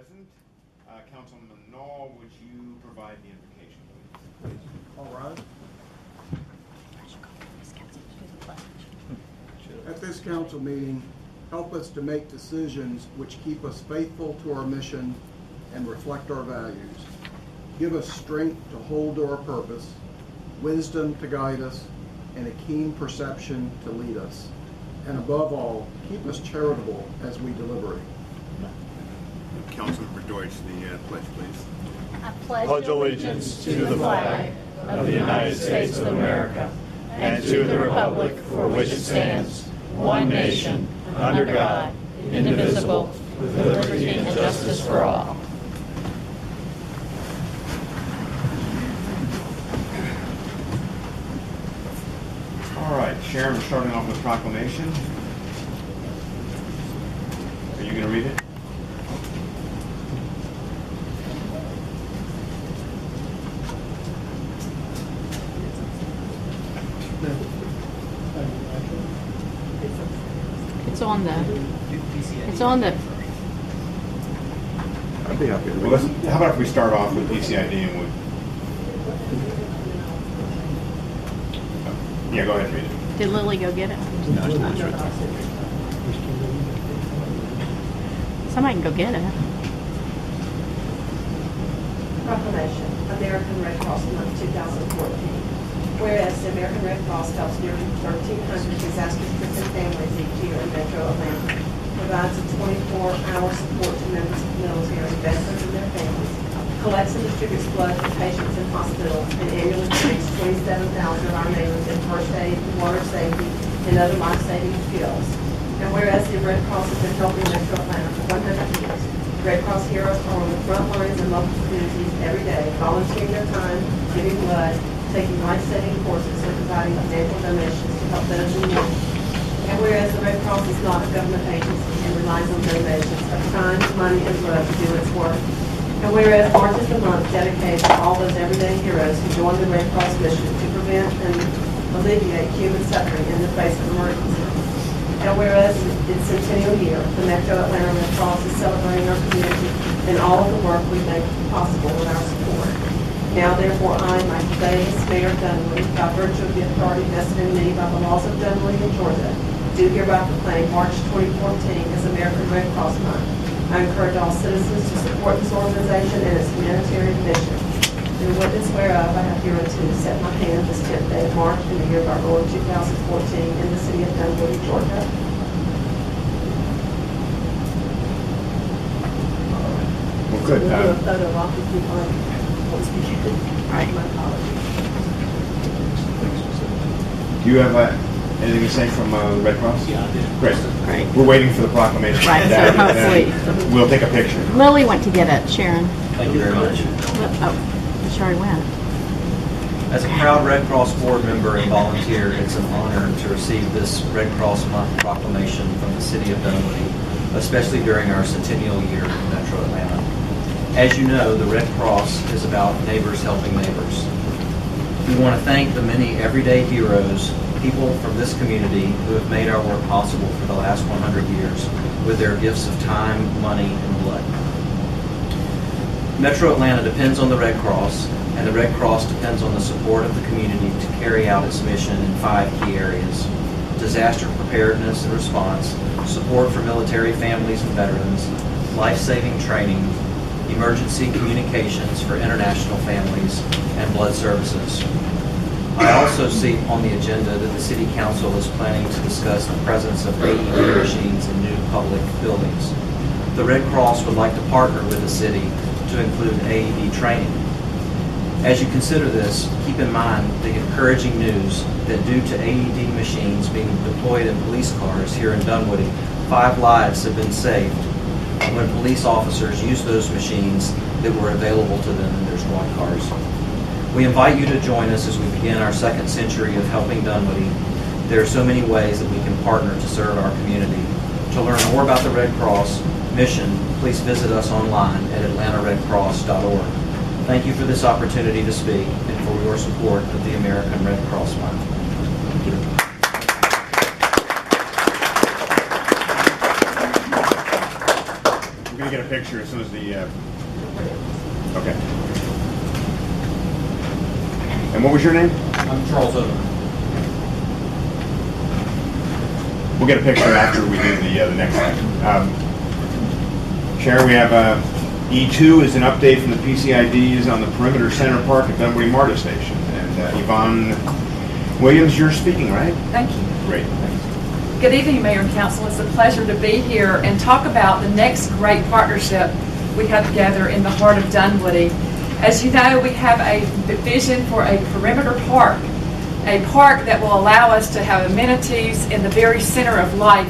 present. Councilman Nall, would you provide the invocation, please? All right. At this council meeting, help us to make decisions which keep us faithful to our mission and reflect our values. Give us strength to hold to our purpose, wisdom to guide us, and a keen perception to lead us. And above all, keep us charitable as we deliberate. Councilmember Deutsch, the pledge, please. I pledge allegiance to the flag of the United States of America and to the republic for which it stands, one nation, under God, indivisible, with liberty and justice for all. All right, Sharon, we're starting off with proclamation. Are you going to read it? It's on the. I'd be happy to read. Well, how about if we start off with PCID and we... Yeah, go ahead and read it. Did Lily go get it? Somebody can go get it. Proclamation, American Red Cross Month 2014. Whereas the American Red Cross helps nearly 1,300 disaster-stricken families each year in Metro Atlanta, provides a 24-hour support to members of the military, veterans, and their families, collects and distributes blood to patients in hospitals, and annually trains 27,000 of our neighbors in first aid, water safety, and other life-saving skills. And whereas the Red Cross has been helping Metro Atlanta for 100 years, Red Cross heroes are on the front lines in local communities every day, volunteering their time, giving blood, taking life-saving courses, and providing financial donations to help those in need. And whereas the Red Cross is not a government agency and relies on donations of time, money, and blood to do its work. And whereas March is the month dedicated to all those everyday heroes who join the Red Cross mission to prevent and alleviate human suffering in the face of emergency. And whereas its centennial year, the Metro Atlanta Red Cross is celebrating our community and all of the work we make possible with our support. Now, therefore, I, Michael Davis, Mayor of Dunwoody, by virtue of the authority vested in me by the laws of Dunwoody and Georgia, do hereby proclaim March 2014 as American Red Cross Month. I encourage all citizens to support this organization and its humanitarian mission. In witness whereof, I have hereunto set my hand this 10th day of March in the year of our Lord 2014 in the city of Dunwoody, Georgia. Well, good. We'll do a photo op if you'd like. Right. My apologies. Do you have anything to say from the Red Cross? Yeah, I did. Great. We're waiting for the proclamation. Right, so And hopefully- we'll take a picture. Lily went to get it, Sharon. Thank you very much. Oh, she already went. As a proud Red Cross board member and volunteer, it's an honor to receive this Red Cross Month proclamation from the city of Dunwoody, especially during our centennial year in Metro Atlanta. As you know, the Red Cross is about neighbors helping neighbors. We want to thank the many everyday heroes, people from this community who have made our work possible for the last 100 years with their gifts of time, money, and blood. Metro Atlanta depends on the Red Cross, and the Red Cross depends on the support of the community to carry out its mission in 5 key areas: disaster preparedness and response, support for military families and veterans, life-saving training, emergency communications for international families, and blood services. I also see on the agenda that the City Council is planning to discuss the presence of AED machines in new public buildings. The Red Cross would like to partner with the city to include AED training. As you consider this, keep in mind the encouraging news that due to AED machines being deployed in police cars here in Dunwoody, 5 lives have been saved when police officers use those machines that were available to them in their squad cars. We invite you to join us as we begin our 2nd century of helping Dunwoody. There are so many ways that we can partner to serve our community. To learn more about the Red Cross mission, please visit us online at atlantaredcross.org. Thank you for this opportunity to speak and for your support of the American Red Cross Month. Thank you. gonna get a picture as soon as the, okay. And what was your name? I'm Charles Owen. We'll get a picture after we do the next item. Sharon, we have E2 is an update from the PCIDs on the Perimeter Center Park at Dunwoody MARTA Station. And Yvonne Williams, you're speaking, right? Thank you. Great, thanks. Good evening, Mayor and Council. It's a pleasure to be here and talk about the next great partnership we have together in the heart of Dunwoody. As you know, we have a vision for a perimeter park, a park that will allow us to have amenities in the very center of life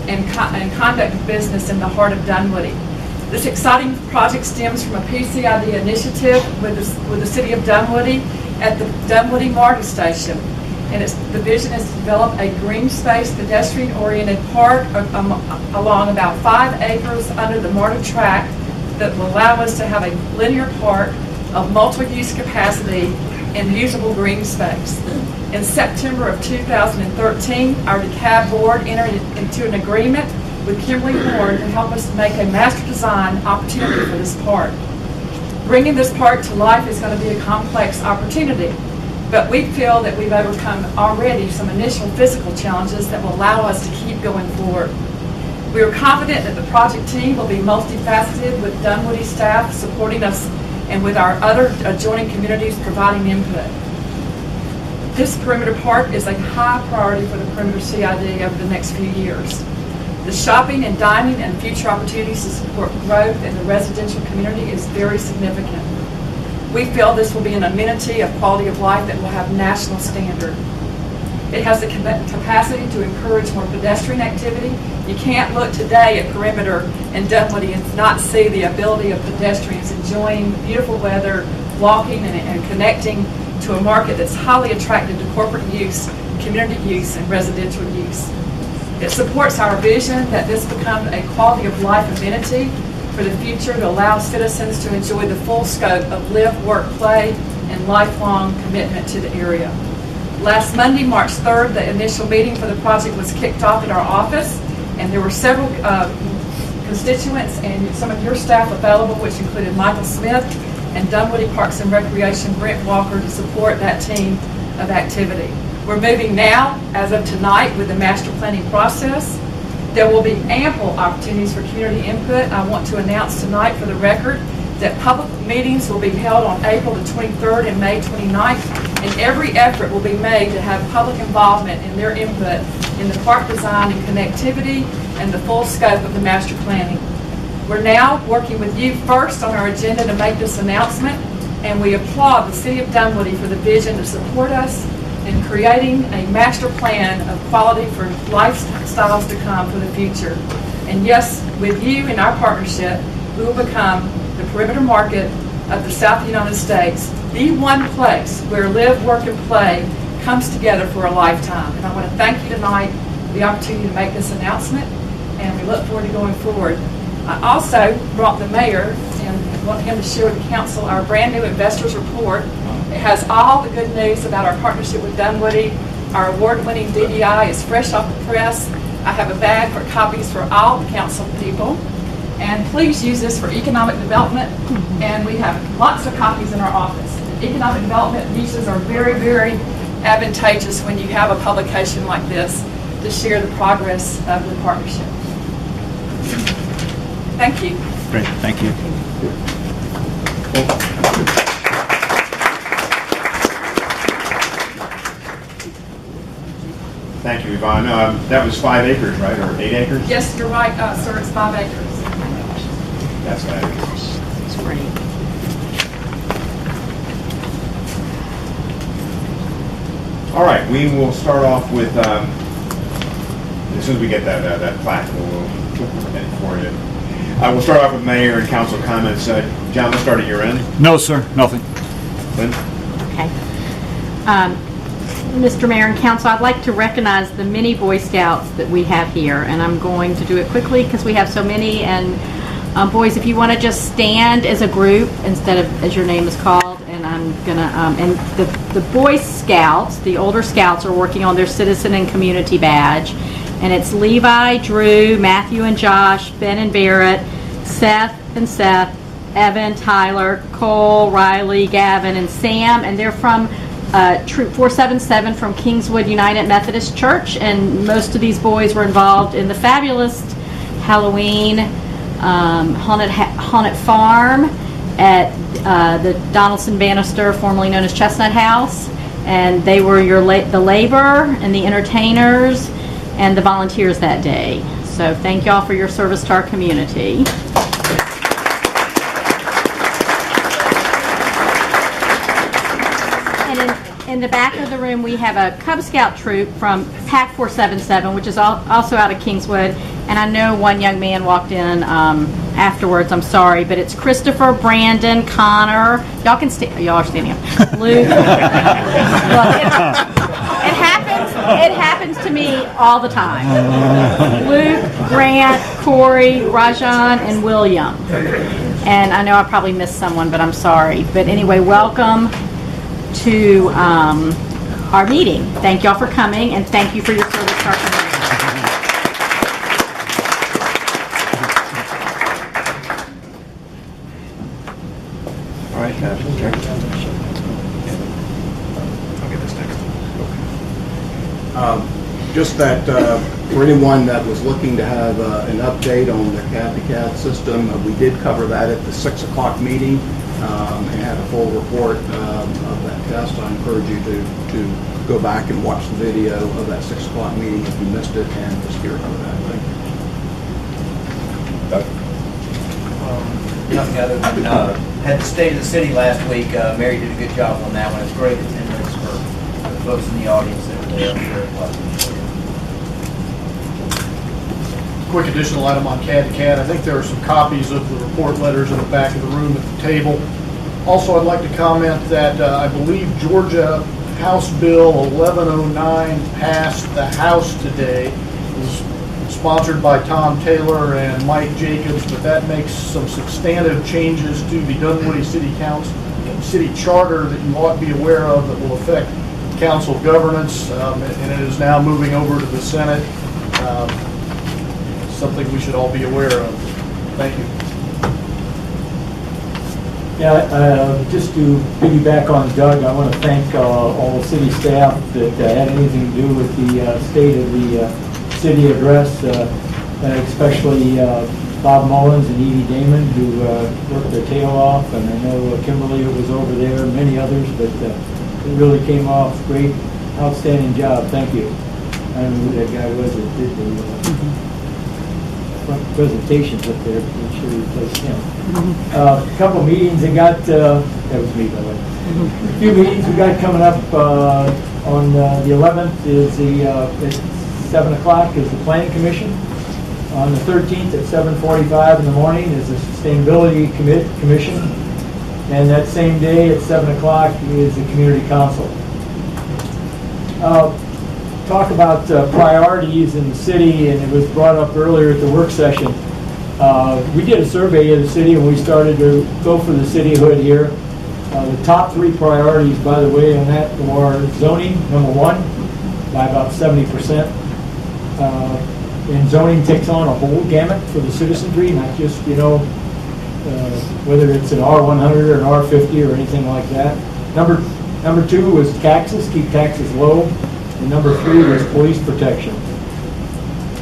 and conduct of business in the heart of Dunwoody. This exciting project stems from a PCID initiative with the City of Dunwoody at the Dunwoody MARTA Station. And the vision is to develop a green space, pedestrian-oriented park along about 5 acres under the MARTA tract that will allow us to have a linear park of multiple-use capacity and usable green space. In September of 2013, our DeKalb board entered into an agreement with Kimberly Horn to help us make a master design opportunity for this park. Bringing this park to life is going to be a complex opportunity, but we feel that we've overcome already some initial physical challenges that will allow us to keep going forward. We are confident that the project team will be multifaceted with Dunwoody staff supporting us and with our other adjoining communities providing input. This perimeter park is a high priority for the perimeter CID over the next few years. The shopping and dining and future opportunities to support growth in the residential community is very significant. We feel this will be an amenity of quality of life that will have national standard. It has the capacity to encourage more pedestrian activity. You can't look today at perimeter in Dunwoody and not see the ability of pedestrians enjoying beautiful weather, walking and connecting to a market that's highly attractive to corporate use, community use, and residential use. It supports our vision that this become a quality of life amenity for the future to allow citizens to enjoy the full scope of live, work, play, and lifelong commitment to the area. Last Monday, March 3rd, the initial meeting for the project was kicked off at our office, and there were several constituents and some of your staff available, which included Michael Smith and Dunwoody Parks and Recreation Brent Walker to support that team of activity. We're moving now, as of tonight, with the master planning process. There will be ample opportunities for community input. I want to announce tonight for the record that public meetings will be held on April the 23rd and May 29th, and every effort will be made to have public involvement in their input in the park design and connectivity and the full scope of the master planning. We're now working with you first on our agenda to make this announcement, and we applaud the City of Dunwoody for the vision to support us in creating a master plan of quality for lifestyles to come for the future. And yes, with you in our partnership, we will become the perimeter market of the South United States, the one place where live, work, and play comes together for a lifetime. And I want to thank you tonight for the opportunity to make this announcement, and we look forward to going forward. I also brought the mayor and want him to share with the council our brand new investors report. It has all the good news about our partnership with Dunwoody. Our award-winning DDI is fresh off the press. I have a bag for copies for all the council people. And please use this for economic development. And we have lots of copies in our office. Economic development uses are very, very advantageous when you have a publication like this to share the progress of the partnership. Thank you. Great, thank you. Thank you, Yvonne. That was 5 acres, right, or 8 acres? Yes, you're right, sir. It's 5 acres. That's 5 acres. It's great. All right, we will start off with, as soon as we get that plaque, we'll get it for you. We'll start off with mayor and council comments. John, let's start at your end. No, sir, nothing. Lynn? Okay. Mr. Mayor and Council, I'd like to recognize the many Boy Scouts that we have here, and I'm going to do it quickly because we have so many. And boys, if you want to just stand as a group instead of as your name is called, and I'm gonna and the Boy Scouts, the older Scouts, are working on their citizen and community badge, and it's Levi, Drew, Matthew and Josh, Ben and Barrett, Seth and Seth, Evan, Tyler, Cole, Riley, Gavin, and Sam, and they're from Troop 477 from Kingswood United Methodist Church, and most of these boys were involved in the fabulous Halloween haunted farm at the Donaldson Bannister, formerly known as Chestnut House, and they were the labor and the entertainers and the volunteers that day. So thank y'all for your service to our community. In the back of the room, we have a Cub Scout troop from Pack 477, which is also out of Kingswood. And I know one young man walked in afterwards. I'm sorry, but it's Christopher, Brandon, Connor. Y'all can stand. Y'all are standing up. Luke. It happens to me all the time. Luke, Grant, Corey, Rajan, and William. And I know I probably missed someone, but I'm sorry. But anyway, welcome to our meeting. Thank y'all for coming, and thank you for your service to our community. All right, Chair. I'll get this next. Just that for anyone that was looking to have an update on the CAD-to-CAD system, we did cover that at the 6 o'clock meeting and had a full report of that test. I encourage you to go back and watch the video of that 6 o'clock meeting if you missed it, and just hear about that. Thank you. Nothing other than had the State of the City last week. Mary did a good job on that one. It's great attendance for the folks in the audience that were there. I'm sure it was. Quick additional item on CAD-to-CAD. I think there are some copies of the report letters in the back of the room at the table. Also, I'd like to comment that I believe Georgia House Bill 1109 passed the House today. It was sponsored by Tom Taylor and Mike Jacobs, but that makes some substantive changes to the Dunwoody City Council city charter that you ought to be aware of that will affect council governance, and it is now moving over to the Senate. Something we should all be aware of. Thank you. Yeah, just to piggyback on Doug, I want to thank all the city staff that had anything to do with the state of the city address, especially Bob Mullins and Edie Damon, who worked their tail off, and I know Kimberly was over there, and many others, but it really came off great, outstanding job. Thank you. I don't know who that guy was that did the presentations up there. I'm sure you placed him. A couple meetings that got, that was me by the way. A few meetings we got coming up on the 11th is at 7 o'clock is the Planning Commission. On the 13th at 7:45 in the morning is the Sustainability Commission. And that same day at 7 o'clock is the Community Council. Talk about priorities in the city, and it was brought up earlier at the work session. We did a survey of the city and we started to go for the cityhood here. The top 3 priorities, by the way, on that were zoning, number 1, by about 70%. And zoning takes on a whole gamut for the citizenry, not just, whether it's an R100 or an R50 or anything like that. Number 2 was taxes, keep taxes low. And number 3 was police protection.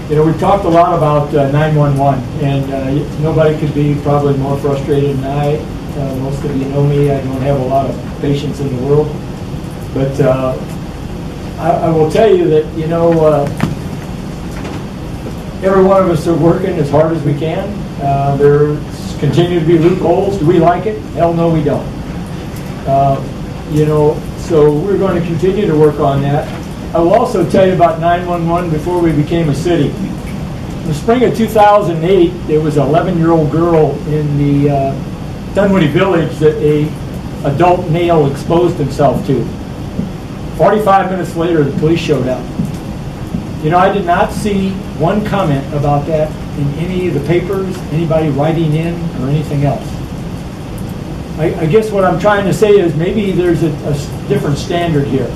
We've talked a lot about 911, and nobody could be probably more frustrated than I. Most of you know me. I don't have a lot of patience in the world. But I will tell you that, every one of us are working as hard as we can. There continue to be loopholes. Do we like it? Hell no, we don't. So we're going to continue to work on that. I will also tell you about 911 before we became a city. In the spring of 2008, there was an 11-year-old girl in the Dunwoody village that a adult male exposed himself to. 45 minutes later, the police showed up. I did not see one comment about that in any of the papers, anybody writing in, or anything else. I guess what I'm trying to say is maybe there's a different standard here.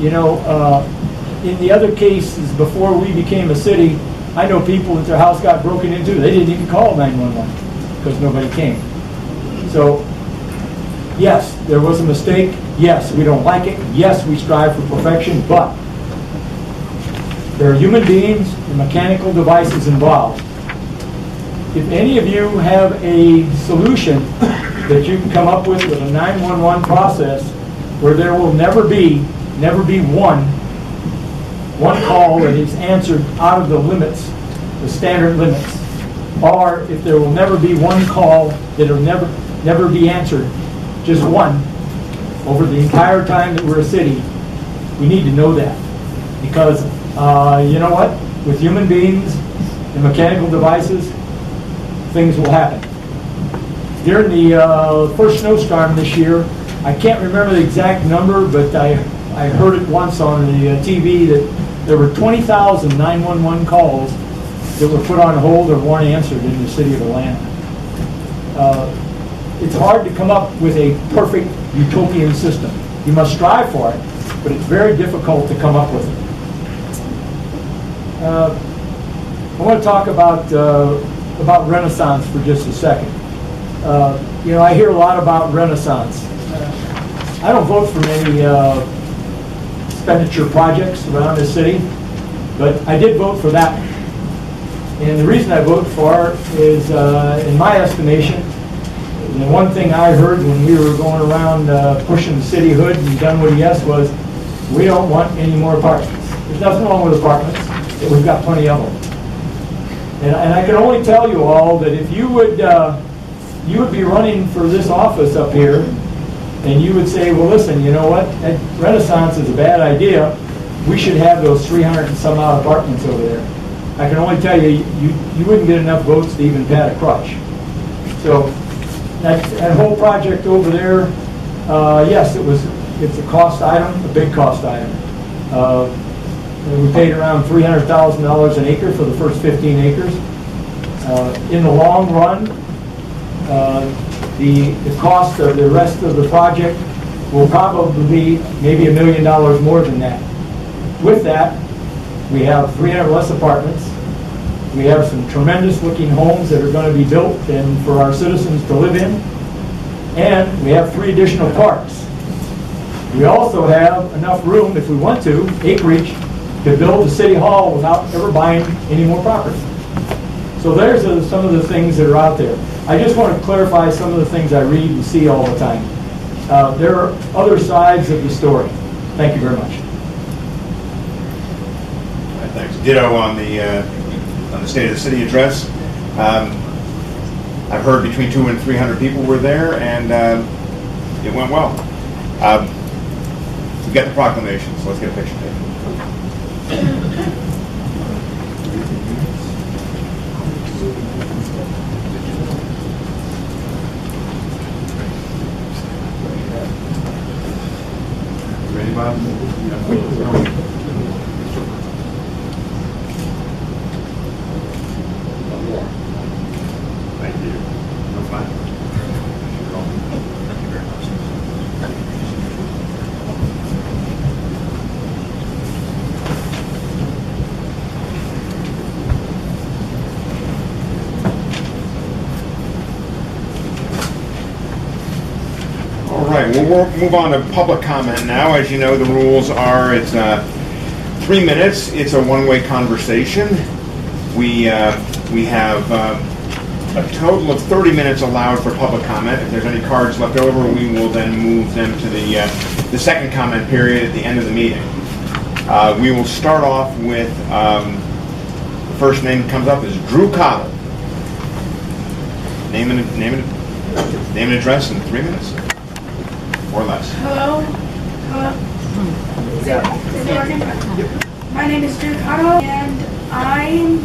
In the other cases before we became a city, I know people that their house got broken into, they didn't even call 911. because nobody came. So, yes, there was a mistake. Yes, we don't like it. Yes, we strive for perfection, but there are human beings and mechanical devices involved. If any of you have a solution that you can come up with a 911 process where there will never be one call that is answered out of the limits, the standard limits, or if there will never be one call that will never be answered, just one, over the entire time that we're a city, we need to know that. Because, you know what? With human beings and mechanical devices, things will happen. During the first snowstorm this year, I can't remember the exact number, but I heard it once on the TV that there were 20,000 911 calls that were put on hold or weren't answered in the city of Atlanta. It's hard to come up with a perfect utopian system. You must strive for it, but it's very difficult to come up with it. I want to talk about Renaissance for just a second. You know, I hear a lot about Renaissance. I don't vote for any expenditure projects around the city, but I did vote for that one. And the reason I vote for it is, in my estimation, the one thing I heard when we were going around pushing the city hood in Dunwoody was, we don't want any more apartments. There's nothing wrong with apartments, but we've got plenty of them. And I can only tell you all that if you would be running for this office up here, and you would say, well, listen, you know what? Renaissance is a bad idea. We should have those 300 and some odd apartments over there. I can only tell you, you wouldn't get enough votes to even pat a crutch. So that whole project over there, yes, it's a cost item, a big cost item. We paid around $300,000 an acre for the first 15 acres. In the long run, the cost of the rest of the project will probably be maybe $1 million more than that. With that, we have 300 less apartments. We have some tremendous looking homes that are going to be built and for our citizens to live in. And we have 3 additional parks. We also have enough room, if we want to, acreage, to build a city hall without ever buying any more property. So there's some of the things that are out there. I just want to clarify some of the things I read and see all the time. There are other sides of the story. Thank you very much. All right, thanks. Ditto on the State of the City address. I've heard between 200 and 300 people were there, and it went well. We've got the proclamation, so let's get a picture taken. Ready, Bob? Thank you. No fun. Thank you very much. All right, we'll move on to public comment now. As you know, the rules are it's 3 minutes. It's a one-way conversation. We have a total of 30 minutes allowed for public comment. If there's any cards left over, we will then move them to the second comment period at the end of the meeting. We will start off with the first name that comes up is Drew Cottle. Name and address in 3 minutes or less. Hello. Is it working? Yep. My name is Drew Cottle, and I'm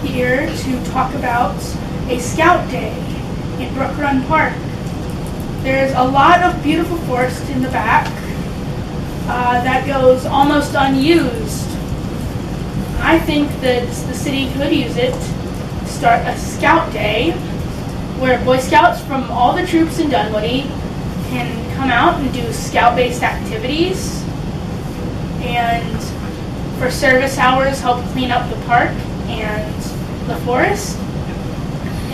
here to talk about a Scout Day in Brook Run Park. There's a lot of beautiful forest in the back that goes almost unused. I think that the city could use it to start a Scout Day where Boy Scouts from all the troops in Dunwoody can come out and do Scout-based activities, and for service hours help clean up the park and the forest.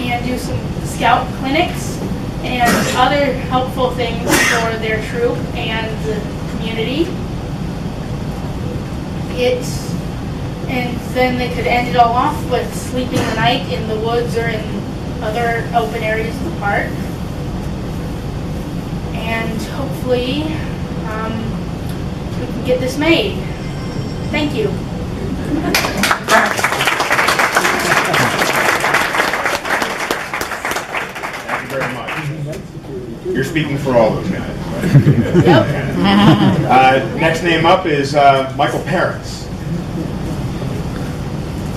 and do some scout clinics and other helpful things for their troop and the community. And then they could end it all off with sleeping the night in the woods or in other open areas of the park. And hopefully we can get this made. Thank you. Thank you very much. You're speaking for all those guys. Yep. Next name up is Michael Paris.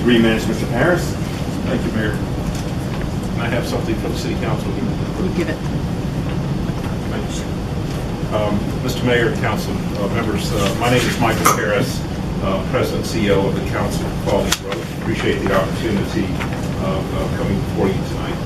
3 minutes, Mr. Paris. Thank you, Mayor. Can I have something from the City Council? You give it. Thanks. Mr. Mayor and Council members, my name is Michael Harris, President and CEO of the Council for Quality Growth. Appreciate the opportunity of coming before you tonight.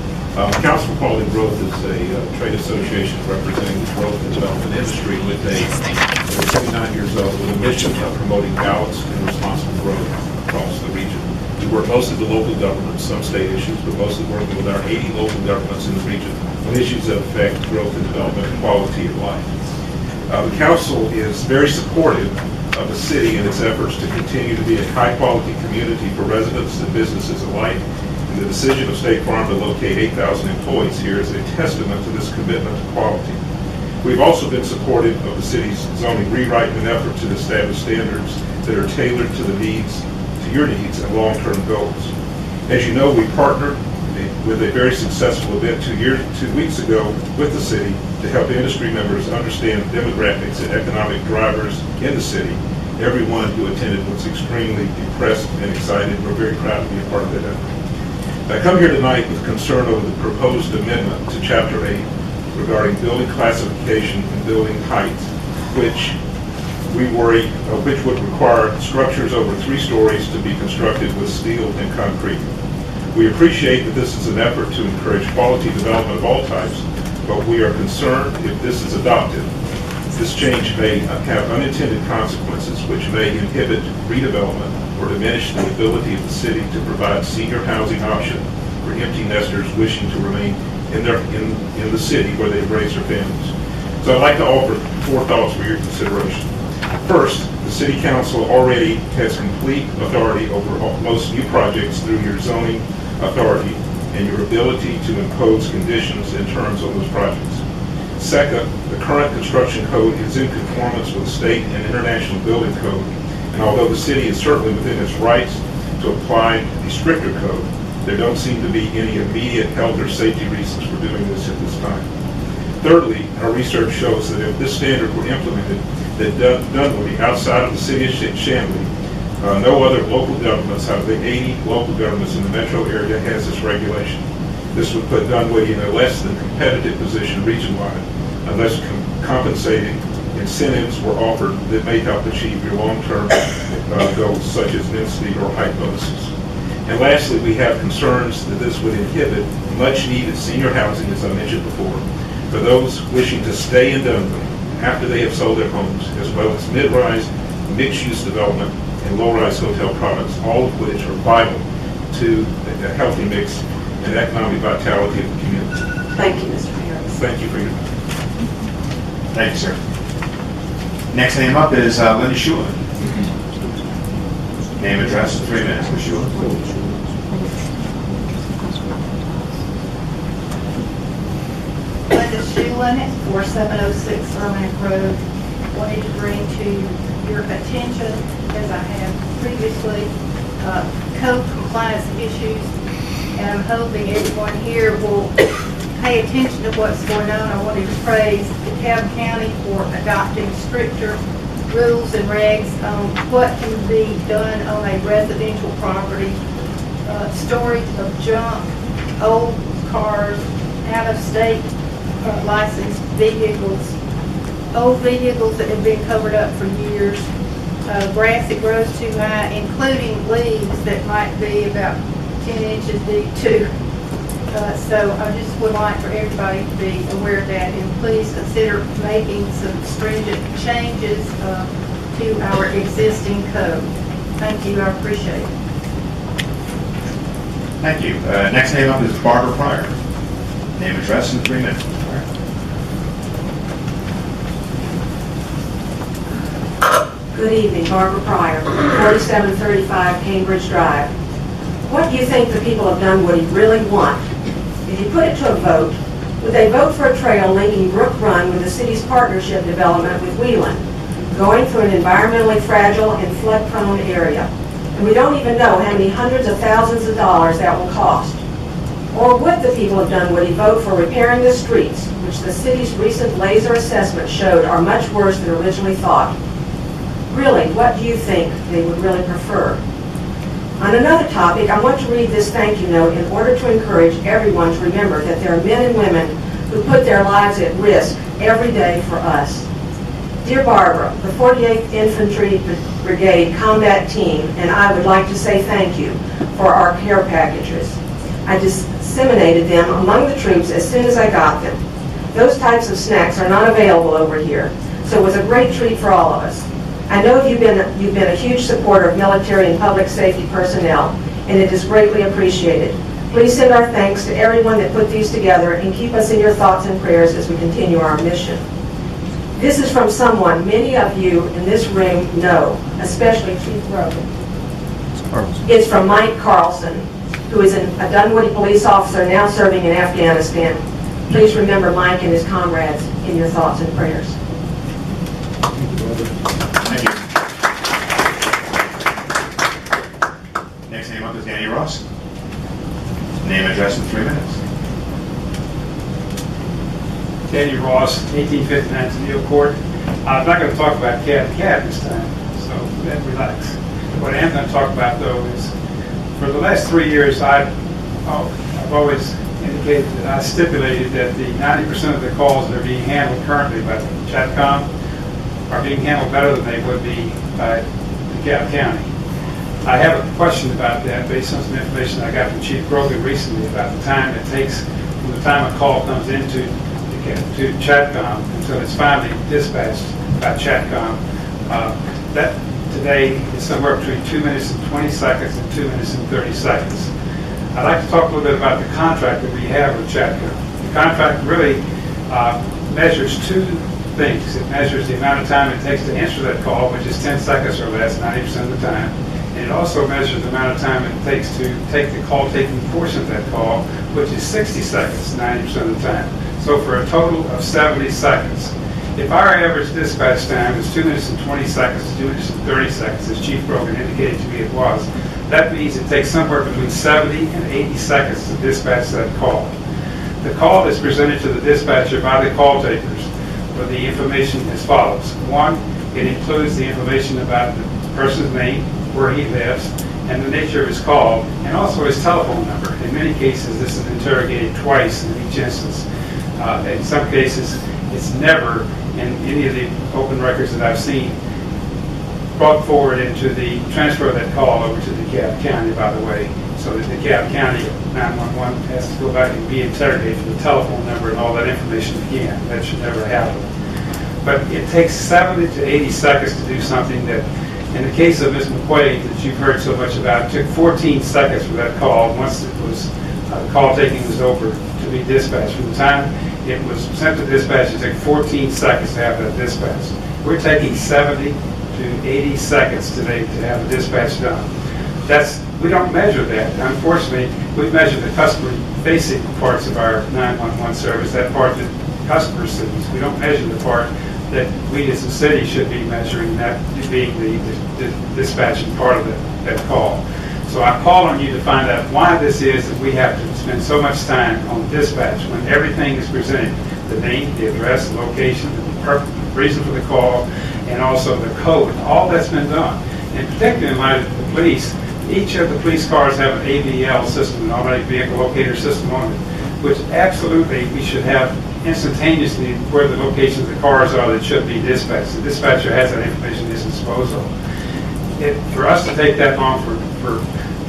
The Council for Quality Growth is a trade association representing the growth and development industry with we're 29 years old with a mission of promoting balanced and responsible growth across the region. We work mostly with local governments, some state issues, but mostly working with our 80 local governments in the region on issues that affect growth and development and quality of life. The Council is very supportive of the city in its efforts to continue to be a high-quality community for residents and businesses alike. And the decision of State Farm to locate 8,000 employees here is a testament to this commitment to quality. We've also been supportive of the city's zoning rewrite in an effort to establish standards that are tailored to the needs, to your needs and long-term goals. As you know, we partnered with a very successful event 2 weeks ago with the city to help industry members understand demographics and economic drivers in the city. Everyone who attended was extremely impressed and excited. We're very proud to be a part of that effort. I come here tonight with concern over the proposed amendment to Chapter 8 regarding building classification and building heights, which we worry which would require structures over 3 stories to be constructed with steel and concrete. We appreciate that this is an effort to encourage quality development of all types, but we are concerned if this is adopted, this change may have unintended consequences which may inhibit redevelopment or diminish the ability of the city to provide senior housing option for empty nesters wishing to remain in the city where they've raised their families. So I'd like to offer 4 thoughts for your consideration. First, the City Council already has complete authority over most new projects through your zoning authority and your ability to impose conditions and terms on those projects. Second, the current construction code is in conformance with state and international building code, and although the city is certainly within its rights to apply a stricter code, there don't seem to be any immediate health or safety reasons for doing this at this time. Thirdly, our research shows that if this standard were implemented, that Dunwoody, outside of the city of Shanley, no other local governments out of the 80 local governments in the metro area has this regulation. This would put Dunwoody in a less than competitive position region-wide unless compensating incentives were offered that may help achieve your long-term goals such as density or height bonuses. And lastly, we have concerns that this would inhibit much-needed senior housing, as I mentioned before, for those wishing to stay in Dunwoody after they have sold their homes, as well as mid-rise, mixed-use development, and low-rise hotel products, all of which are vital to a healthy mix and economic vitality of the community. Thank you, Mr. Harris. Thank you for your Thank you, sir. Next name up is Linda Schuler. Name, address, and 3 minutes, Ms. Schuler. Linda Schulen at 4706 Ermac Road. Wanted to bring to your attention, as I have previously, code compliance issues, and I'm hoping everyone here will pay attention to what's going on. I wanted to praise DeKalb County for adopting stricter rules and regs on what can be done on a residential property. Storage of junk, old cars, out-of-state licensed vehicles, old vehicles that have been covered up for years, grass that grows too high, including leaves that might be about 10 inches deep too. So I just would like for everybody to be aware of that, and please consider making some stringent changes to our existing code. Thank you, I appreciate it. Thank you. Next name up is Barbara Pryor. Name, address, and 3 minutes. Good evening, Barbara Pryor, 4735 Cambridge Drive. What do you think the people of Dunwoody really want? If you put it to a vote, would they vote for a trail linking Brook Run with the city's partnership development with Wheelan, going through an environmentally fragile and flood-prone area? And we don't even know how many hundreds of thousands of dollars that will cost. Or would the people of Dunwoody vote for repairing the streets, which the city's recent laser assessment showed are much worse than originally thought? Really, what do you think they would really prefer? On another topic, I want to read this thank you note in order to encourage everyone to remember that there are men and women who put their lives at risk every day for us. Dear Barbara, the 48th Infantry Brigade Combat Team and I would like to say thank you for our care packages. I disseminated them among the troops as soon as I got them. Those types of snacks are not available over here, so it was a great treat for all of us. I know you've been a huge supporter of military and public safety personnel, and it is greatly appreciated. Please send our thanks to everyone that put these together and keep us in your thoughts and prayers as we continue our mission. This is from someone many of you in this room know, especially Chief Rogan. It's from Mike Carlson, who is a Dunwoody police officer now serving in Afghanistan. Please remember Mike and his comrades in your thoughts and prayers. Thank you. Next name up is Danny Ross. Name, address, in 3 minutes. Danny Ross, 1859 Tenniel Court. I'm not going to talk about cat this time, so relax. What I am going to talk about, though, is for the last 3 years, I've always indicated that I stipulated that the 90% of the calls that are being handled currently by Chatcom are being handled better than they would be by DeKalb County. I have a question about that based on some information I got from Chief Grogan recently about the time it takes from the time a call comes into to Chatcom until it's finally dispatched by Chatcom. That today is somewhere between 2 minutes and 20 seconds and 2 minutes and 30 seconds. I'd like to talk a little bit about the contract that we have with Chatcom. The contract really measures two things. It measures the amount of time it takes to answer that call, which is 10 seconds or less, 90% of the time. And it also measures the amount of time it takes to take the call-taking portion of that call, which is 60 seconds, 90% of the time. So for a total of 70 seconds. If our average dispatch time is 2 minutes and 20 seconds, 2 minutes and 30 seconds, as Chief Brogan indicated to me it was, that means it takes somewhere between 70 and 80 seconds to dispatch that call. The call is presented to the dispatcher by the call takers with the information as follows. One, it includes the information about the person's name, where he lives, and the nature of his call, and also his telephone number. In many cases, this is interrogated twice in each instance. In some cases, it's never, in any of the open records that I've seen, brought forward into the transfer of that call over to DeKalb County, by the way, so that DeKalb County 911 has to go back and be interrogated for the telephone number and all that information again. That should never happen. But it takes 70 to 80 seconds to do something that, in the case of Ms. McQuaid, that you've heard so much about, it took 14 seconds for that call once it was, call taking was over to be dispatched. From the time it was sent to dispatch, it took 14 seconds to have that dispatch. We're taking 70 to 80 seconds today to have the dispatch done. We don't measure that. Unfortunately, we measure the customer-facing parts of our 911 service, that part that customer sees. We don't measure the part that we as a city should be measuring, that being the dispatching part of that call. So I call on you to find out why this is that we have to spend so much time on dispatch when everything is presented, the name, the address, the location, the reason for the call, and also the code. All that's been done. And particularly in light of the police, each of the police cars have an AVL system, an automatic vehicle locator system on it, which absolutely we should have instantaneously where the locations of the cars are that should be dispatched. The dispatcher has that information at his disposal. For us to take that long for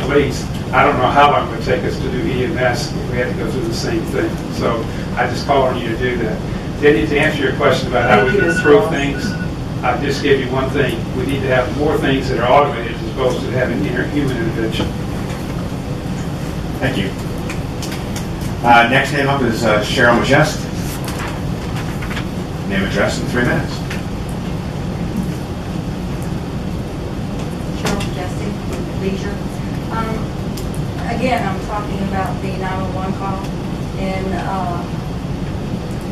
police, I don't know how long it would take us to do EMS if we had to go through the same thing. So I just call on you to do that. Then to answer your question about how we can improve things, I just gave you one thing. We need to have more things that are automated as opposed to having human intervention. Thank you. Next name up is Cheryl Majest. Name, address in 3 minutes. Cheryl Majestic with Leisure. Again, I'm talking about the 911 call, and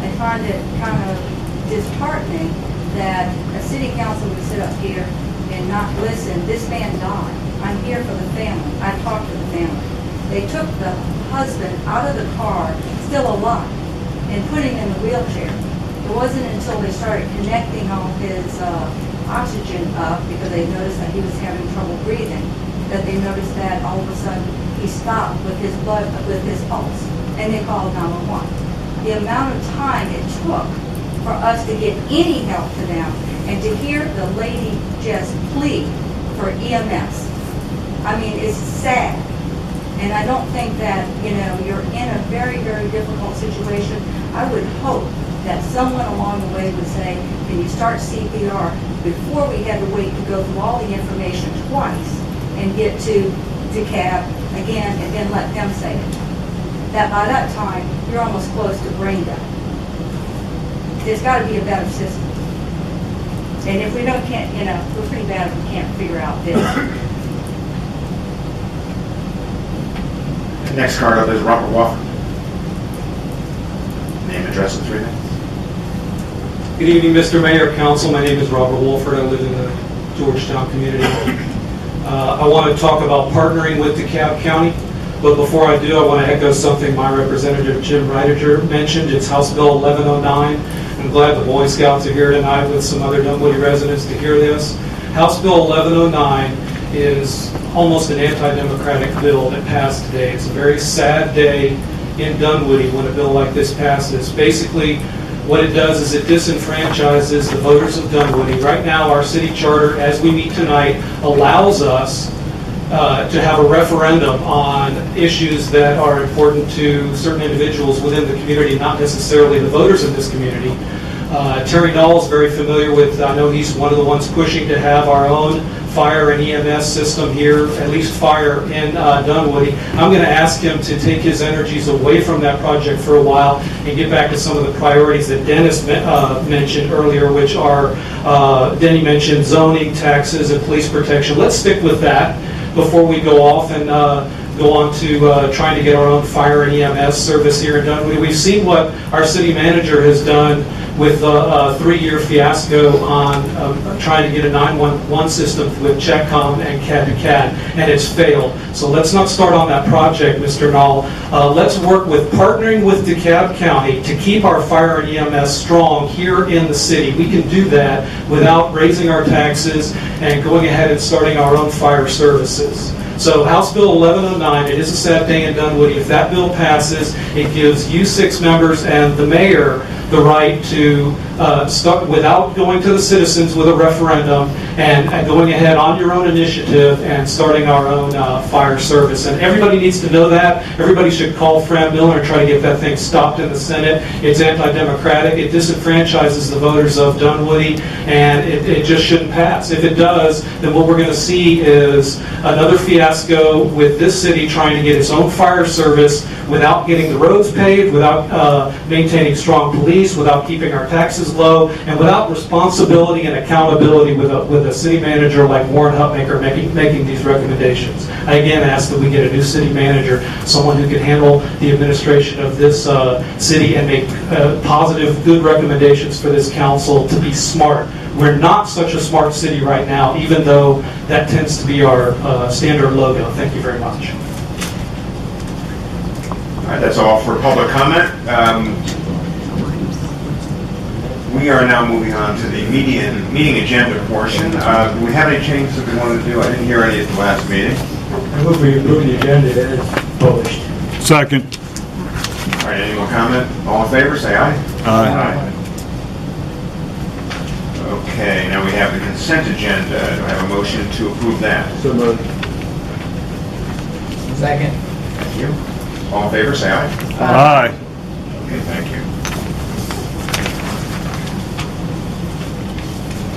I find it kind of disheartening that a city council would sit up here and not listen. This man died. I'm here for the family. I talked to the family. They took the husband out of the car, still alive, and put him in the wheelchair. It wasn't until they started connecting all his oxygen up, because they noticed that he was having trouble breathing, that they noticed that all of a sudden he stopped with his blood, with his pulse, and they called 911. The amount of time it took for us to get any help to them, and to hear the lady just plead for EMS. I mean, it's sad. And I don't think that, you're in a very, very difficult situation. I would hope that someone along the way would say, can you start CPR before we had to wait to go through all the information twice and get to cab again and then let them say it. That by that time, you're almost close to brain death. There's got to be a better system. And if we can't, we're pretty bad if we can't figure out this. Next card up is Robert Wofford. Name, address in 3 minutes. Good evening, Mr. Mayor, Council. My name is Robert Wolford. I live in the Georgetown community. I want to talk about partnering with DeKalb County, but before I do, I want to echo something my representative Jim Reitiger mentioned. It's House Bill 1109. I'm glad the Boy Scouts are here tonight with some other Dunwoody residents to hear this. House Bill 1109 is almost an anti-democratic bill that passed today. It's a very sad day in Dunwoody when a bill like this passes. Basically, what it does is it disenfranchises the voters of Dunwoody. Right now, our city charter, as we meet tonight, allows us to have a referendum on issues that are important to certain individuals within the community, not necessarily the voters in this community. Terry Nall is very familiar with, I know he's one of the ones pushing to have our own fire and EMS system here, at least fire in Dunwoody. I'm going to ask him to take his energies away from that project for a while and get back to some of the priorities that Dennis mentioned earlier, which are, Denny mentioned zoning, taxes, and police protection. Let's stick with that before we go off and go on to trying to get our own fire and EMS service here in Dunwoody. We've seen what our city manager has done with a 3-year fiasco on trying to get a 911 system with Checkcom and CAD-to-CAD, and it's failed. So let's not start on that project, Mr. Nall. Let's work with partnering with DeKalb County to keep our fire and EMS strong here in the city. We can do that without raising our taxes and going ahead and starting our own fire services. So House Bill 1109, it is a sad day in Dunwoody. If that bill passes, it gives you 6 members and the mayor the right to start without going to the citizens with a referendum and going ahead on your own initiative and starting our own fire service. And everybody needs to know that. Everybody should call Fran Miller and try to get that thing stopped in the Senate. It's anti-democratic. It disenfranchises the voters of Dunwoody, and it just shouldn't pass. If it does, then what we're going to see is another fiasco with this city trying to get its own fire service without getting the roads paved, without maintaining strong police, without keeping our taxes low, and without responsibility and accountability with a city manager like Warren Hutmacher making these recommendations. I again ask that we get a new city manager, someone who can handle the administration of this city and make positive, good recommendations for this council to be smart. We're not such a smart city right now, even though that tends to be our standard logo. Thank you very much. All right, that's all for public comment. We are now moving on to the meeting agenda portion. Do we have any changes that we wanted to do? I didn't hear any at the last meeting. I move we approve the agenda as published. Second. All right, any more comment? All in favor, say aye. Aye. Okay, now we have the consent agenda. Do I have a motion to approve that? So moved. Second. Thank you. All in favor, say aye. Aye. Okay, thank you.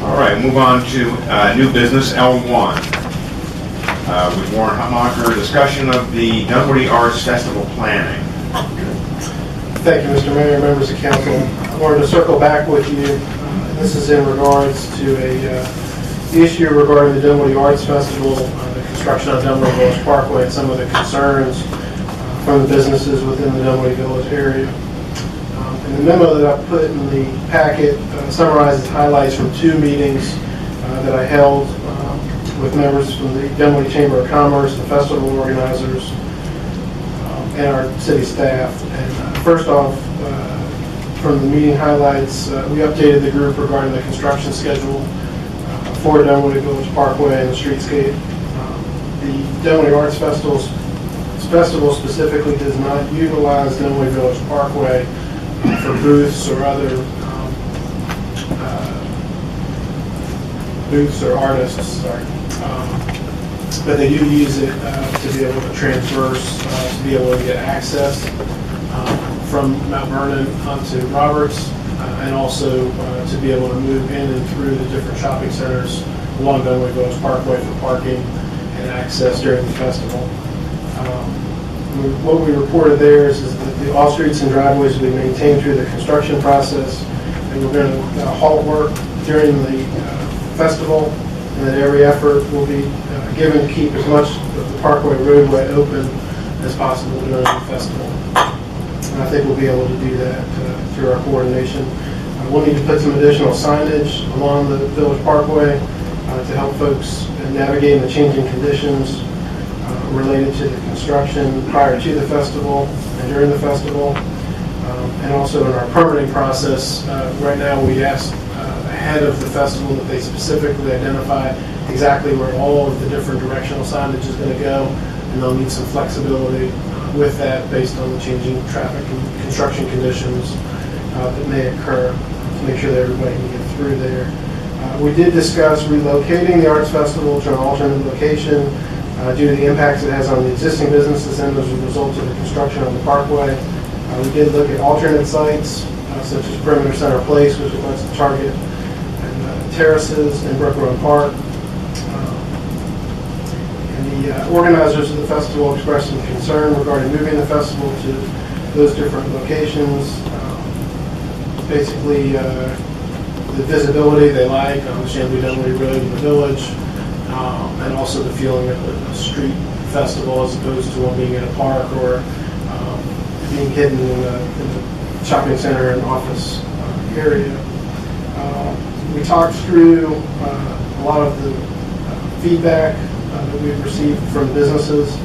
All right, move on to new business L1. with Warren Hutmacher, discussion of the Dunwoody Arts Festival planning. Thank you, Mr. Mayor, members of council. I wanted to circle back with you. This is in regards to a issue regarding the Dunwoody Arts Festival, the construction on Dunwoody Village Parkway, and some of the concerns from the businesses within the Dunwoody Village area. And the memo that I put in the packet summarizes highlights from 2 meetings that I held with members from the Dunwoody Chamber of Commerce, the festival organizers, and our city staff. And first off, from the meeting highlights, we updated the group regarding the construction schedule for Dunwoody Village Parkway and the streetscape. The Dunwoody Arts Festival specifically does not utilize Dunwoody Village Parkway for booths or other booths or artists, sorry. But they do use it to be able to transverse, to be able to get access from Mount Vernon onto Roberts, and also to be able to move in and through the different shopping centers along Dunwoody Village Parkway for parking and access during the festival. What we reported there is that all streets and driveways will be maintained through the construction process, and we're going to halt work during the festival, and that every effort will be given to keep as much of the parkway roadway open as possible during the festival. And I think we'll be able to do that through our coordination. We'll need to put some additional signage along the Village Parkway to help folks navigate the changing conditions related to the construction prior to the festival and during the festival. And also in our permitting process, right now we ask ahead of the festival that they specifically identify exactly where all of the different directional signage is going to go, and they'll need some flexibility with that based on the changing traffic and construction conditions that may occur to make sure that everybody can get through there. We did discuss relocating the Arts Festival to an alternate location due to the impacts it has on the existing businesses and as a result of the construction on the parkway. We did look at alternate sites such as Perimeter Center Place, which was the target, and terraces in Brook Run Park. And the organizers of the festival expressed some concern regarding moving the festival to those different locations. Basically, the visibility they like on Chambly Dunwoody Road in the village, and also the feeling of a street festival as opposed to one being in a park or being hidden in the shopping center and office area. We talked through a lot of the feedback that we've received from businesses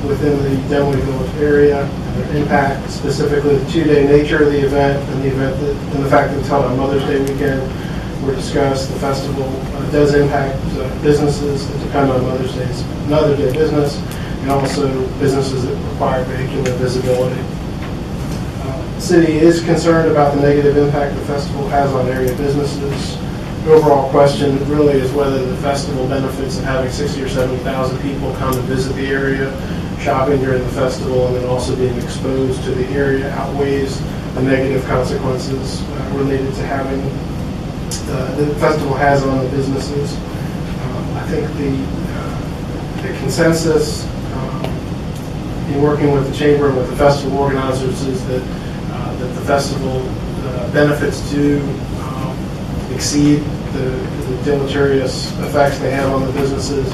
within the Dunwoody Village area, and their impact, specifically the 2-day nature of the event and the fact that it's held on Mother's Day weekend were discussed. The festival does impact businesses that depend on Mother's Day business, and also businesses that require vehicular visibility. The city is concerned about the negative impact the festival has on area businesses. The overall question really is whether the festival benefits of having 60,000 or 70,000 people come and visit the area, shopping during the festival, and then also being exposed to the area outweighs the negative consequences related to having the festival has on the businesses. I think the consensus in working with the chamber and with the festival organizers is that the festival benefits do exceed the deleterious effects they have on the businesses,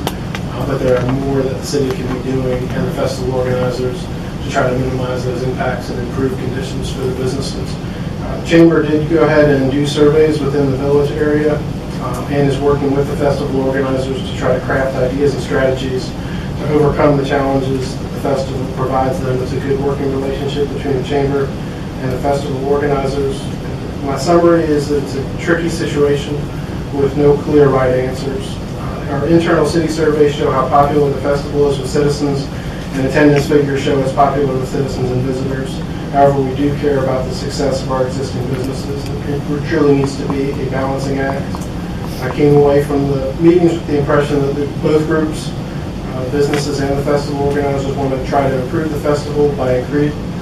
but there are more that the city can be doing and the festival organizers to try to minimize those impacts and improve conditions for the businesses. The chamber did go ahead and do surveys within the village area and is working with the festival organizers to try to craft ideas and strategies to overcome the challenges that the festival provides them. It's a good working relationship between the chamber and the festival organizers. My summary is that it's a tricky situation with no clear right answers. Our internal city surveys show how popular the festival is with citizens, and attendance figures show it's popular with citizens and visitors. However, we do care about the success of our existing businesses. It truly needs to be a balancing act. I came away from the meetings with the impression that both groups, businesses and the festival organizers, want to try to improve the festival by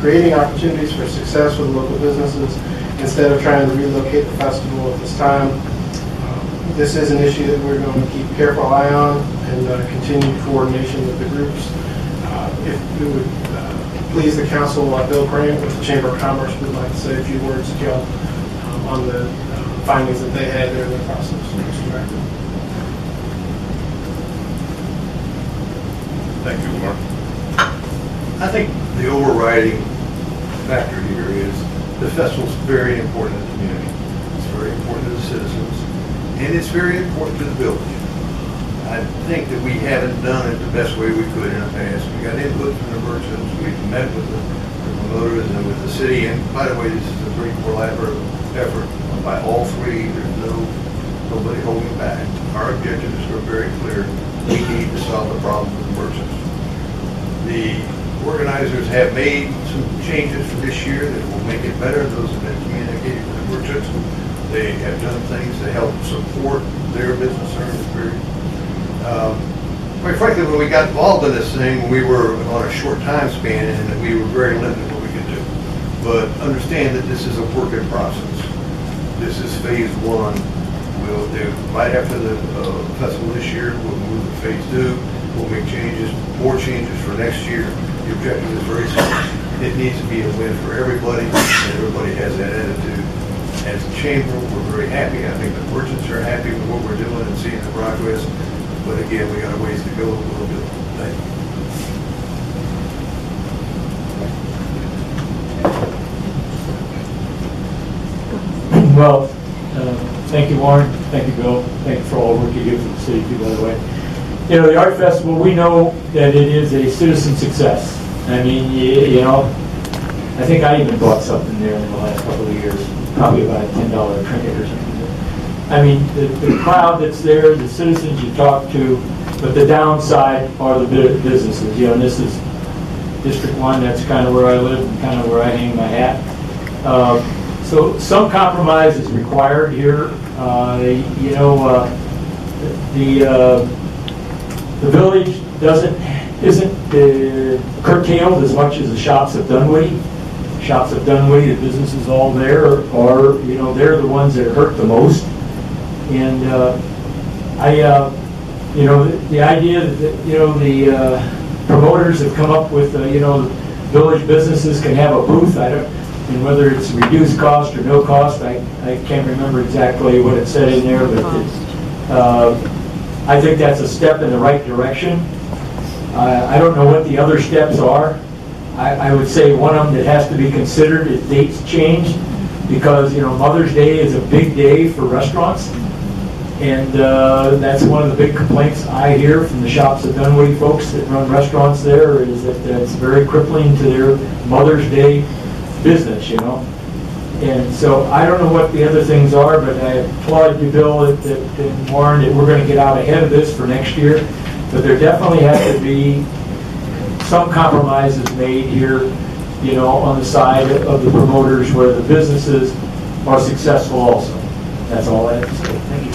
creating opportunities for success with local businesses instead of trying to relocate the festival at this time. This is an issue that we're going to keep a careful eye on. and continued coordination with the groups. If it would please the council, Bill Grant with the Chamber of Commerce would like to say a few words to y'all on the findings that they had during the process. Mr. Director. Thank you, Mark. I think the overriding factor here is the festival's very important to the community. It's very important to the citizens, and it's very important to the village. I think that we haven't done it the best way we could in the past. We got input from the merchants, we've met with the promoters and with the city, and by the way, this is a very collaborative effort by all three. There's nobody holding back. Our objectives are very clear. We need to solve the problem with the merchants. The organizers have made some changes for this year that will make it better. Those have been communicated with the merchants. They have done things to help support their business owners. Quite frankly, when we got involved in this thing, we were on a short time span and we were very limited what we could do. But understand that this is a work in process. This is phase one. We'll do right after the festival this year. We'll move to phase two. We'll make changes, more changes for next year. The objective is very simple. It needs to be a win for everybody, and everybody has that attitude. As a chamber, we're very happy. I think the merchants are happy with what we're doing and seeing the progress. But again, we got a ways to go. We'll do it. Thank you. Well, thank you, Warren. Thank you, Bill. Thank you for all the work you do for the city, too, by the way. You know, the Art Festival, we know that it is a citizen success. I mean, you know, I think I even bought something there in the last couple of years, probably about a $10 trinket or something. I mean, the crowd that's there, the citizens you talk to, but the downside are the businesses. You know, and this is District 1, that's kind of where I live and kind of where I hang my hat. So some compromise is required here. You know, the village isn't curtailed as much as the shops of Dunwoody. Shops of Dunwoody, the businesses all there are, you know, they're the ones that hurt the most. And you know, the idea that, you know, the promoters have come up with, you know, village businesses can have a booth. And whether it's reduced cost or no cost, I can't remember exactly what it said in there, but I think that's a step in the right direction. I don't know what the other steps are. I would say one of them that has to be considered is dates change, because, you know, Mother's Day is a big day for restaurants. And that's one of the big complaints I hear from the shops of Dunwoody folks that run restaurants there, is that it's very crippling to their Mother's Day business, you know. And so I don't know what the other things are, but I applaud you, Bill, and Warren, that we're going to get out ahead of this for next year. But there definitely has to be some compromises made here, you know, on the side of the promoters where the businesses are successful also. That's all I have to say. Thank you.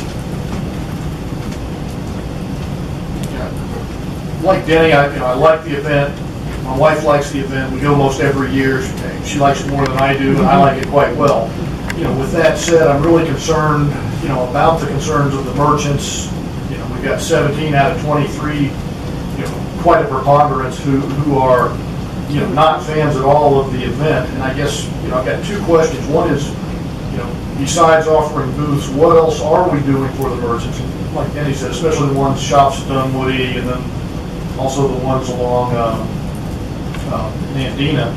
Like Denny, I like the event. My wife likes the event. We go most every year. She likes it more than I do, and I like it quite well. You know, with that said, I'm really concerned, you know, about the concerns of the merchants. You know, we've got 17 out of 23, you know, quite a preponderance who are, you know, not fans at all of the event. And I guess, you know, I've got two questions. One is, you know, besides offering booths, what else are we doing for the merchants? And like Denny said, especially the ones shops at Dunwoody, and then also the ones along Nandina.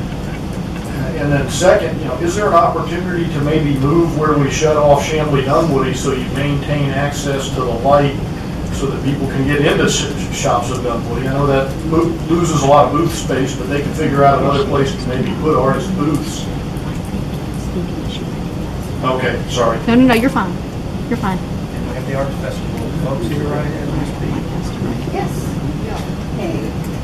And then second, you know, is there an opportunity to maybe move where we shut off Chamblee Dunwoody so you maintain access to the light so that people can get into shops of Dunwoody? I know that loses a lot of booth space, but they can figure out another place to maybe put artist booths. Okay, sorry. No, you're fine. You're fine. And we have the Arts Festival folks here, right? Yes. Hey,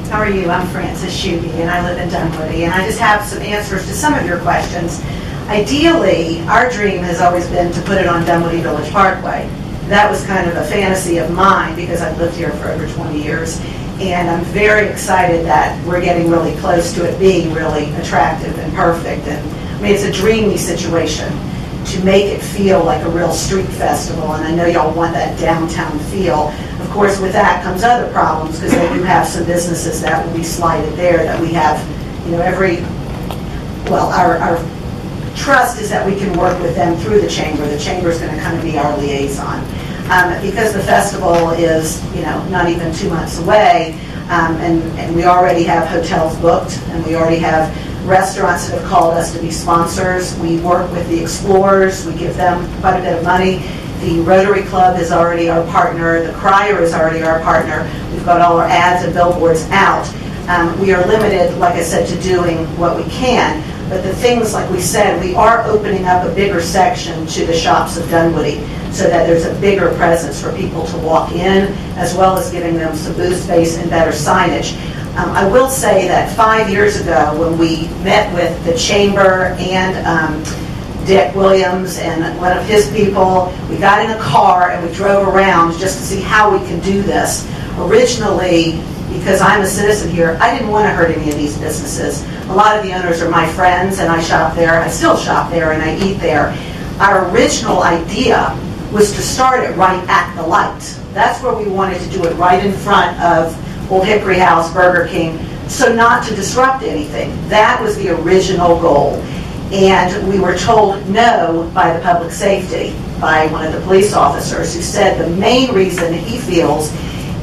how are you? I'm Frances Schutte, and I live in Dunwoody, and I just have some answers to some of your questions. Ideally, our dream has always been to put it on Dunwoody Village Parkway. That was kind of a fantasy of mine because I've lived here for over 20 years, and I'm very excited that we're getting really close to it being really attractive and perfect. And I mean, it's a dreamy situation. to make it feel like a real street festival, and I know y'all want that downtown feel. Of course, with that comes other problems, because they do have some businesses that will be slighted there that we have, you know, our trust is that we can work with them through the chamber. The chamber is going to kind of be our liaison. Because the festival is, you know, not even 2 months away, and we already have hotels booked, and we already have restaurants that have called us to be sponsors. We work with the Explorers. We give them quite a bit of money. The Rotary Club is already our partner. The Crier is already our partner. We've got all our ads and billboards out. We are limited, like I said, to doing what we can. But the things, like we said, we are opening up a bigger section to the shops of Dunwoody so that there's a bigger presence for people to walk in, as well as giving them some booth space and better signage. I will say that 5 years ago, when we met with the chamber and Dick Williams and one of his people, we got in a car and we drove around just to see how we can do this. Originally, because I'm a citizen here, I didn't want to hurt any of these businesses. A lot of the owners are my friends, and I shop there. I still shop there, and I eat there. Our original idea was to start it right at the light. That's where we wanted to do it, right in front of Old Hickory House, Burger King, so not to disrupt anything. That was the original goal. And we were told no by the public safety, by one of the police officers, who said the main reason he feels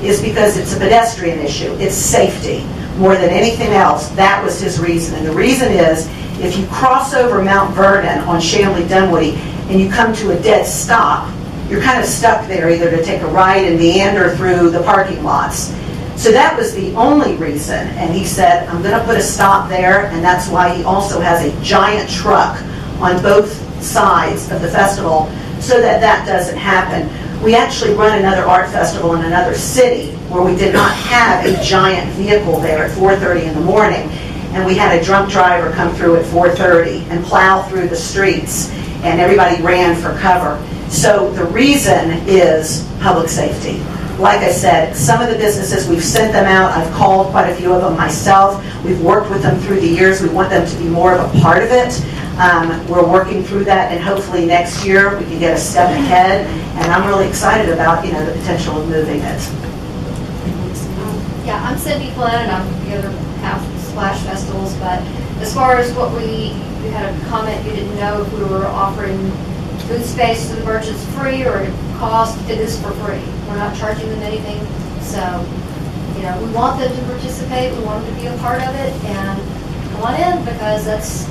is because it's a pedestrian issue. It's safety. More than anything else, that was his reason. And the reason is, if you cross over Mount Vernon on Chamblee Dunwoody and you come to a dead stop, you're kind of stuck there, either to take a right and meander through the parking lots. So that was the only reason. And he said, I'm going to put a stop there, and that's why he also has a giant truck on both sides of the festival so that that doesn't happen. We actually run another art festival in another city where we did not have a giant vehicle there at 4:30 in the morning, and we had a drunk driver come through at 4:30 and plow through the streets, and everybody ran for cover. So the reason is public safety. Like I said, some of the businesses, we've sent them out. I've called quite a few of them myself. We've worked with them through the years. We want them to be more of a part of it. We're working through that, and hopefully next year we can get a step ahead. And I'm really excited about, you know, the potential of moving it. Yeah, I'm Cindy Flynn, and I'm the other half of Splash Festivals. But as far as what you had a comment, you didn't know if we were offering food space to the merchants free or at cost. It is for free. We're not charging them anything. So, you know, we want them to participate. We want them to be a part of it, and come on in, because that's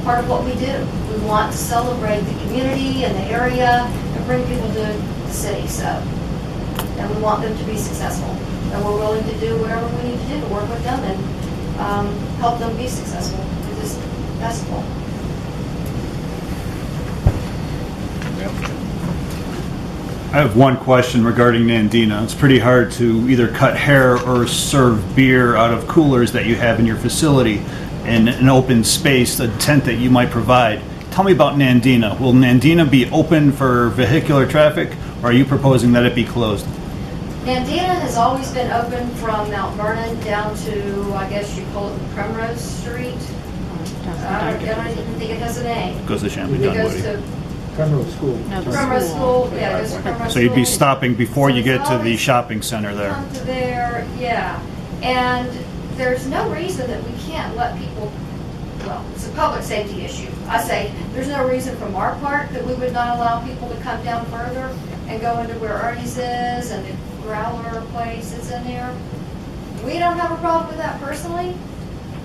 part of what we do. We want to celebrate the community and the area and bring people to the city. So, and we want them to be successful. And we're willing to do whatever we need to do to work with them and help them be successful with this festival. I have one question regarding Nandina. It's pretty hard to either cut hair or serve beer out of coolers that you have in your facility in an open space, the tent that you might provide. Tell me about Nandina. Will Nandina be open for vehicular traffic, or are you proposing that it be closed? Nandina has always been open from Mount Vernon down to, I guess you call it Primrose Street. I don't even think it has a name. Goes to Chamblee It goes Dunwoody. to Primrose School. Primrose School, yeah, it goes to Primrose So you'd be School. stopping before So you get it's to the always shopping center there. Come to there, yeah. And there's no reason that we can't let people, well, it's a public safety issue. I say, there's no reason from our part that we would not allow people to come down further and go into where Ernie's is and the Growler place is in there. We don't have a problem with that personally,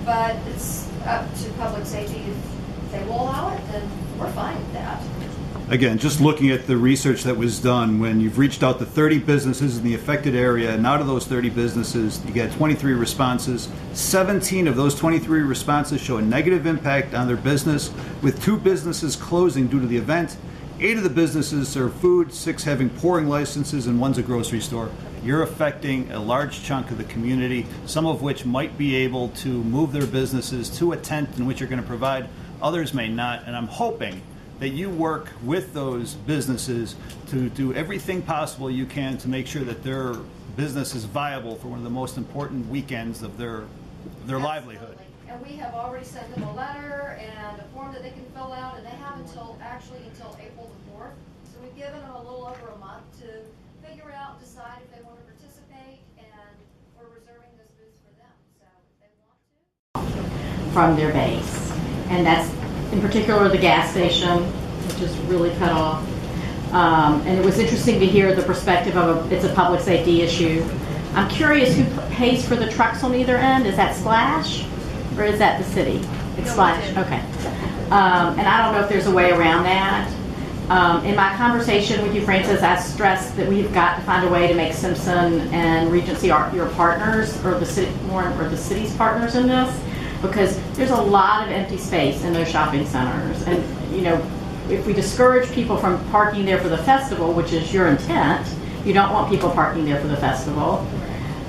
but it's up to public safety. If they will allow it, then we're fine with that. Again, just looking at the research that was done, when you've reached out to 30 businesses in the affected area, and out of those 30 businesses, you get 23 responses. 17 of those 23 responses show a negative impact on their business, with 2 businesses closing due to the event. 8 of the businesses serve food, 6 having pouring licenses, and 1's a grocery store. You're affecting a large chunk of the community, some of which might be able to move their businesses to a tent in which you're going to provide. Others may not, and I'm hoping that you work with those businesses to do everything possible you can to make sure that their business is viable for one of the most important weekends of their livelihood. And And we have already sent them a letter and a form that they can fill out, and they have until April the 4th. So we've given them a little over a month to figure out and decide if they want to participate, and we're reserving those booths for them. So if they want to. From their base. And that's in particular the gas station, which is really cut off. And it was interesting to hear the perspective of it's a public safety issue. I'm curious who pays for the trucks on either end. Is that Splash or is that the city? It's Splash. Okay. And I don't know if there's a way around that. In my conversation with you, Francis, I stressed that we've got to find a way to make Simpson and Regency your partners, or the city or the city's partners in this, because there's a lot of empty space in those shopping centers. And you know, if we discourage people from parking there for the festival, which is your intent, you don't want people parking there for the festival.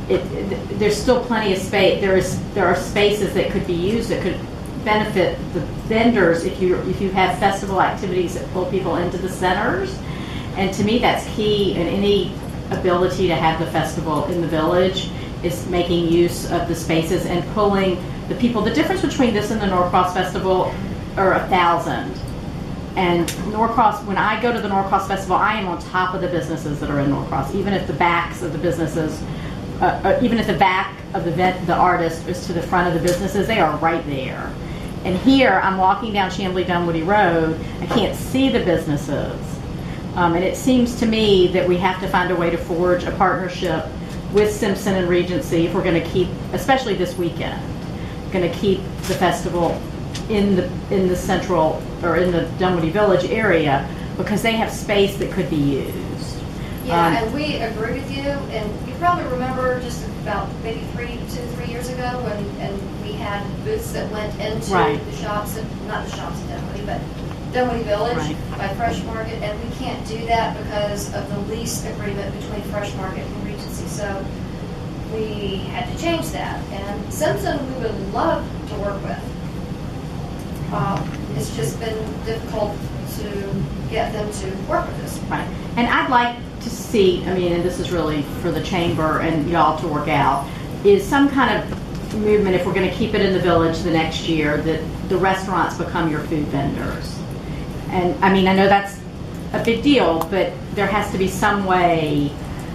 There's still plenty of space. There are spaces that could be used that could benefit the vendors if you have festival activities that pull people into the centers. And to me, that's key in any ability to have the festival in the village, is making use of the spaces and pulling the people. The difference between this and the Norcross Festival are 1,000. And Norcross, when I go to the Norcross Festival, I am on top of the businesses that are in Norcross, even if the backs of the businesses, even if the back of the artist is to the front of the businesses, they are right there. And here, I'm walking down Chamblee Dunwoody Road, I can't see the businesses. And it seems to me that we have to find a way to forge a partnership with Simpson and Regency if we're going to keep, especially this weekend, going to keep the festival in the central, or in the Dunwoody Village area, because they have space that could be used. Yeah, and we agree with you, and you probably remember just about maybe 3 years ago when we had booths that went into the shops, not the shops in Dunwoody, but Dunwoody Village by Fresh Market, and we can't do that because of the lease agreement between Fresh Market and Regency. So we had to change that, and Simpson we would love to work with. It's just been difficult to get them to work with us. Right. And I'd like to see, I mean, and this is really for the chamber and y'all to work out, is some kind of movement, if we're going to keep it in the village the next year, that the restaurants become your food vendors. And I mean, I know that's a big deal, but there has to be some way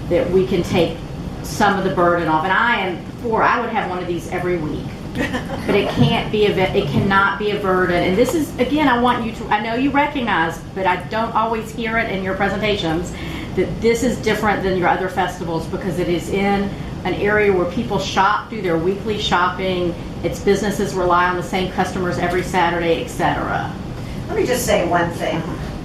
that we can take some of the burden off. And I would have one of these every week. But it can't be it cannot be a burden. And this is, again, I want you to, I know you recognize, but I don't always hear it in your presentations, that this is different than your other festivals because it is in an area where people shop, do their weekly shopping, its businesses rely on the same customers every Saturday, etc. Let me just say one thing.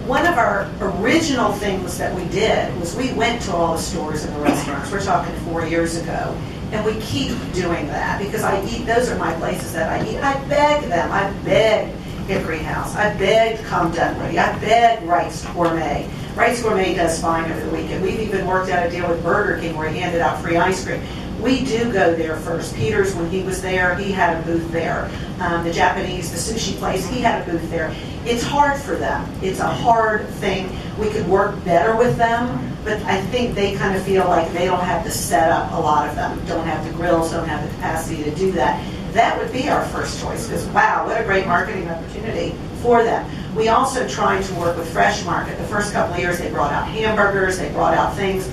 One of our original things that we did was we went to all the stores and the restaurants. We're talking 4 years ago. And we keep doing that because those are my places that I eat. I beg them. I beg Hickory House. I beg Come Dunwoody. I beg Wright's Gourmet. Wright's Gourmet does fine over the weekend. We've even worked out a deal with Burger King where he handed out free ice cream. We do go there first. Peter's, when he was there, he had a booth there. The Japanese, the sushi place, he had a booth there. It's hard for them. It's a hard thing. We could work better with them, but I think they kind of feel like they don't have the setup, a lot of them. Don't have the grills, don't have the capacity to do that. That would be our first choice, because wow, what a great marketing opportunity for them. We also tried to work with Fresh Market. The first couple of years they brought out hamburgers, they brought out things.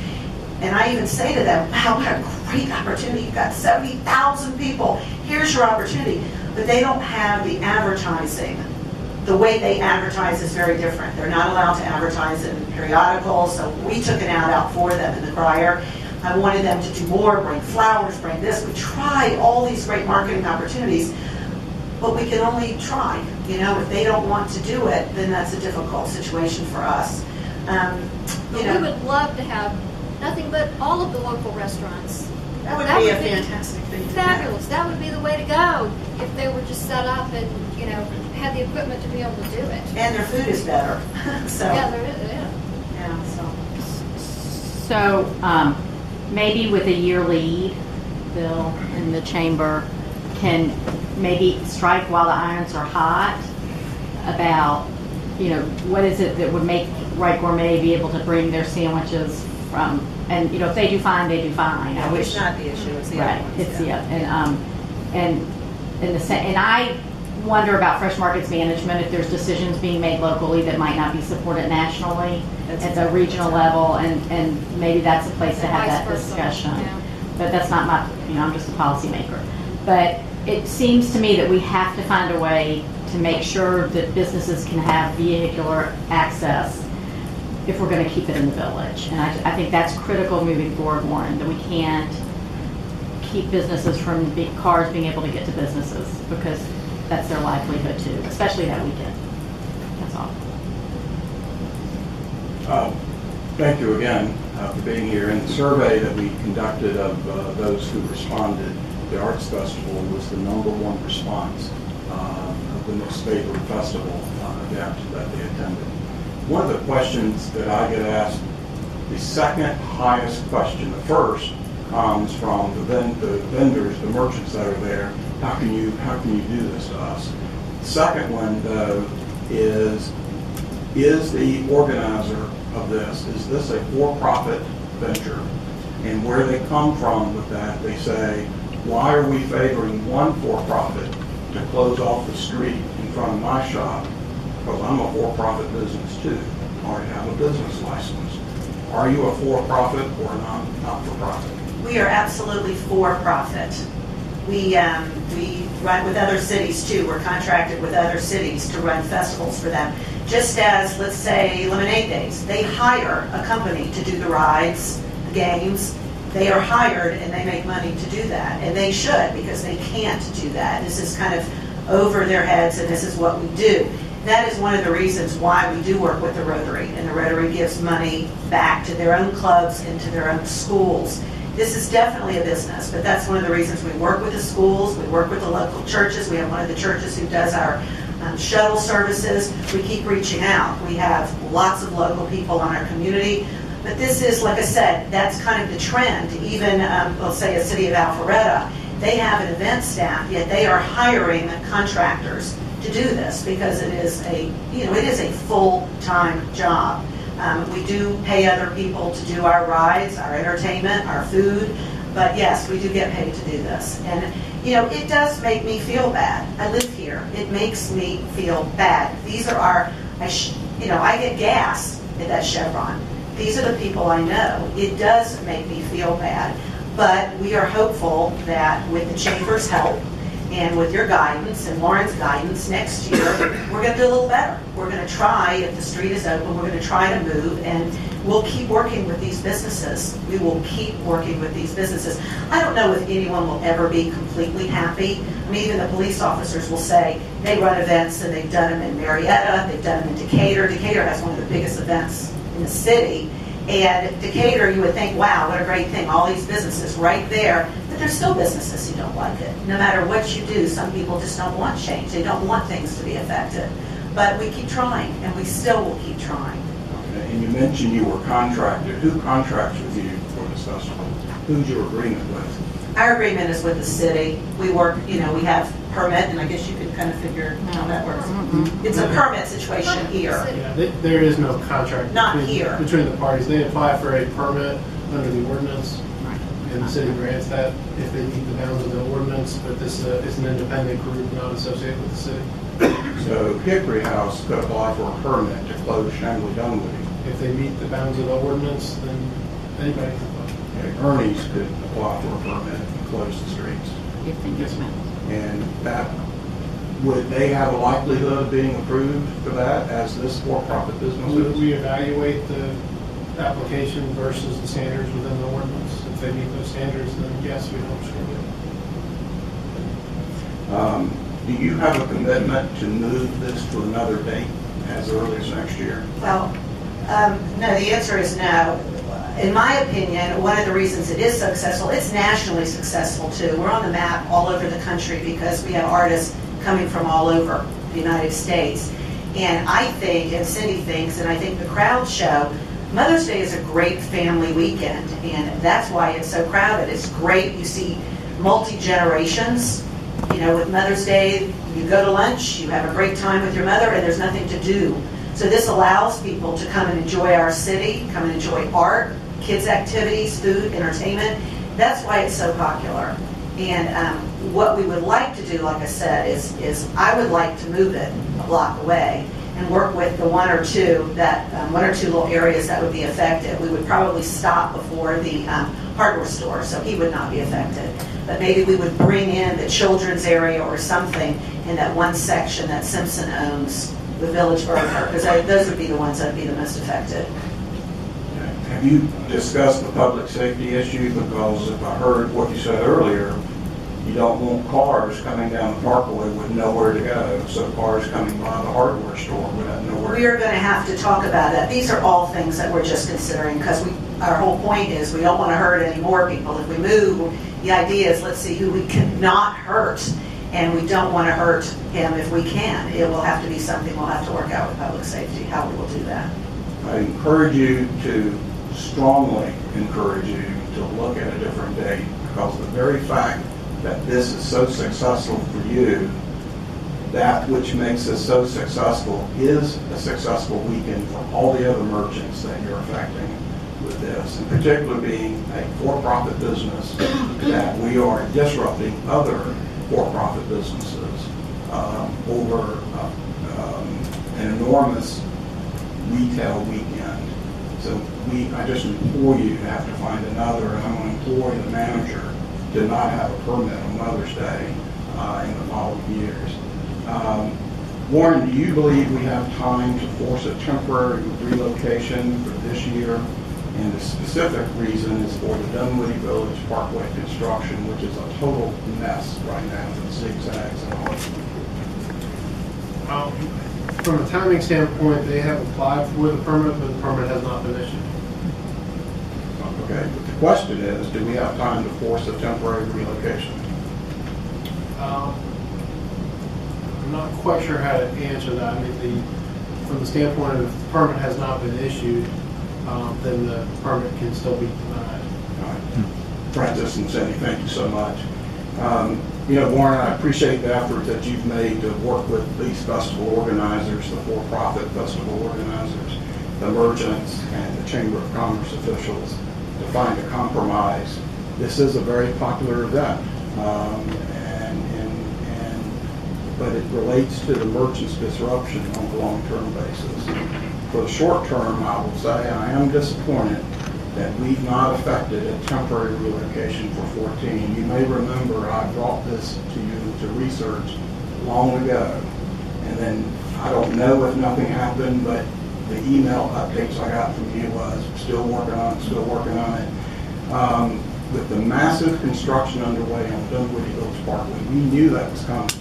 And I even say to them, wow, what a great opportunity. You've got 70,000 people. Here's your opportunity. But they don't have the advertising. The way they advertise is very different. They're not allowed to advertise in periodicals, so we took an ad out for them in the crier. I wanted them to do more, bring flowers, bring this. We tried all these great marketing opportunities, but we can only try. You know, if they don't want to do it, then that's a difficult situation for us. We would love to have nothing but all of the local restaurants. That would be a fantastic thing. Fabulous. That would be the way to go if they were just set up and, you know, had the equipment to be able to do it. And their food is better. So yeah, there is. Yeah. So maybe with a year lead, Bill and the chamber can maybe strike while the irons are hot about, you know, what is it that would make Wright Gourmet be able to bring their sandwiches from, and you know, if they do fine, they do fine. I wish it's not the issue, it's the right. other ones. It's the and and I wonder about Fresh Markets Management, if there's decisions being made locally that might not be supported nationally at the regional level, and maybe that's a place to have that discussion. Yeah. But that's not my, I'm just a policymaker. But it seems to me that we have to find a way to make sure that businesses can have vehicular access if we're going to keep it in the village. And I think that's critical moving forward, Warren, that we can't keep businesses from cars being able to get to businesses, because that's their livelihood too, especially that weekend. That's all. Thank you again for being here. In the survey that we conducted of those who responded, the Arts Festival was the #1 response of the most favored festival event that they attended. One of the questions that I get asked, the second highest question, the first comes from the vendors, the merchants that are there. How can you do this to us? The second one, though, is the organizer of this, is this a for-profit venture? And where they come from with that, they say, why are we favoring one for-profit to close off the street in front of my shop? Because I'm a for-profit business too. I already have a business license. Are you a for-profit or a not-for-profit? We are absolutely for-profit. We run with other cities too. We're contracted with other cities to run festivals for them. Just as, let's say, Lemonade Days. They hire a company to do the rides, the games. They are hired and they make money to do that. And they should, because they can't do that. This is kind of over their heads, and this is what we do. That is one of the reasons why we do work with the Rotary. And the Rotary gives money back to their own clubs and to their own schools. This is definitely a business, but that's one of the reasons we work with the schools, we work with the local churches. We have one of the churches who does our shuttle services. We keep reaching out. We have lots of local people on our community. But this is, like I said, that's kind of the trend. Even, let's say, a city of Alpharetta, they have an event staff, yet they are hiring contractors to do this because it is a full-time job. We do pay other people to do our rides, our entertainment, our food, but yes, we do get paid to do this. And it does make me feel bad. I live here. It makes me feel bad. These are I get gas at that Chevron. These are the people I know. It does make me feel bad, but we are hopeful that with the Chamber's help and with your guidance and Lauren's guidance, next year we're going to do a little better. We're going to try, if the street is open, we're going to try to move, and we'll keep working with these businesses. We will keep working with these businesses. I don't know if anyone will ever be completely happy. I mean, even the police officers will say they run events, and they've done them in Marietta, they've done them in Decatur. Decatur has one of the biggest events in the city. And Decatur, you would think, wow, what a great thing, all these businesses right there. But there's still businesses who don't like it. No matter what you do, some people just don't want change. They don't want things to be affected. But we keep trying, and we still will keep trying. Okay. And you mentioned you were contracted. Who contracts with you for this festival? Who's your agreement with? Our agreement is with the city. We work, we have permit, and I guess you could kind of figure how that works. It's a permit situation here. Yeah, there is no contract between the parties. They apply for a permit under the ordinance, and the city grants that if they meet the bounds of the ordinance, but this is an independent group not associated with the city. So Hickory House could apply for a permit to close Shangly Dunwoody. If they meet the bounds of the ordinance, then anybody can apply. Okay, Ernie's could apply for a permit and close the streets. If they get met. And would they have a likelihood of being approved for that as this for-profit business is? We evaluate the application versus the standards within the ordinance. If they meet those standards, then yes, we don't screw it. Do you have a commitment to move this to another date as early as next year? Well, no, the answer is no. In my opinion, one of the reasons it is successful, it's nationally successful too. We're on the map all over the country because we have artists coming from all over the United States. And I think, and Cindy thinks, and I think the crowds show, Mother's Day is a great family weekend, and that's why it's so crowded. It's great. You see multi-generations. With Mother's Day, you go to lunch, you have a great time with your mother, and there's nothing to do. So this allows people to come and enjoy our city, come and enjoy art, kids' activities, food, entertainment. That's why it's so popular. And what we would like to do, like I said, is I would like to move it a block away and work with the one or two little areas that would be affected. We would probably stop before the hardware store, so he would not be affected. But maybe we would bring in the children's area or something in that one section that Simpson owns, the Village Bird Park, because those would be the ones that would be the most affected. Have you discussed the public safety issue? Because if I heard what you said earlier, you don't want cars coming down the Parkway with nowhere to go. So cars coming by the hardware store would have nowhere. We are going to have to talk about that. These are all things that we're just considering because our whole point is we don't want to hurt any more people. If we move, the idea is let's see who we cannot hurt, and we don't want to hurt him if we can. It will have to be something we'll have to work out with public safety, how we will do that. I encourage you to, strongly encourage you to look at a different date, because the very fact that this is so successful for you, that which makes us so successful is a successful weekend for all the other merchants that you're affecting with this, in particular being a for-profit business, that we are disrupting other for-profit businesses over an enormous retail weekend. So I just implore you to have to find another, and I'm going to implore the manager to not have a permit on Mother's Day in the following years. Warren, do you believe we have time to force a temporary relocation for this year? And the specific reason is for the Dunwoody Village Parkway construction, which is a total mess right now with zigzags and all. From a timing standpoint, they have applied for the permit, but the permit has not been issued. Okay, but the question is, do we have time to force a temporary relocation? I'm not quite sure how to answer that. I mean, from the standpoint of if the permit has not been issued, then the permit can still be denied. All right. Francis and Cindy, thank you so much. Warren, I appreciate the effort that you've made to work with these festival organizers, the for-profit festival organizers, the merchants, and the Chamber of Commerce officials to find a compromise. This is a very popular event, but it relates to the merchants' disruption on a long-term basis. For the short term, I will say I am disappointed that we've not effected a temporary relocation for 14. You may remember I brought this to you to research long ago, and then I don't know if nothing happened, but the email updates I got from you was still working on it, with the massive construction underway on Dunwoody Village Parkway, we knew that was coming.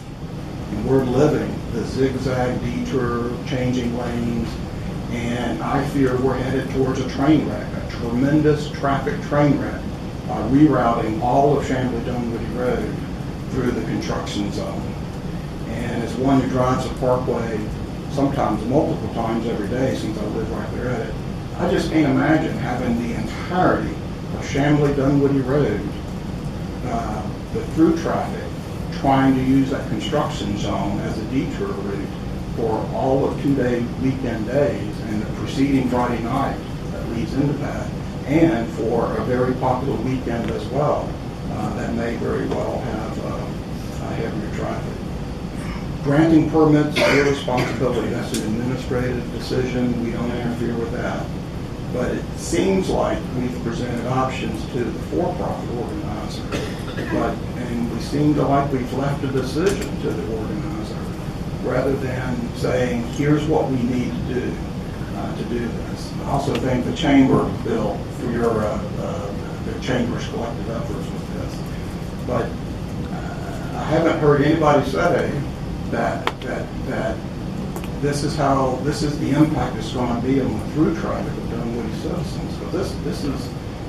And we're living the zigzag detour, changing lanes, and I fear we're headed towards a train wreck, a tremendous traffic train wreck, by rerouting all of Chamblee-Dunwoody Road through the construction zone. And as one who drives the parkway sometimes multiple times every day since I live right there at it, I just can't imagine having the entirety of Chamblee-Dunwoody Road, the through traffic, trying to use that construction zone as a detour route for all of 2-day weekend days and the preceding Friday night that leads into that, and for a very popular weekend as well that may very well have heavier traffic. Granting permits is your responsibility. That's an administrative decision. We don't interfere with that. But it seems like we've presented options to the for-profit organizer, and we seem to like we've left a decision to the organizer, rather than saying, here's what we need to do this. I also thank the Chamber, Bill, for the Chamber's collective efforts with this. But I haven't heard anybody say that this is the impact it's going to be on the through traffic of Dunwoody citizens. So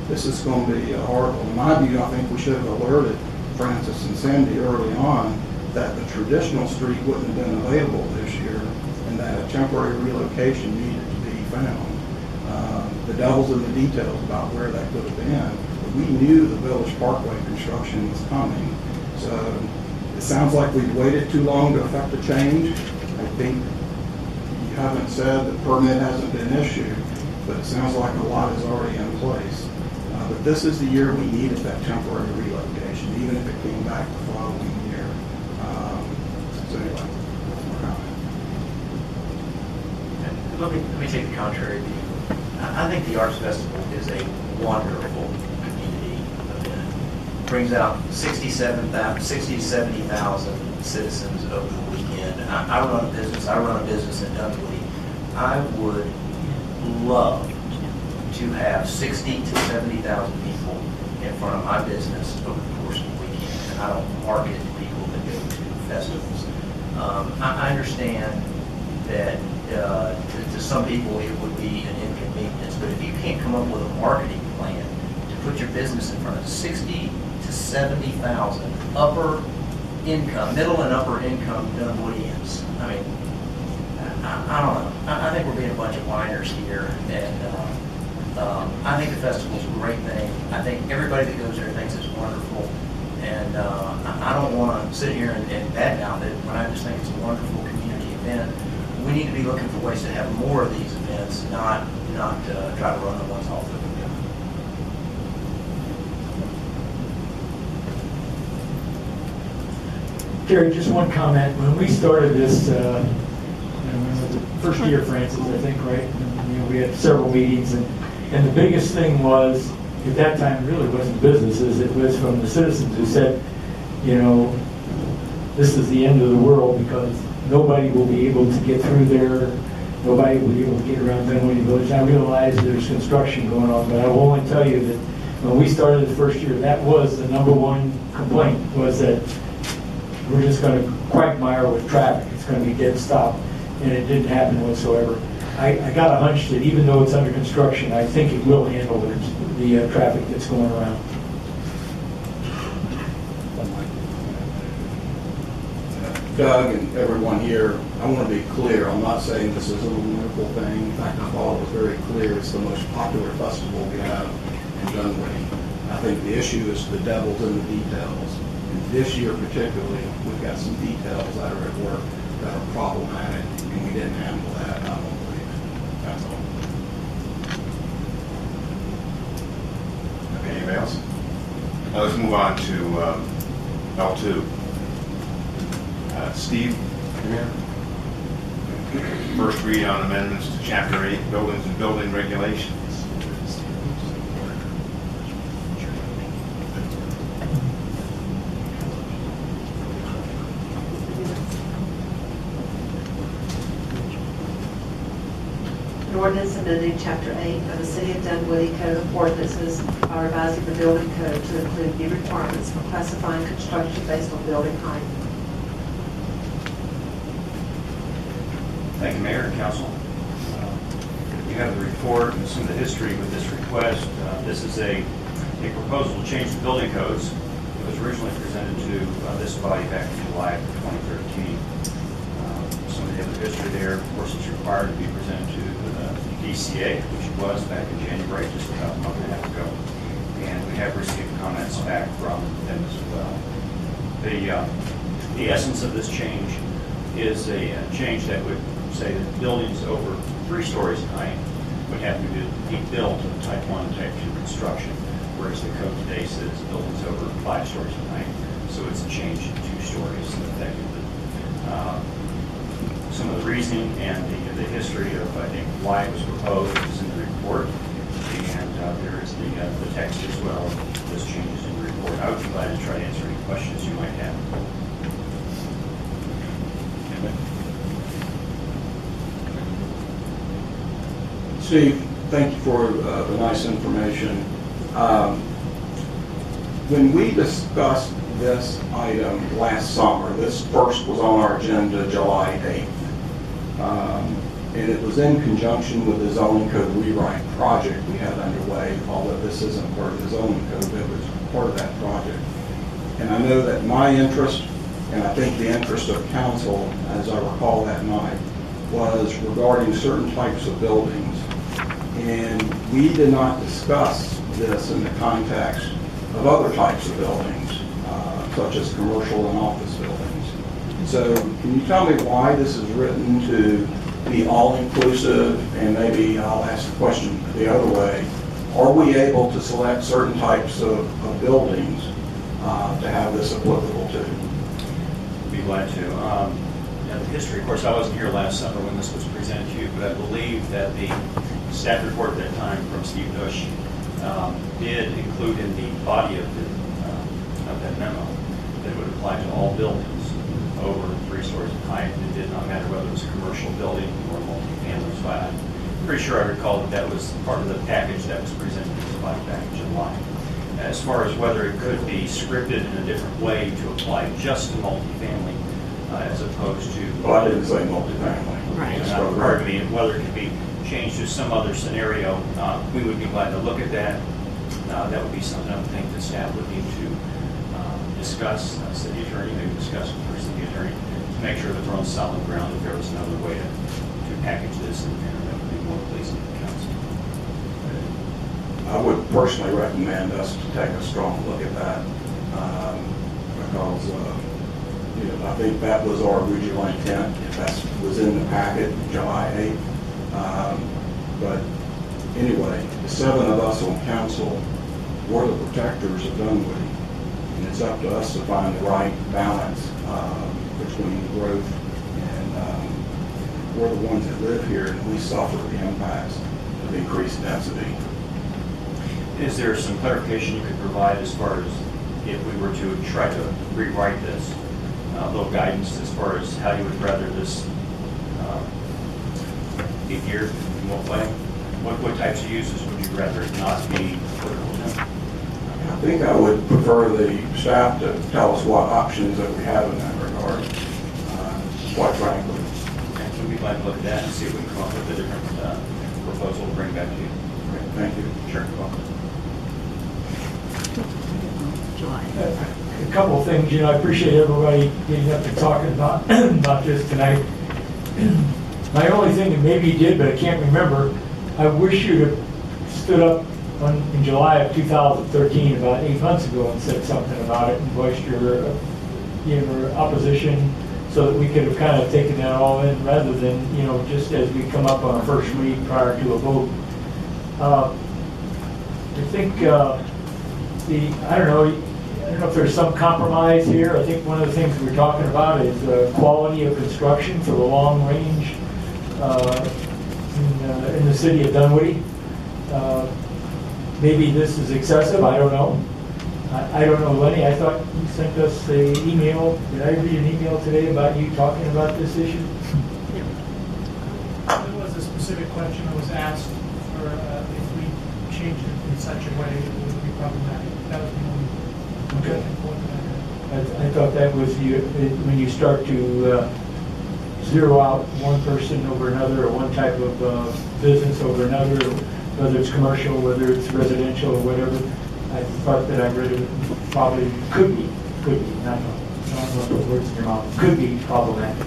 this is going to be horrible. In my view, I think we should have alerted Francis and Cindy early on that the traditional street wouldn't have been available this year, and that a temporary relocation needed to be found. The devil's in the details about where that could have been. But we knew the Village Parkway construction was coming. So it sounds like we've waited too long to effect a change. I think you haven't said the permit hasn't been issued, but it sounds like a lot is already in place. But this is the year we needed that temporary relocation, even if it came back the following year. So anyway, that's my comment. Let me take the contrary view. I think the Arts Festival is a wonderful community event. Brings out 60 to 70,000 citizens over the weekend. I run a business in Dunwoody. I would love to have 60 to 70,000 people in front of my business over the course of the weekend. And I don't market to people that go to festivals. I understand that to some people it would be an inconvenience, but if you can't come up with a marketing plan to put your business in front of 60 to 70,000 middle and upper income Dunwoodians, I mean, I don't know. I think we're being a bunch of whiners here, and I think the festival's a great thing. I think everybody that goes there thinks it's wonderful, and I don't want to sit here and badmouth it when I just think it's a wonderful community event. We need to be looking for ways to have more of these events, not try to run the ones off that we've done. Terry, just one comment. When we started this, the first year, Francis, I think, right? And, we had several meetings, and the biggest thing was, at that time, it really wasn't businesses. It was from the citizens who said, this is the end of the world because nobody will be able to get through there. Nobody will be able to get around Dunwoody Village. I realize there's construction going on, but I will only tell you that when we started the first year, that was the number one complaint, was that we're just going to quagmire with traffic. It's going to be dead stop, and it didn't happen whatsoever. I got a hunch that even though it's under construction, I think it will handle the traffic that's going around. Doug and everyone here, I want to be clear. I'm not saying this is a wonderful thing. In fact, I thought it was very clear. It's the most popular festival we have in Dunwoody. I think the issue is the devil's in the details. And this year particularly, we've got some details that are at work that are problematic, and we didn't handle that, I don't believe. That's all. Okay, anybody else? Now let's move on to L2. Steve, first read on amendments to Chapter 8, Buildings and Building Regulations. An ordinance amending Chapter 8 of the City of Dunwoody Code of Ordinances by revising the building code to include new requirements for classifying construction based on building height. Thank you, Mayor and Council. You have the report and some of the history with this request. This is a proposal to change the building codes. It was originally presented to this body back in July of 2013. Some of the other history there, of course, it's required to be presented to the DCA, which it was back in January, just about a month and a half ago. And we have received comments back from them as well. The essence of this change is a change that would say that buildings over 3 stories in height would have to be built of type 1 and type 2 construction, whereas the code today says buildings over 5 stories in height. So it's a change to 2 stories effectively. Some of the reasoning and the history of, I think, why it was proposed is in the report, and there is the text as well of those changes in the report. I would be glad to try to answer any questions you might have. Steve, thank you for the nice information. When we discussed this item last summer, this first was on our agenda July 8th. And it was in conjunction with the zoning code rewrite project we had underway, although this isn't part of the zoning code, it was part of that project. And I know that my interest, and I think the interest of council, as I recall that night, was regarding certain types of buildings. And we did not discuss this in the context of other types of buildings, such as commercial and office buildings. So can you tell me why this is written to be all-inclusive, and maybe I'll ask the question the other way, are we able to select certain types of buildings to have this applicable to? Be glad to. The history, of course, I wasn't here last summer when this was presented to you, but I believe that the staff report at that time from Steve Bush did include in the body of that memo that it would apply to all buildings over 3 stories in height. It did not matter whether it was a commercial building or multifamily. So I'm pretty sure I recall that that was part of the package that was presented as a body package in July. As far as whether it could be scripted in a different way to apply just to multifamily as opposed to... Well, I didn't say multifamily. Right. Pardon me, whether it could be changed to some other scenario, we would be glad to look at that. That would be something I would think the staff would need to discuss, city attorney, maybe discuss with the city attorney, to make sure that we're on solid ground if there was another way to package this and that would be more pleasing to the council. I would personally recommend us to take a strong look at that because I think that was our original intent. That was in the packet July 8th. But anyway, the 7 of us on council were the protectors of Dunwoody. And it's up to us to find the right balance between growth and we're the ones that live here and we suffer the impacts of increased density. Is there some clarification you could provide as far as if we were to try to rewrite this, a little guidance as far as how you would rather this be geared, in what way? What types of uses would you rather it not be applicable to? I think I would prefer the staff to tell us what options that we have in that regard, quite frankly. Okay, so we'd be glad to look at that and see if we can come up with a different proposal to bring back to you. Great, thank you. Sure. A couple of things, I appreciate everybody getting up and talking about this tonight. My only thing that maybe you did, but I can't remember, I wish you'd have stood up in July of 2013, about 8 months ago, and said something about it and voiced your opposition so that we could have kind of taken that all in rather than, just as we come up on a first read prior to a vote. I think I don't know if there's some compromise here. I think one of the things we're talking about is quality of construction for the long range in the city of Dunwoody. Maybe this is excessive, I don't know. I don't know, Lenny, I thought you sent us an email. Did I read an email today about you talking about this issue? There was a specific question that was asked for if we changed it in such a way it would be problematic. That was the only point that I had. I thought that was when you start to zero out one person over another or one type of business over another, whether it's commercial, whether it's residential or whatever. I thought that I read it probably could be, not put words in your mouth, could be problematic.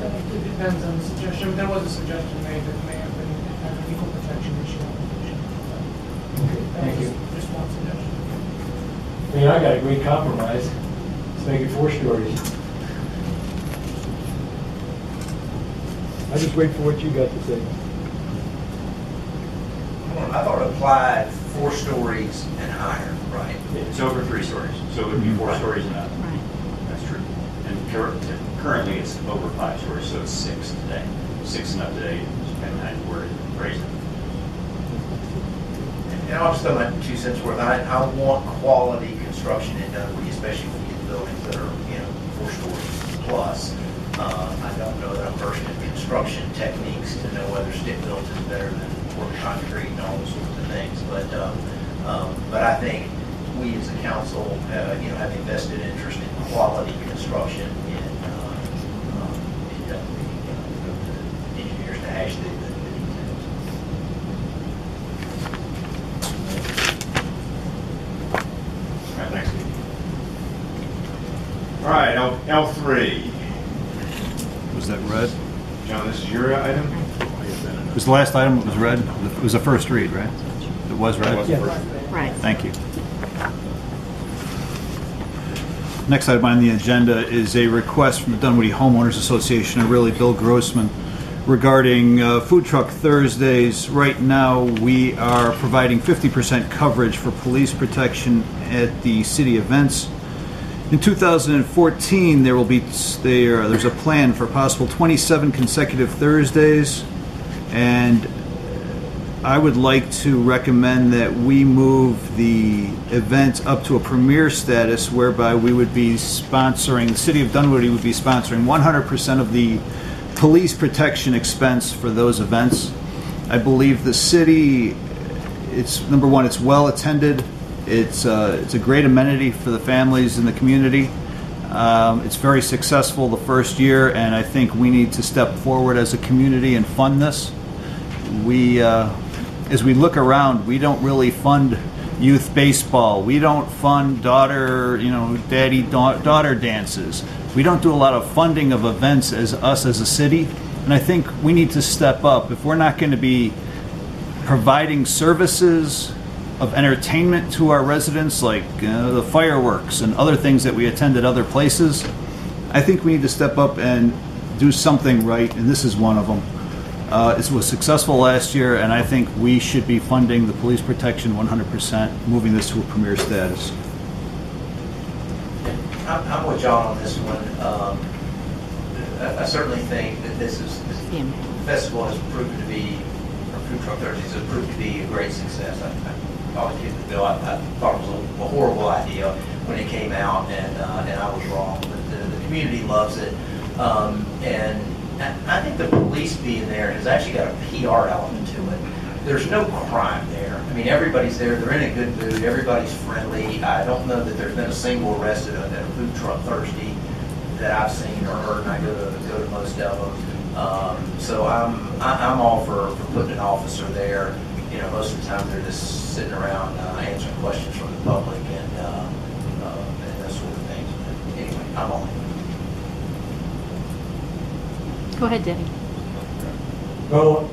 It depends on the suggestion. There was a suggestion made that may have been an equal protection issue. Okay, thank you. Just one suggestion. I got a great compromise. Let's make it 4 stories. I just wait for what you got to say. I thought it applied 4 stories and higher, right? It's over 3 stories, so it would be 4 stories and up. Right. That's true. And currently it's over 5 stories, so it's 6 today. 6 and up today, depending on where it raised it. And I'll just throw my 2 cents worth. I want quality construction in Dunwoody, especially when you get buildings that are 4 stories plus. I don't know that I'm versed in construction techniques to know whether stick built is better than poured concrete and all those sorts of things. But I think we as a council, have a vested interest in quality construction in Dunwoody. The engineers to hash the details. All right, thanks. All right, L3. Was that red? John, this is your item? It was the last item that was red? It was a first read, right? It was red? Yeah. Right. Thank you. Next item on the agenda is a request from the Dunwoody Homeowners Association, and really Bill Grossman regarding Food Truck Thursdays. Right now, we are providing 50% coverage for police protection at the city events. In 2014, there's a plan for possible 27 consecutive Thursdays, and I would like to recommend that we move the event up to a premier status, whereby we would be sponsoring, the city of Dunwoody would be sponsoring 100% of the police protection expense for those events. I believe the city, it's number one, it's well attended. It's a great amenity for the families in the community. It's very successful the first year, and I think we need to step forward as a community and fund this. As we look around, we don't really fund youth baseball. We don't fund daughter dances. We don't do a lot of funding of events as a city, and I think we need to step up. If we're not going to be providing services of entertainment to our residents, like the fireworks and other things that we attend at other places, I think we need to step up and do something right, and this is one of them. It was successful last year, and I think we should be funding the police protection 100%, moving this to a premier status. I'm with John on this one. I certainly think that this festival has proven to be, or Food Truck Thursdays has proved to be a great success. I always give the bill. I thought it was a horrible idea when it came out, and I was wrong. But the community loves it, and I think the police being there has actually got a PR element to it. There's no crime there. I mean, everybody's there. They're in a good mood. Everybody's friendly. I don't know that there's been a single arrested at a Food Truck Thursday that I've seen or heard, and I go to most of them. So I'm all for putting an officer there. You know, most of the time they're just sitting around answering questions from the public and those sort of things. But anyway, I'm all in. Go ahead, Denny. Well,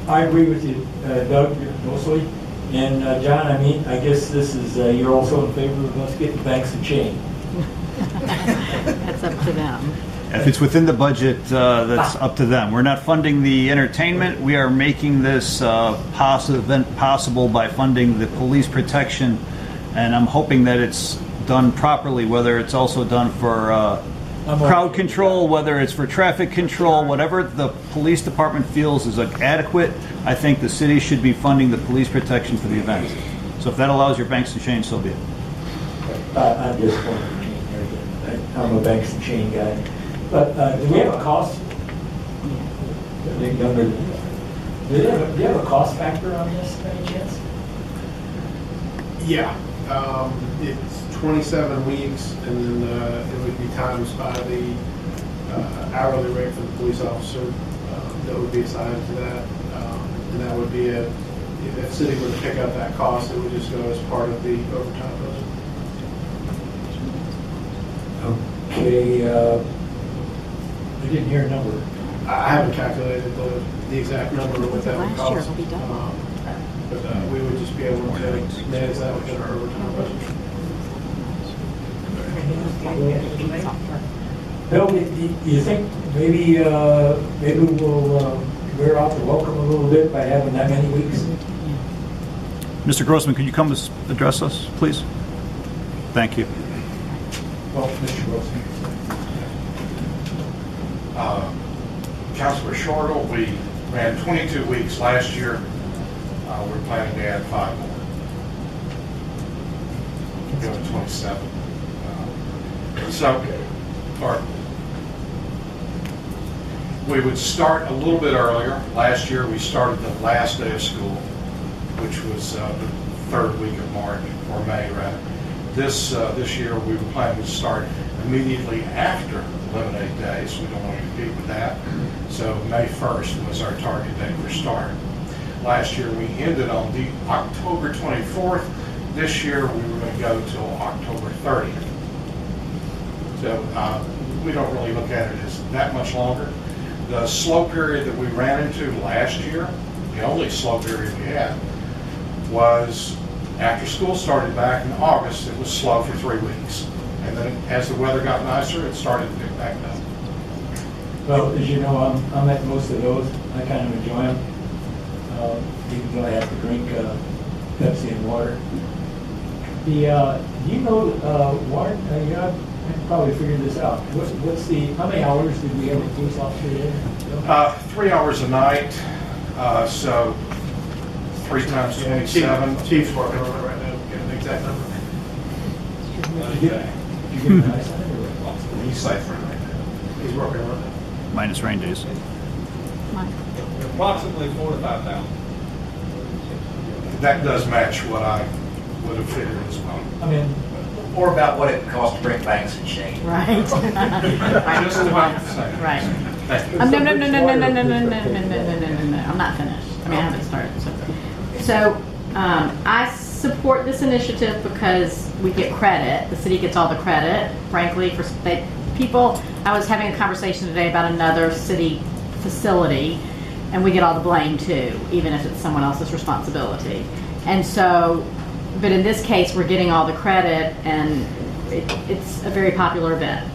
I agree with you, Doug, mostly. And John, I mean, I guess this is, you're also in favor of us getting banks and chain. That's up to them. If it's within the budget, that's up to them. We're not funding the entertainment. We are making this event possible by funding the police protection, and I'm hoping that it's done properly, whether it's also done for crowd control, whether it's for traffic control, whatever the police department feels is adequate. I think the city should be funding the police protection for the event. So if that allows your banks to change, so be it. I'm just one of the chain there, but I'm a banks and chain guy. But do we have a cost? Do you have a cost factor on this, by any chance? Yeah, it's 27 weeks, and then it would be times by the hourly rate for the police officer that would be assigned to that. And that would be if the city were to pick up that cost, it would just go as part of the overtime budget. Okay, I didn't hear a number. I haven't calculated the exact number of what that would Last year cost. it'll be done. But we would just be able to manage that within our overtime budget. Bill, do you think maybe we'll wear out the welcome a little bit by having that many weeks? Mr. Grossman, could you come address us, please? Thank you. Well, Mr. Grossman. Councilor Shortle, we ran 22 weeks last year. We're planning to add 5 more. Go to 27. We would start a little bit earlier. Last year we started the last day of school, which was the 3rd week of March, or May rather. This year we were planning to start immediately after Lemonade Day, so we don't want to compete with that. So May 1st was our target date for start. Last year we ended on the October 24th. This year we were going to go till October 30th. So we don't really look at it as that much longer. The slow period that we ran into last year, the only slow period we had, was after school started back in August. It was slow for 3 weeks. And then as the weather got nicer, it started to pick back up. Well, as you know, I'm at most of those. I kind of enjoy them, even though I have to drink Pepsi and water. Do you know, Warren, you know, I probably figured this out. How many hours did we have a police officer there? 3 hours a night, so 3 times 27. Chief's working on it right now, get an exact number. Did you get an eyesight or what? He's ciphering right now. He's working on it. Minus rain days. Approximately 4,000 to 5,000. That does match what I would have figured as well. I mean, Or about what it costs to bring Banks and Shane. Right. Just about the same. Right. Thank you. No, I'm not finished. I mean, I haven't started. So I support this initiative because we get credit. The city gets all the credit, frankly, for people. I was having a conversation today about another city facility, and we get all the blame too, even if it's someone else's responsibility. And so, but in this case, we're getting all the credit, and it's a very popular event.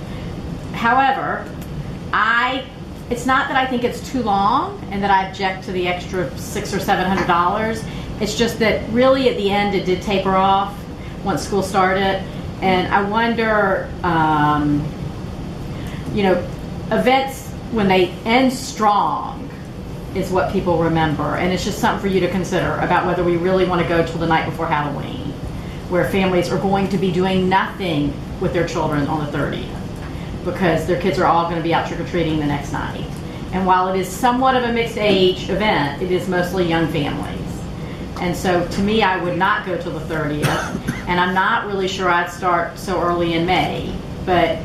However, it's not that I think it's too long and that I object to the extra $600 or $700. It's just that really at the end it did taper off once school started, and I wonder, you know, events when they end strong is what people remember, and it's just something for you to consider about whether we really want to go till the night before Halloween, where families are going to be doing nothing with their children on the 30th because their kids are all going to be out trick-or-treating the next night. And while it is somewhat of a mixed age event, it is mostly young families. And so to me, I would not go till the 30th, and I'm not really sure I'd start so early in May, but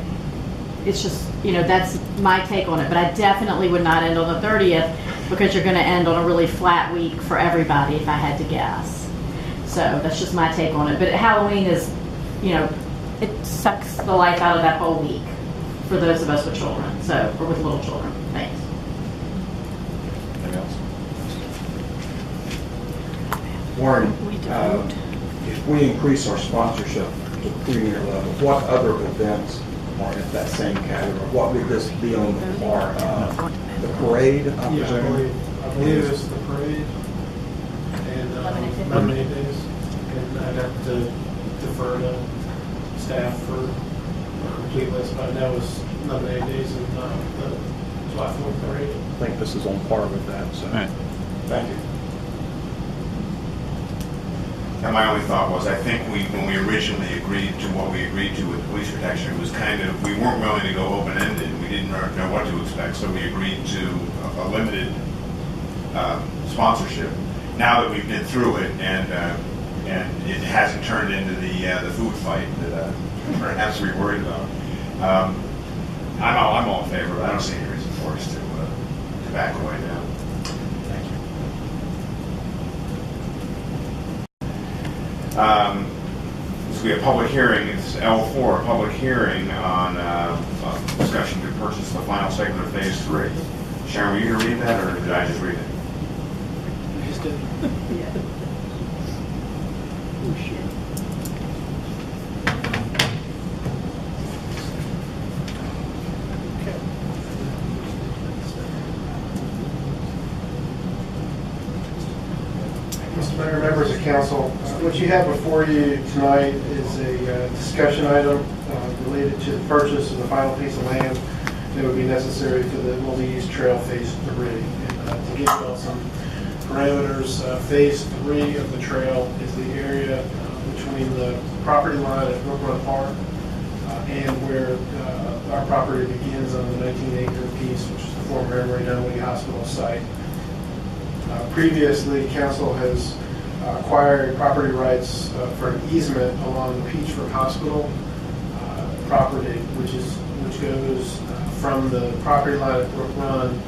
it's just, you know, that's my take on it. But I definitely would not end on the 30th because you're going to end on a really flat week for everybody, if I had to guess. So that's just my take on it. But Halloween is, you know, it sucks the life out of that whole week for those of us with children, or with little children. Thanks. Anything else? Warren, if we increase our sponsorship to premier level, what other events are in that same category? What would this be on the part of? The parade, I presume? I believe it's the parade and lemonade days. And I'd have to defer to staff for a complete list, but I know it's lemonade days and the July 4th parade. I think this is on par with that, so. All right. Thank you. And my only thought was, I think when we originally agreed to what we agreed to with police protection, it was kind of, we weren't willing to go open-ended. We didn't know what to expect, so we agreed to a limited sponsorship. Now that we've been through it and it hasn't turned into the food fight that perhaps we were worried about, I'm all in favor. I don't see any reason for us to back away now. Thank you. This will be a public hearing. It's L4, a public hearing on discussion to purchase the final segment of Phase 3. Sharon, were you going to read that, or did I just read it? You just did. Yeah. Oh, shit. Mr. Mayor, members of council, what you have before you tonight is a discussion item related to the purchase of the final piece of land that would be necessary for the multi-use trail Phase 3. And to give you all some parameters, Phase 3 of the trail is the area between the property line at Brook Run Park and where our property begins on the 19-acre piece, which is the former Emory Dunwoody Hospital site. Previously, council has acquired property rights for an easement along the Peachford Hospital property, which goes from the property line at Brook Run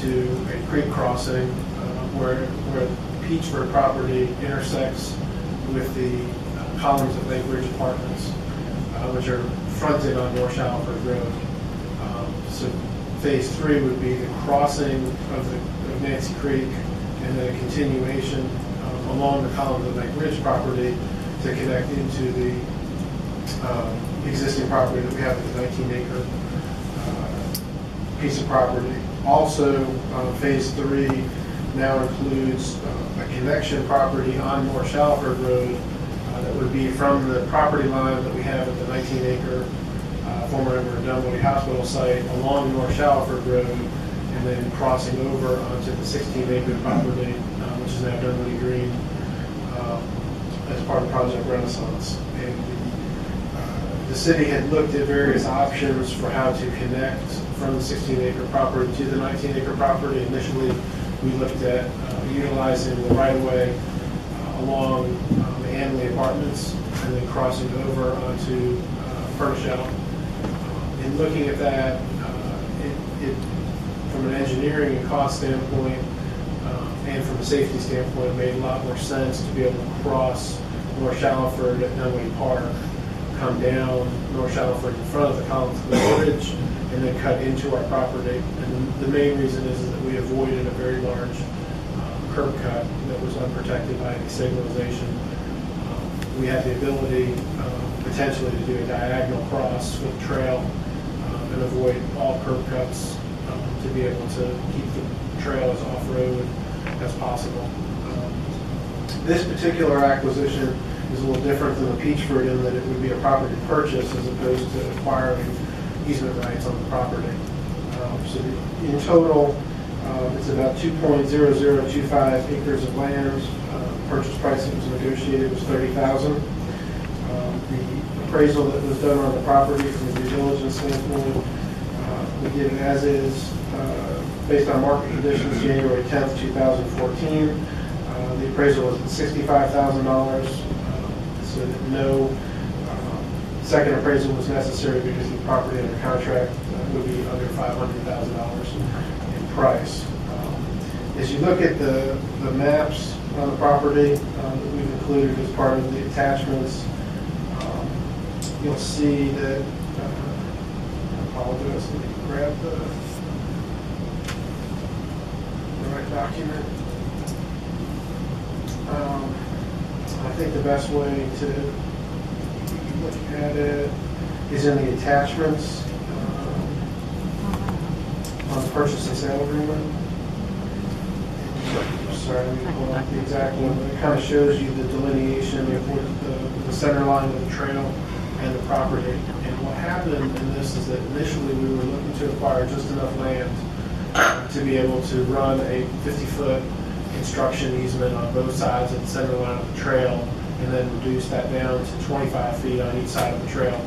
to a creek crossing where Peachford property intersects with the columns of Lake Ridge Apartments, which are fronted on North Shalford Road. So Phase 3 would be the crossing of Nancy Creek and then a continuation along the columns of Lake Ridge property to connect into the existing property that we have at the 19-acre piece of property. Also, Phase 3 now includes a connection property on North Shalford Road that would be from the property line that we have at the 19-acre former Dunwoody Hospital site along North Shalford Road, and then crossing over onto the 16-acre property, which is now Dunwoody Green, as part of Project Renaissance. And the city had looked at various options for how to connect from the 16-acre property to the 19-acre property. Initially, we looked at utilizing the right-of-way along the Anley Apartments and then crossing over onto Furnish Out. In looking at that, from an engineering and cost standpoint and from a safety standpoint, it made a lot more sense to be able to cross North Shalford at Dunwoody Park, come down North Shalford in front of the Collinsville Bridge, and then cut into our property. And the main reason is that we avoided a very large curb cut that was unprotected by any signalization. We had the ability potentially to do a diagonal cross with a trail and avoid all curb cuts to be able to keep the trail as off-road as possible. This particular acquisition is a little different than the Peachford in that it would be a property purchase as opposed to acquiring easement rights on the property. So in total, it's about 2.0025 acres of land. Purchase price that was negotiated was $30,000. The appraisal that was done on the property from a due diligence standpoint, we did it as is, based on market conditions, January 10th, 2014. The appraisal was at $65,000, so that no second appraisal was necessary because the property under contract would be under $500,000 in price. As you look at the maps on the property that we've included as part of the attachments, you'll see that, I apologize, let me grab the right document. I think the best way to look at it is in the attachments on the purchase and sale agreement. Sorry, let me pull up the exact one. It kind of shows you the delineation of the center line of the trail and the property. And what happened in this is that initially we were looking to acquire just enough land to be able to run a 50-foot construction easement on both sides of the center line of the trail, and then reduce that down to 25 feet on each side of the trail.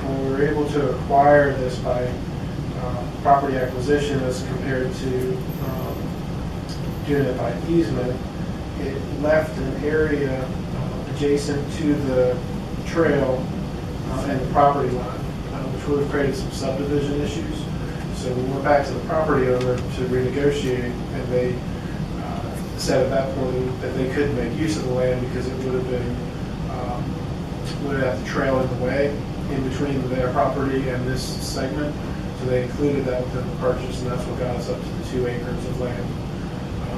When we were able to acquire this by property acquisition as compared to doing it by easement, it left an area adjacent to the trail and the property line, which would have created some subdivision issues. So we went back to the property owner to renegotiate, and they said at that point that they couldn't make use of the land because it would have been would have the trail in the way in between their property and this segment. So they included that within the purchase, and that's what got us up to the 2 acres of land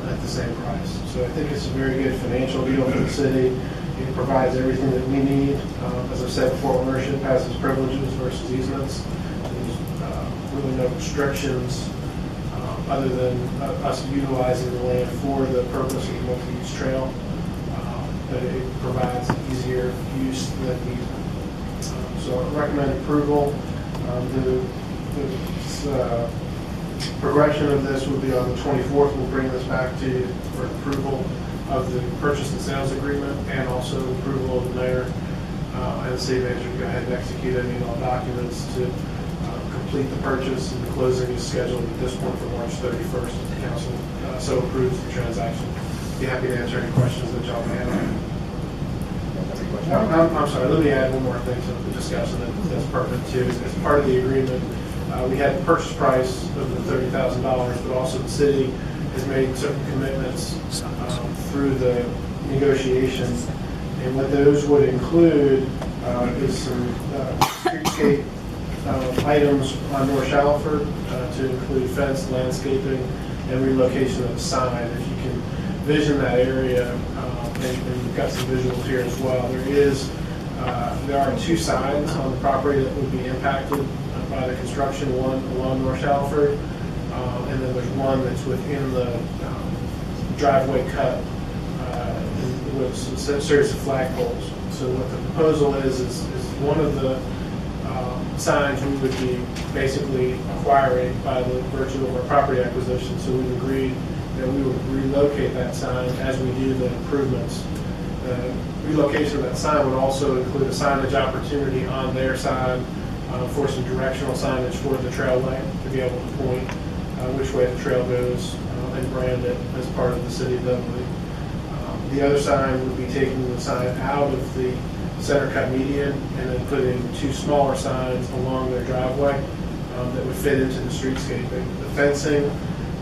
at the same price. So I think it's a very good financial deal for the city. It provides everything that we need. As I've said before, ownership has its privileges versus easements. There's really no restrictions other than us utilizing the land for the purpose of the multi-use trail. But it provides easier use than easement. So I recommend approval. The progression of this would be on the 24th. We'll bring this back to you for approval of the purchase and sales agreement, and also approval of the mayor and the city manager to go ahead and execute any and all documents to complete the purchase. And the closing is scheduled at this point for March 31st. If the council so approves the transaction. Be happy to answer any questions that y'all may have. I'm sorry, let me add one more thing to the discussion that's pertinent too. As part of the agreement, we had the purchase price of the $30,000, but also the city has made certain commitments through the negotiations. And what those would include is some streetscape items on North Shalford to include fence, landscaping, and relocation of the sign. If you can vision that area, and we've got some visuals here as well. There are 2 signs on the property that would be impacted by by the construction one along North Shalford, and then there's one that's within the driveway cut with a series of flagpoles. So what the proposal is one of the signs we would be basically acquiring by the virtue of our property acquisition. So we've agreed that we would relocate that sign as we do the improvements. Relocation of that sign would also include a signage opportunity on their side for some directional signage for the trailway to be able to point which way the trail goes and brand it as part of the city of Dunwoody. The other sign would be taking the sign out of the center cut median and then putting two smaller signs along their driveway that would fit into the streetscaping. The fencing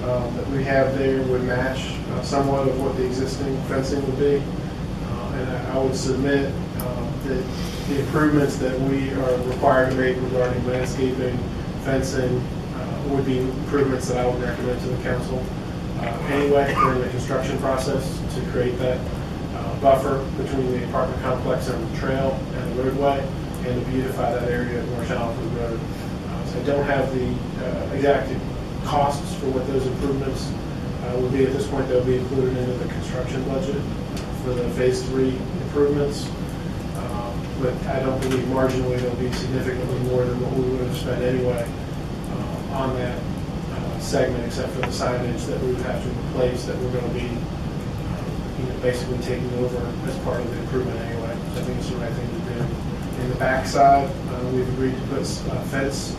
that we have there would match somewhat of what the existing fencing would be. And I would submit that the improvements that we are required to make regarding landscaping, fencing, would be improvements that I would recommend to the council anyway during the construction process to create that buffer between the apartment complex and the trail and the roadway and to beautify that area of North Shalford Road. So I don't have the exact costs for what those improvements will be at this point. They'll be included into the construction budget for the phase 3 improvements. But I don't believe marginally they'll be significantly more than what we would have spent anyway on that segment, except for the signage that we would have to replace that we're going to be basically taking over as part of the improvement anyway. So I think it's the right thing to do. In the back side, we've agreed to put a fence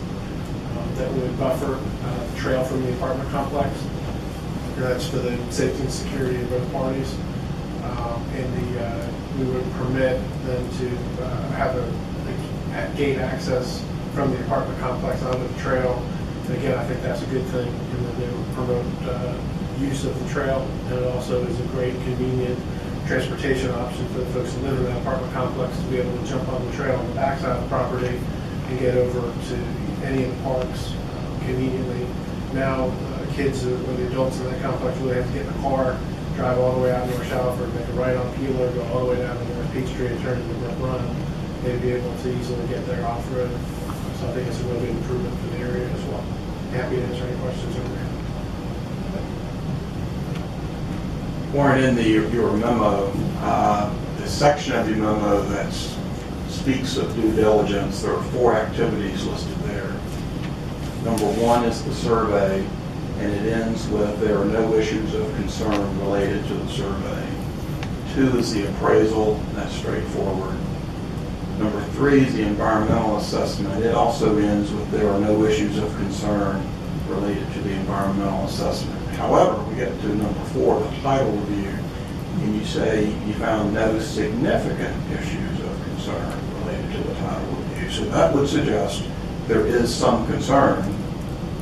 that would buffer the trail from the apartment complex. And that's for the safety and security of both parties. We would permit them to have a gate access from the apartment complex onto the trail. And again, I think that's a good thing, and that they would promote use of the trail, and it also is a great, convenient transportation option for the folks who live in that apartment complex to be able to jump on the trail on the backside of the property and get over to any of the parks conveniently. Now, kids or the adults in that complex really have to get in a car, drive all the way out to North Shalford, make a right on Peeler, go all the way down to North Peachtree and turn into Brook Run. They'd be able to easily get there off-road. So I think it's a really good improvement for the area as well. Happy to answer any questions over here. Warren, in your memo, the section of your memo that speaks of due diligence, there are 4 activities listed there. Number 1 is the survey, and it ends with there are no issues of concern related to the survey. 2 is the appraisal, that's straightforward. Number 3 is the environmental assessment. It also ends with there are no issues of concern related to the environmental assessment. However, we get to number 4, the title review, and you say you found no significant issues of concern related to the title review. So that would suggest there is some concern,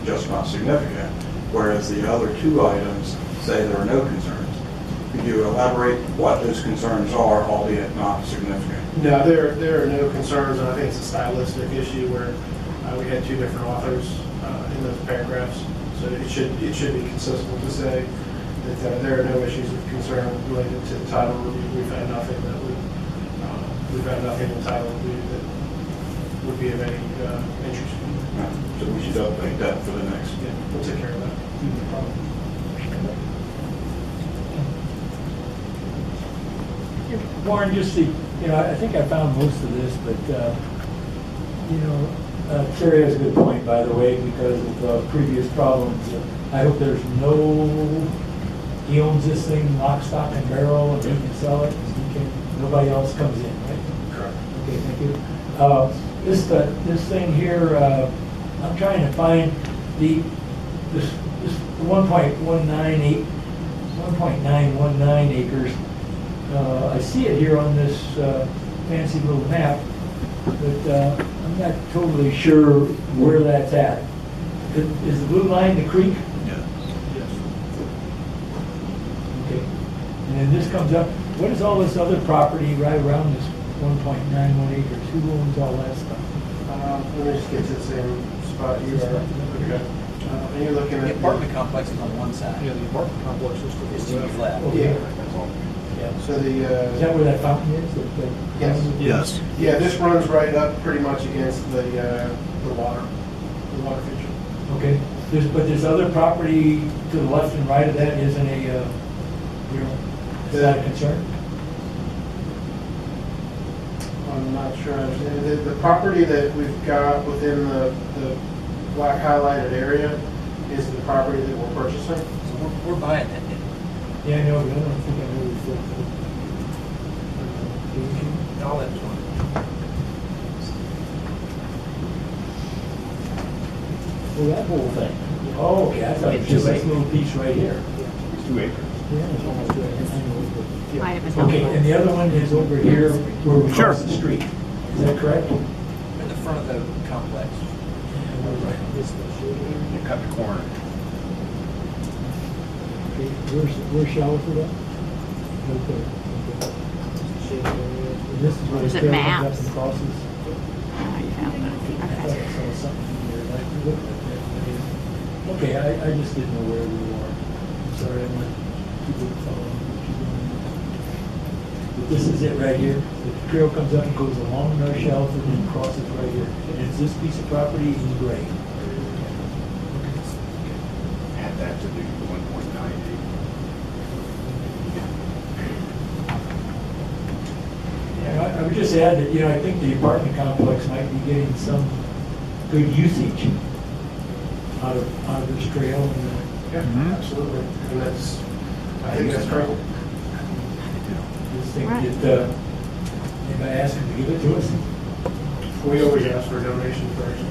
just not significant, whereas the other 2 items say there are no concerns. Could you elaborate what those concerns are, albeit not significant? No, there are no concerns, and I think it's a stylistic issue where we had 2 different authors in those paragraphs. So it should be consistent to say that there are no issues of concern related to the title review. We found nothing that would in the title review that would be of any interest. So we should update that for the next. Yeah, we'll take care of that. No problem. Warren, just I think I found most of this, but Terry has a good point, by the way, because of previous problems. I hope there's he owns this thing lock, stock, and barrel, and he can sell it, and nobody else comes in, right? Correct. Okay, thank you. This thing here, I'm trying to find this 1.919 acres. I see it here on this fancy little map, but I'm not totally sure where that's at. Is the blue line the creek? Yes. Okay. And then this comes up. What is all this other property right around this 1.91 acres? Who owns all that stuff? Let me just get to the same spot you are. Okay. And you're looking at The apartment complex is on one side. Yeah, the apartment complex is It's to the left. Okay. Yeah. So the Is that where that fountain is? yes. Yes. Yeah, this runs right up pretty much against the water. water feature. Okay, but there's other property to the left and right of that isn't a, is that a concern? I'm not sure I understand. The property that we've got within the black highlighted area is the property that we're purchasing. So we're buying that. Yeah, I know, but I don't think I know exactly. All that's one. Well, that whole thing. Oh, okay, I thought it was just this little piece right here. It's 2 acres. Yeah, it's almost right. Might have been Okay, helpful. and the other one is over here where we cross the street. Is that correct? In the front of the complex. You cut the corner. Okay, where's Shallowford at? Okay. This is where Is the it trail maps? comes up and crosses. Oh, you found that. I thought I Okay. saw something here, like, it looked like that. Okay, I just didn't know where we were. I'm sorry, I'm not too good following what you're doing. But this is it right here. The trail comes up and goes along North Shallowford and then crosses right here. And it's this piece of property in gray. Add that to the 1.98. Yeah, I would just add that, I think the apartment complex might be getting some good usage out of this trail. Yeah, absolutely. And that's, I think that's great. Just think that, anybody ask them to give it to us? We always ask for a donation first.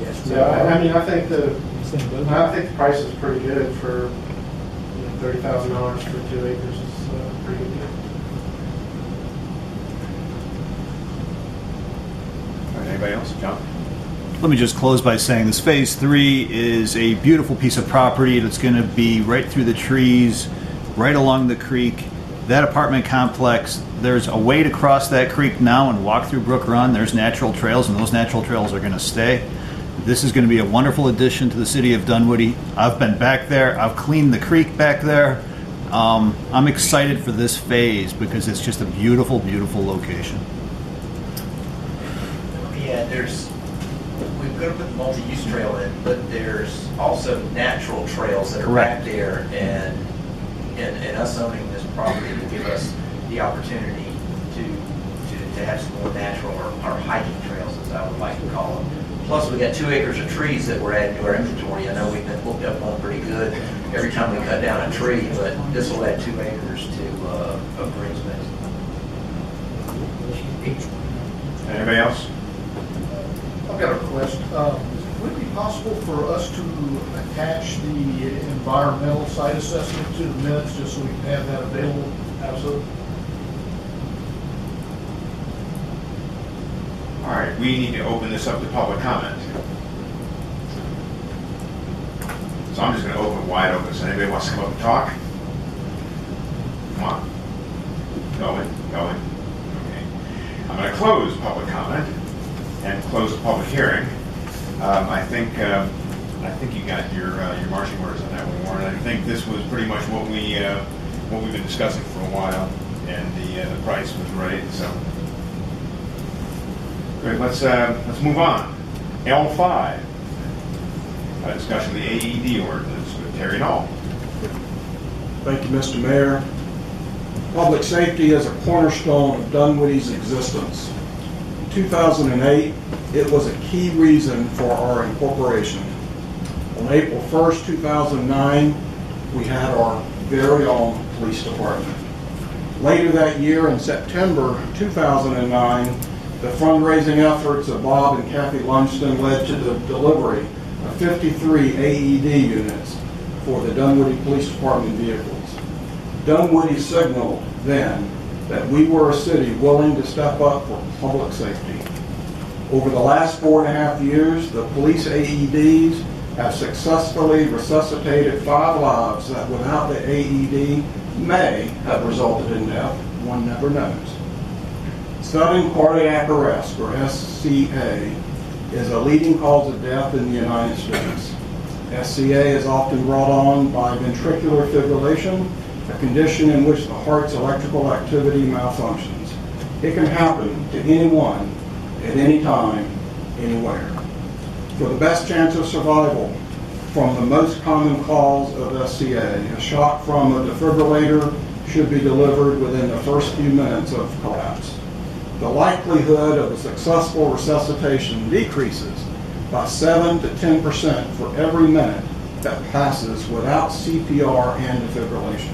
Yes. So, I mean, I think the price is pretty good for $30,000 for 2 acres is a pretty good deal. All right, anybody else? John? Let me just close by saying this Phase 3 is a beautiful piece of property that's going to be right through the trees, right along the creek. That apartment complex, there's a way to cross that creek now and walk through Brook Run. There's natural trails, and those natural trails are going to stay. This is going to be a wonderful addition to the city of Dunwoody. I've been back there. I've cleaned the creek back there. I'm excited for this phase because it's just a beautiful, beautiful location. Yeah, we're going to put the multi-use trail in, but there's also natural trails that are back there, and us owning this property will give us the opportunity to have some more natural or hiking trails, as I would like to call them. Plus, we got 2 acres of trees that we're adding to our inventory. I know we've been booked up on pretty good every time we cut down a tree, but this will add 2 acres of green space. Anybody else? I've got a request. Would it be possible for us to attach the environmental site assessment to the minutes just so we can have that available? Absolutely. All right, we need to open this up to public comment. So I'm just going to open it wide open. So anybody wants to come up and talk? Come on. Going. Okay. I'm going to close public comment and close the public hearing. I think you got your marching orders on that one, Warren. I think this was pretty much what we've been discussing for a while, and the price was right. So, great. Let's move on. L5, a discussion of the AED ordinance with Terry Nall. Thank you, Mr. Mayor. Public safety is a cornerstone of Dunwoody's existence. In 2008, it was a key reason for our incorporation. On April 1st, 2009, we had our very own police department. Later that year, in September 2009, the fundraising efforts of Bob and Kathy Lumsden led to the delivery of 53 AED units for the Dunwoody Police Department vehicles. Dunwoody signaled then that we were a city willing to step up for public safety. Over the last 4.5 years, the police AEDs have successfully resuscitated 5 lives that without the AED may have resulted in death. One never knows. Sudden cardiac arrest, or SCA, is a leading cause of death in the United States. SCA is often brought on by ventricular fibrillation, a condition in which the heart's electrical activity malfunctions. It can happen to anyone, at any time, anywhere. For the best chance of survival from the most common cause of SCA, a shock from a defibrillator should be delivered within the first few minutes of collapse. The likelihood of a successful resuscitation decreases by 7 to 10% for every minute that passes without CPR and defibrillation.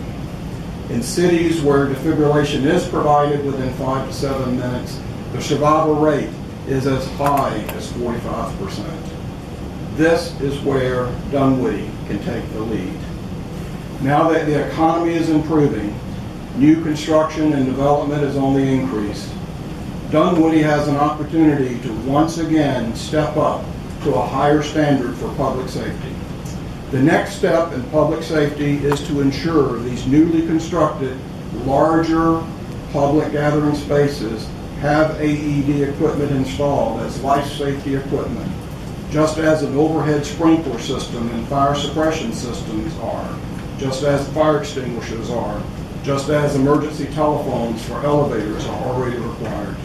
In cities where defibrillation is provided within 5 to 7 minutes, the survival rate is as high as 45%. This is where Dunwoody can take the lead. Now that the economy is improving, new construction and development is on the increase, Dunwoody has an opportunity to once again step up to a higher standard for public safety. The next step in public safety is to ensure these newly constructed, larger public gathering spaces have AED equipment installed as life safety equipment, just as an overhead sprinkler system and fire suppression systems are, just as fire extinguishers are, just as emergency telephones for elevators are already required.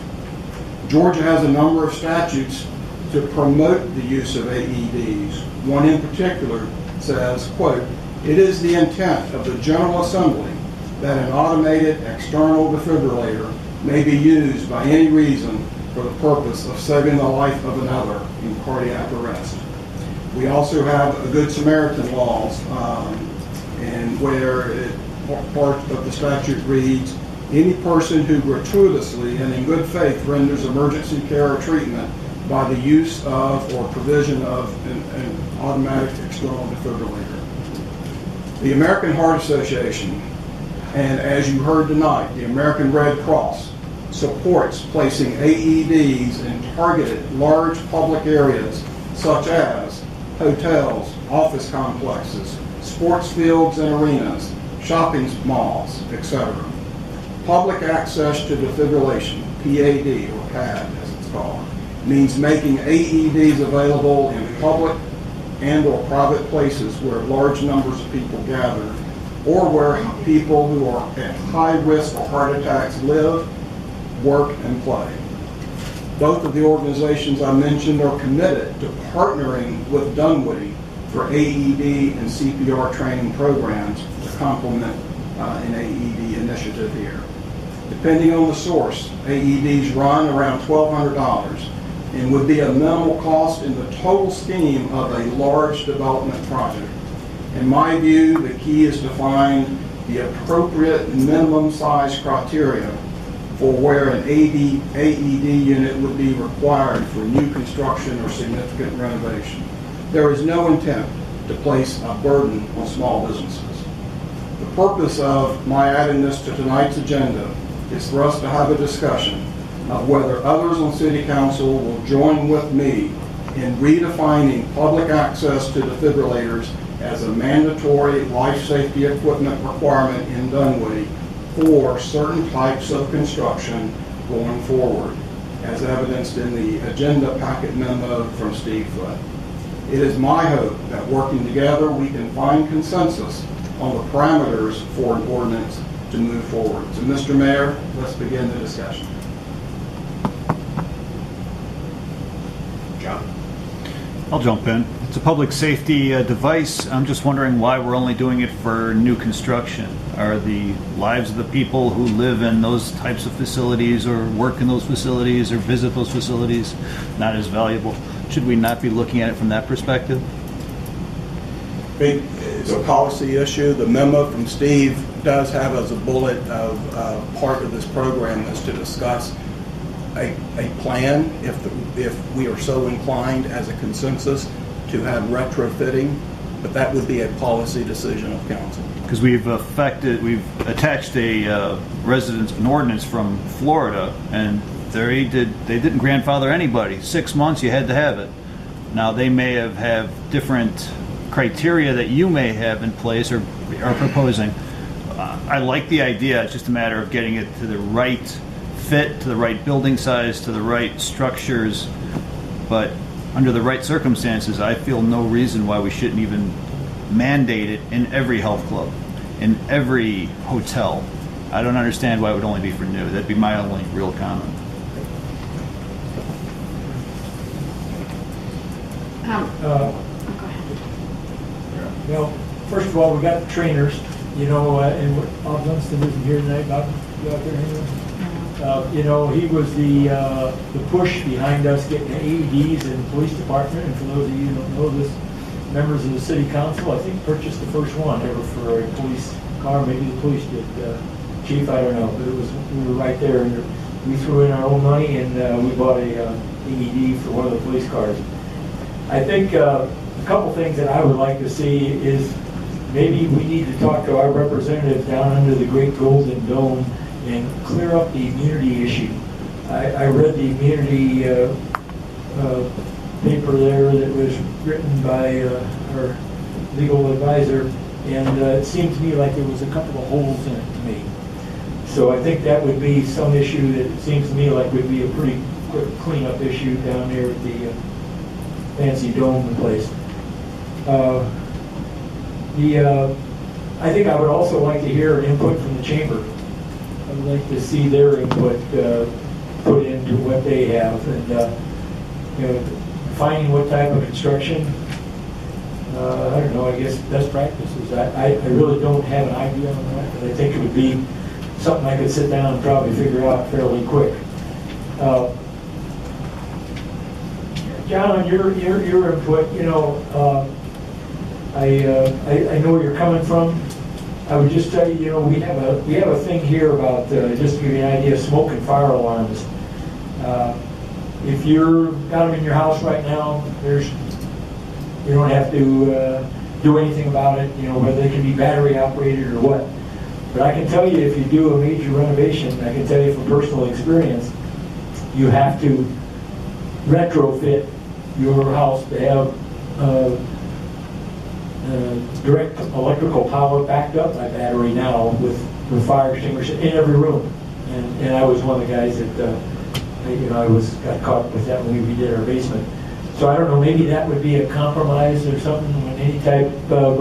Georgia has a number of statutes to promote the use of AEDs. One in particular says, quote, "It is the intent of the General Assembly that an automated external defibrillator may be used by any reason for the purpose of saving the life of another in cardiac arrest." We also have a Good Samaritan laws, and where part of the statute reads, "Any person who gratuitously and in good faith renders emergency care or treatment by the use of or provision of an automatic external defibrillator." The American Heart Association, and as you heard tonight, the American Red Cross, supports placing AEDs in targeted large public areas such as hotels, office complexes, sports fields and arenas, shopping malls, etc. Public access to defibrillation, PAD or PAD as it's called, means making AEDs available in public and or private places where large numbers of people gather, or where people who are at high risk for heart attacks live, work, and play. Both of the organizations I mentioned are committed to partnering with Dunwoody for AED and CPR training programs to complement an AED initiative here. Depending on the source, AEDs run around $1,200 and would be a minimal cost in the total scheme of a large development project. In my view, the key is to find the appropriate minimum size criteria for where an AED unit would be required for new construction or significant renovation. There is no intent to place a burden on small businesses. The purpose of my adding this to tonight's agenda is for us to have a discussion of whether others on City Council will join with me in redefining public access to defibrillators as a mandatory life safety equipment requirement in Dunwoody for certain types of construction going forward, as evidenced in the agenda packet memo from Steve Foote. It is my hope that working together we can find consensus on the parameters for an ordinance to move forward. So, Mr. Mayor, let's begin the discussion. John? I'll jump in. It's a public safety device. I'm just wondering why we're only doing it for new construction. Are the lives of the people who live in those types of facilities or work in those facilities or visit those facilities not as valuable? Should we not be looking at it from that perspective? It's a policy issue. The memo from Steve does have as a bullet of part of this program is to discuss a plan if we are so inclined as a consensus to have retrofitting, but that would be a policy decision of council. Because we've attached a an ordinance from Florida, and they didn't grandfather anybody. 6 months, you had to have it. Now they may have different criteria that you may have in place or are proposing. I like the idea. It's just a matter of getting it to the right fit, to the right building size, to the right structures. But under the right circumstances, I feel no reason why we shouldn't even mandate it in every health club, in every hotel. I don't understand why it would only be for new. That'd be my only real comment. Well, first of all, we got the trainers, you know, and Bob Dunstan isn't here tonight. Bob, you out there anyway? You know, he was the push behind us getting the AEDs in the police department. And for those of you who don't know this, members of the city council, I think, purchased the first one ever for a police car. Maybe the police did, chief, I don't know, but it was, we were right there, and we threw in our own money, and we bought a AED for one of the police cars. I think a couple things that I would like to see is maybe we need to talk to our representatives down under the Great Golden Dome and clear up the immunity issue. I read the immunity paper there that was written by our legal advisor, and it seemed to me like there was a couple of holes in it to me. So I think that would be some issue that it seems to me like would be a pretty quick cleanup issue down there at the fancy dome place. I think I would also like to hear input from the chamber. I would like to see their input put into what they have, and you know, finding what type of construction. I don't know. I guess best practices. I really don't have an idea on that, but I think it would be something I could sit down and probably figure out fairly quick. John, on your input, you know, I know where you're coming from. I would just tell you, you know, we have a thing here about just to give you an idea, smoke and fire alarms. If you're got them in your house right now, you don't have to do anything about it. You know, whether they can be battery operated or what. But I can tell you, if you do a major renovation, I can tell you from personal experience, you have to retrofit your house to have direct electrical power backed up by battery now with fire extinguishers in every room. And I was one of the guys that, you know, got caught with that when we redid our basement. So I don't know, maybe that would be a compromise or something when any type of,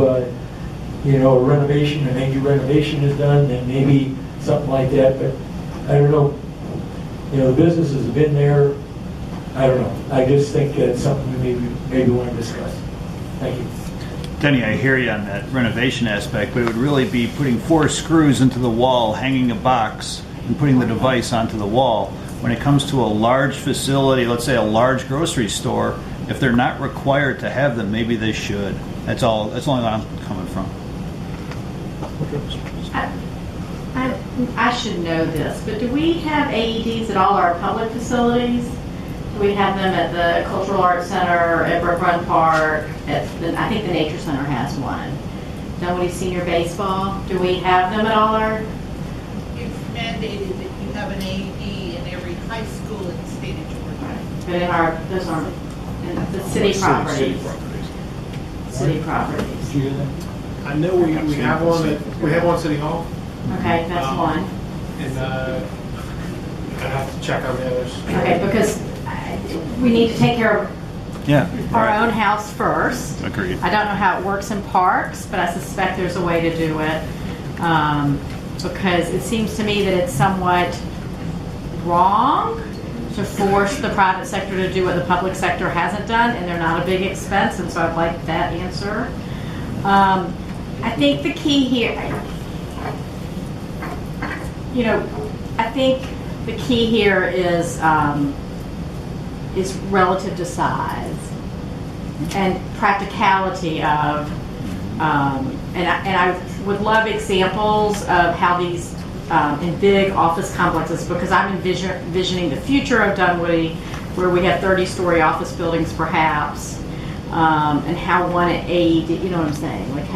you know, renovation, a major renovation is done, then maybe something like that. But I don't know, you know, the businesses have been there. I don't know. I just think that's something we maybe want to discuss. Thank you. Denny, I hear you on that renovation aspect, but it would really be putting 4 screws into the wall, hanging a box, and putting the device onto the wall. When it comes to a large facility, let's say a large grocery store, if they're not required to have them, maybe they should. That's all. That's only where I'm coming from. I should know this, but do we have AEDs at all our public facilities? Do we have them at the Cultural Arts Center, at Brook Run Park? I think the Nature Center has one. Dunwoody Senior Baseball, do we have them at all our? It's mandated that you have an AED in every high school in the state of Georgia. But in those aren't in the city properties. City properties. I know we have one at City Hall. Okay, that's one. And I have to check on the others. Okay, because we need to take care of our own house first. Agreed. I don't know how it works in parks, but I suspect there's a way to do it. Because it seems to me that it's somewhat wrong to force the private sector to do what the public sector hasn't done, and they're not a big expense, and so I'd like that answer. I think the key here, you know, I think the key here is relative to size and practicality of, and I would love examples of how these in big office complexes, because I'm envisioning the future of Dunwoody where we have 30-story office buildings perhaps, and how one AED, you know what I'm saying, like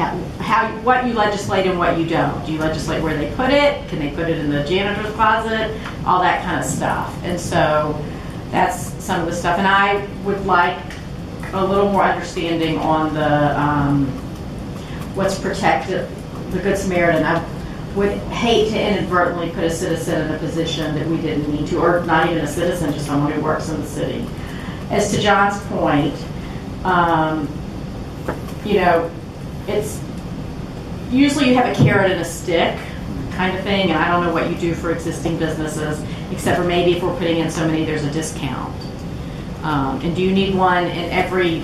what you legislate and what you don't. Do you legislate where they put it? Can they put it in the janitor's closet? All that kind of stuff. And so that's some of the stuff. And I would like a little more understanding on the what's protected, the Good Samaritan. I would hate to inadvertently put a citizen in a position that we didn't need to, or not even a citizen, just someone who works in the city. As to John's point, you know, it's usually you have a carrot and a stick kind of thing, and I don't know what you do for existing businesses, except for maybe if we're putting in so many, there's a discount. And do you need one in every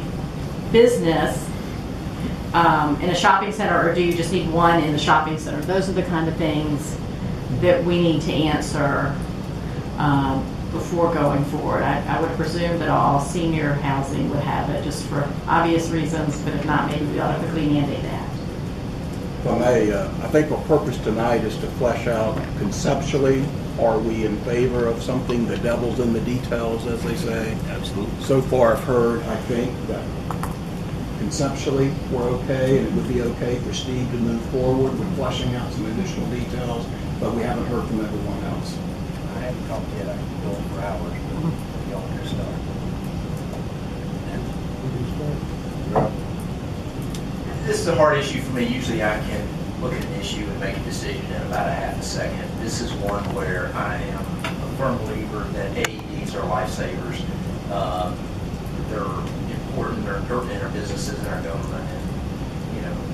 business in a shopping center, or do you just need one in the shopping center? Those are the kind of things that we need to answer before going forward. I would presume that all senior housing would have it, just for obvious reasons, but if not, maybe we ought to quickly mandate that. If I may, I think our purpose tonight is to flesh out conceptually, are we in favor of something? The devil's in the details, as they say. Absolutely. So far, I've heard, I think, that conceptually, we're okay, and it would be okay for Steve to move forward with fleshing out some additional details, but we haven't heard from everyone else. I haven't talked yet, I can go on for hours, but y'all can start. This is a hard issue for me. Usually I can look at an issue and make a decision in about a half a second. This is one where I am a firm believer that AEDs are lifesavers. They're important, they're important in our businesses and our government and,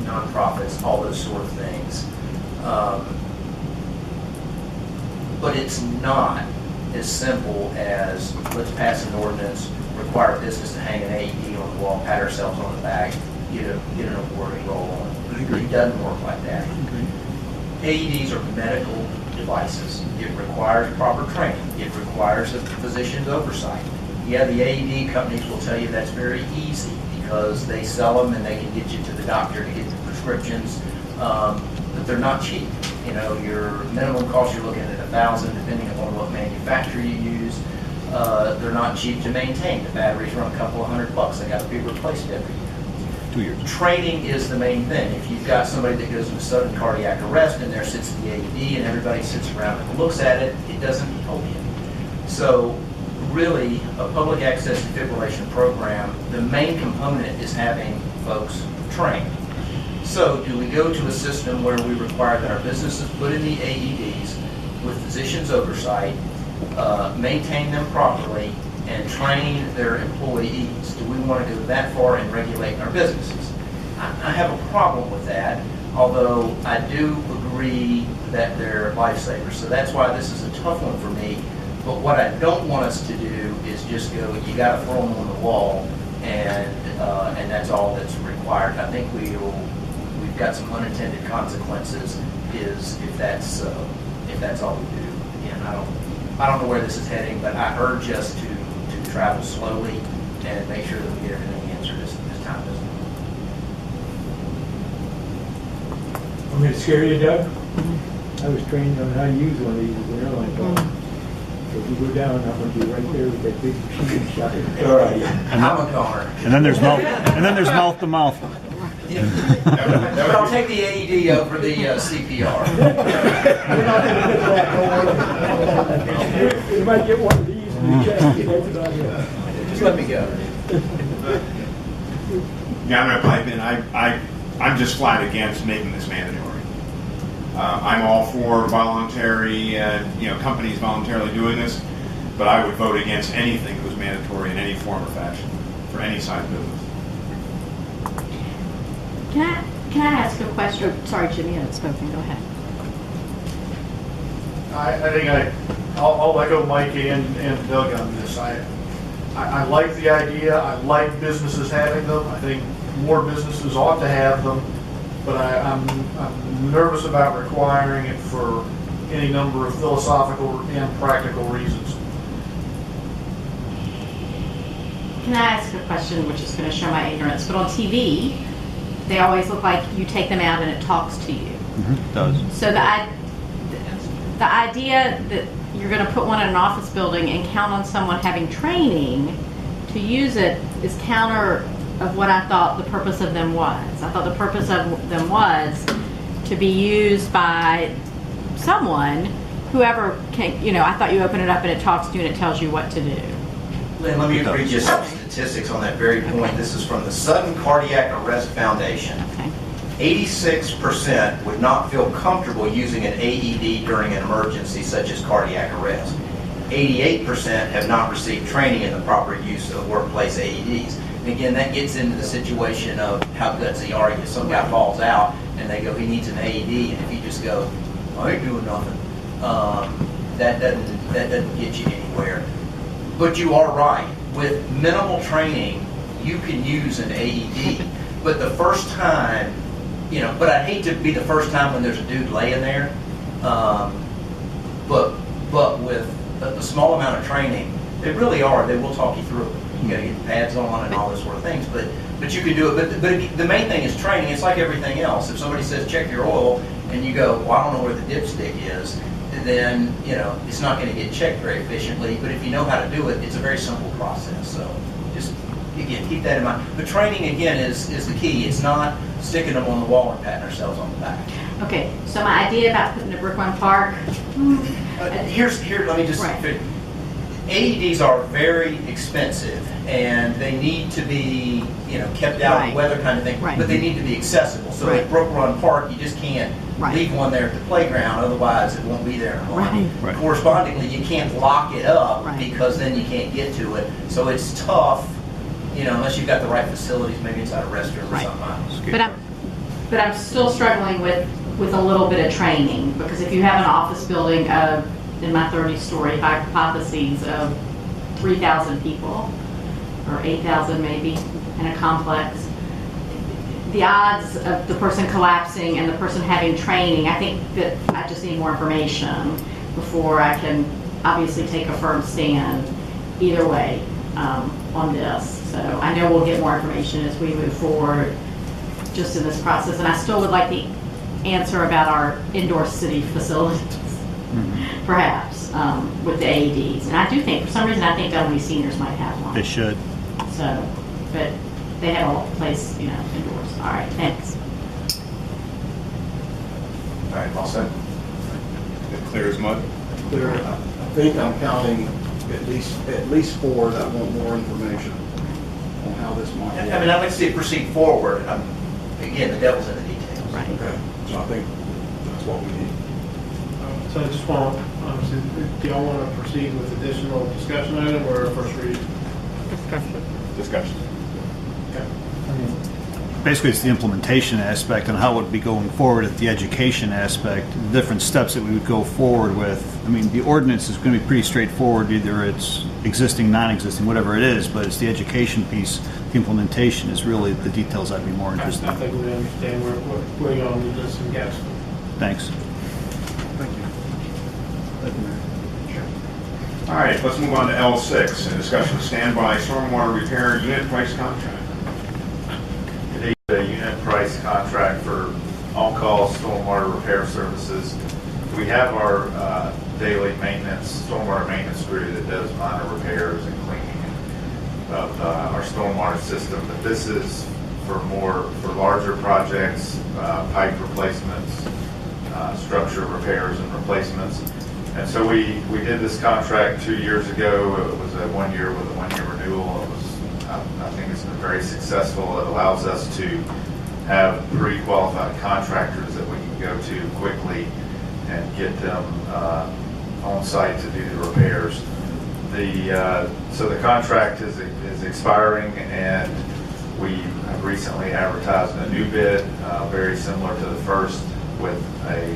nonprofits, all those sort of things. But it's not as simple as let's pass an ordinance, require a business to hang an AED on the wall, pat ourselves on the back, get an award and roll on. It doesn't work like that. AEDs are medical devices. It requires proper training. It requires a physician's oversight. Yeah, the AED companies will tell you that's very easy because they sell them and they can get you to the doctor to get the prescriptions, but they're not cheap. Your minimum cost, you're looking at $1,000, depending upon what manufacturer you use. They're not cheap to maintain. The batteries run a couple of $100. They got to be replaced every year. 2 years. Training is the main thing. If you've got somebody that goes into sudden cardiac arrest and there sits the AED and everybody sits around and looks at it, it doesn't help you. So really, a public access defibrillation program, the main component is having folks trained. So do we go to a system where we require that our businesses put in the AEDs with physicians' oversight, maintain them properly, and train their employees? Do we want to go that far in regulating our businesses? I have a problem with that, although I do agree that they're lifesavers. So that's why this is a tough one for me. But what I don't want us to do is just go, you got to throw them on the wall, and that's all that's required. I think we've got some unintended consequences if that's all we do. Again, I don't know where this is heading, but I urge us to travel slowly and make sure that we get everything answered as time goes on. I'm going to scare you, Doug. I was trained on how to use one of these as an airline pilot. So if you go down, I'm going to be right there with that big shooting shot. All right. I'm a goner. And then there's mouth to mouth. But I'll take the AED over the CPR. We're not going to get that, don't worry. You might get one of these in the chest. That's about it. Just let me go. Yeah, I'm going to pipe in. I'm just flat against making this mandatory. I'm all for voluntary, companies voluntarily doing this, but I would vote against anything that was mandatory in any form or fashion for any size business. Can I ask a question? Sorry, Jimmy, I haven't spoken. Go ahead. I think I'll echo Mike and Doug on this. I like the idea. I like businesses having them. I think more businesses ought to have them, but I'm nervous about requiring it for any number of philosophical and practical reasons. Can I ask a question which is going to show my ignorance? But on TV, they always look like you take them out and it talks to you. It does. So the idea that you're going to put one in an office building and count on someone having training to use it is counter of what I thought the purpose of them was. I thought the purpose of them was to be used by someone, whoever can, I thought you open it up and it talks to you and it tells you what to do. Lynn, let me read you some statistics on that very point. This is from the Sudden Cardiac Arrest Foundation. Okay. 86% would not feel comfortable using an AED during an emergency such as cardiac arrest. 88% have not received training in the proper use of workplace AEDs. And again, that gets into the situation of how gutsy are you. Some guy falls out and they go, he needs an AED, and if you just go, I ain't doing nothing, that doesn't get you anywhere. But you are right. With minimal training, you can use an AED. But the first time, but I'd hate to be the first time when there's a dude laying there. But with a small amount of training, they really are. They will talk you through it. You got to get the pads on and all this sort of things. But you can do it. But the main thing is training. It's like everything else. If somebody says check your oil, and you go, well, I don't know where the dipstick is, then it's not going to get checked very efficiently. But if you know how to do it, it's a very simple process. So just again, keep that in mind. But training again is the key. It's not sticking them on the wall and patting ourselves on the back. Okay, so my idea about putting a Brookline Park. Here. Let me just. Right. AEDs are very expensive, and they need to be, kept out of weather kind of thing. Right. But they need to be accessible. So at Brook Run Park, you just can't leave one there at the playground. Otherwise, it won't be there in a month. Right. Correspondingly, you can't lock it up because then you can't get to it. So it's tough, unless you've got the right facilities. Maybe it's at a restroom or something. But I'm still struggling with a little bit of training, because if you have an office building of, in my 30-story hypotheses, of 3,000 people, or 8,000 maybe, in a complex, the odds of the person collapsing and the person having training, I think that I just need more information before I can obviously take a firm stand either way on this. So I know we'll get more information as we move forward just in this process, and I still would like the answer about our indoor city facilities. Perhaps with the AEDs, and I do think for some reason I think Dunwoody seniors might have one. They should. So, but they have a place, indoors. All right, thanks. All right, all set. Clear as mud. Clear. I think I'm counting at least 4 that want more information on how this might work. I mean, I'd like to see it proceed forward. Again, the devil's in the details. Right. Okay. So I think that's what we need. So I just want to, do y'all want to proceed with additional discussion item or a first read? Discussion. Okay. Basically, it's the implementation aspect and how it would be going forward at the education aspect, the different steps that we would go forward with. I mean, the ordinance is going to be pretty straightforward. Either it's existing, non-existing, whatever it is, but it's the education piece. The implementation is really the details I'd be more interested in. I think we understand where y'all need this and gaps. Thanks. Thank you. Thank you, Mayor. All right, let's move on to L6, a discussion of standby stormwater repair unit price contract. The unit price contract for on-call stormwater repair services. We have our daily maintenance, stormwater maintenance crew that does minor repairs and cleaning of our stormwater system. But this is for larger projects, pipe replacements, structure repairs and replacements. And so we did this contract 2 years ago. It was a 1 year with a 1 year renewal. It was, I think it's been very successful. It allows us to have pre-qualified contractors that we can go to quickly and get them on site to do the repairs. So the contract is expiring, and we have recently advertised a new bid, very similar to the first, with a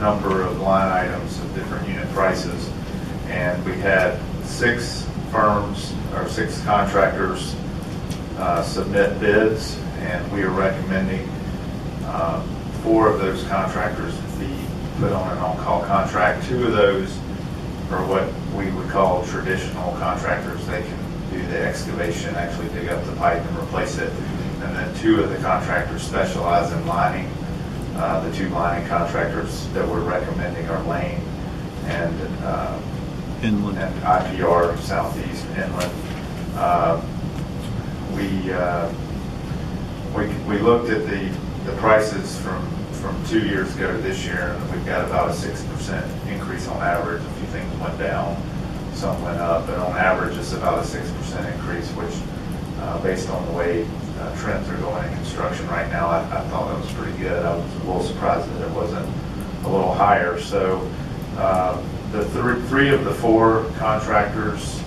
number of line items of different unit prices. And we had 6 firms or 6 contractors submit bids, and we are recommending 4 of those contractors be put on an on-call contract. 2 of those are what we would call traditional contractors. They can do the excavation, actually dig up the pipe and replace it. And then 2 of the contractors specialize in lining. The 2 lining contractors that we're recommending are Lane and Inland and IPR Southeast Inland. We looked at the prices from 2 years ago to this year, and we've got about a 6% increase on average. A few things went down, some went up, but on average it's about a 6% increase, which based on the way trends are going in construction right now, I thought that was pretty good. I was a little surprised that it wasn't a little higher. So the 3 of the 4 contractors,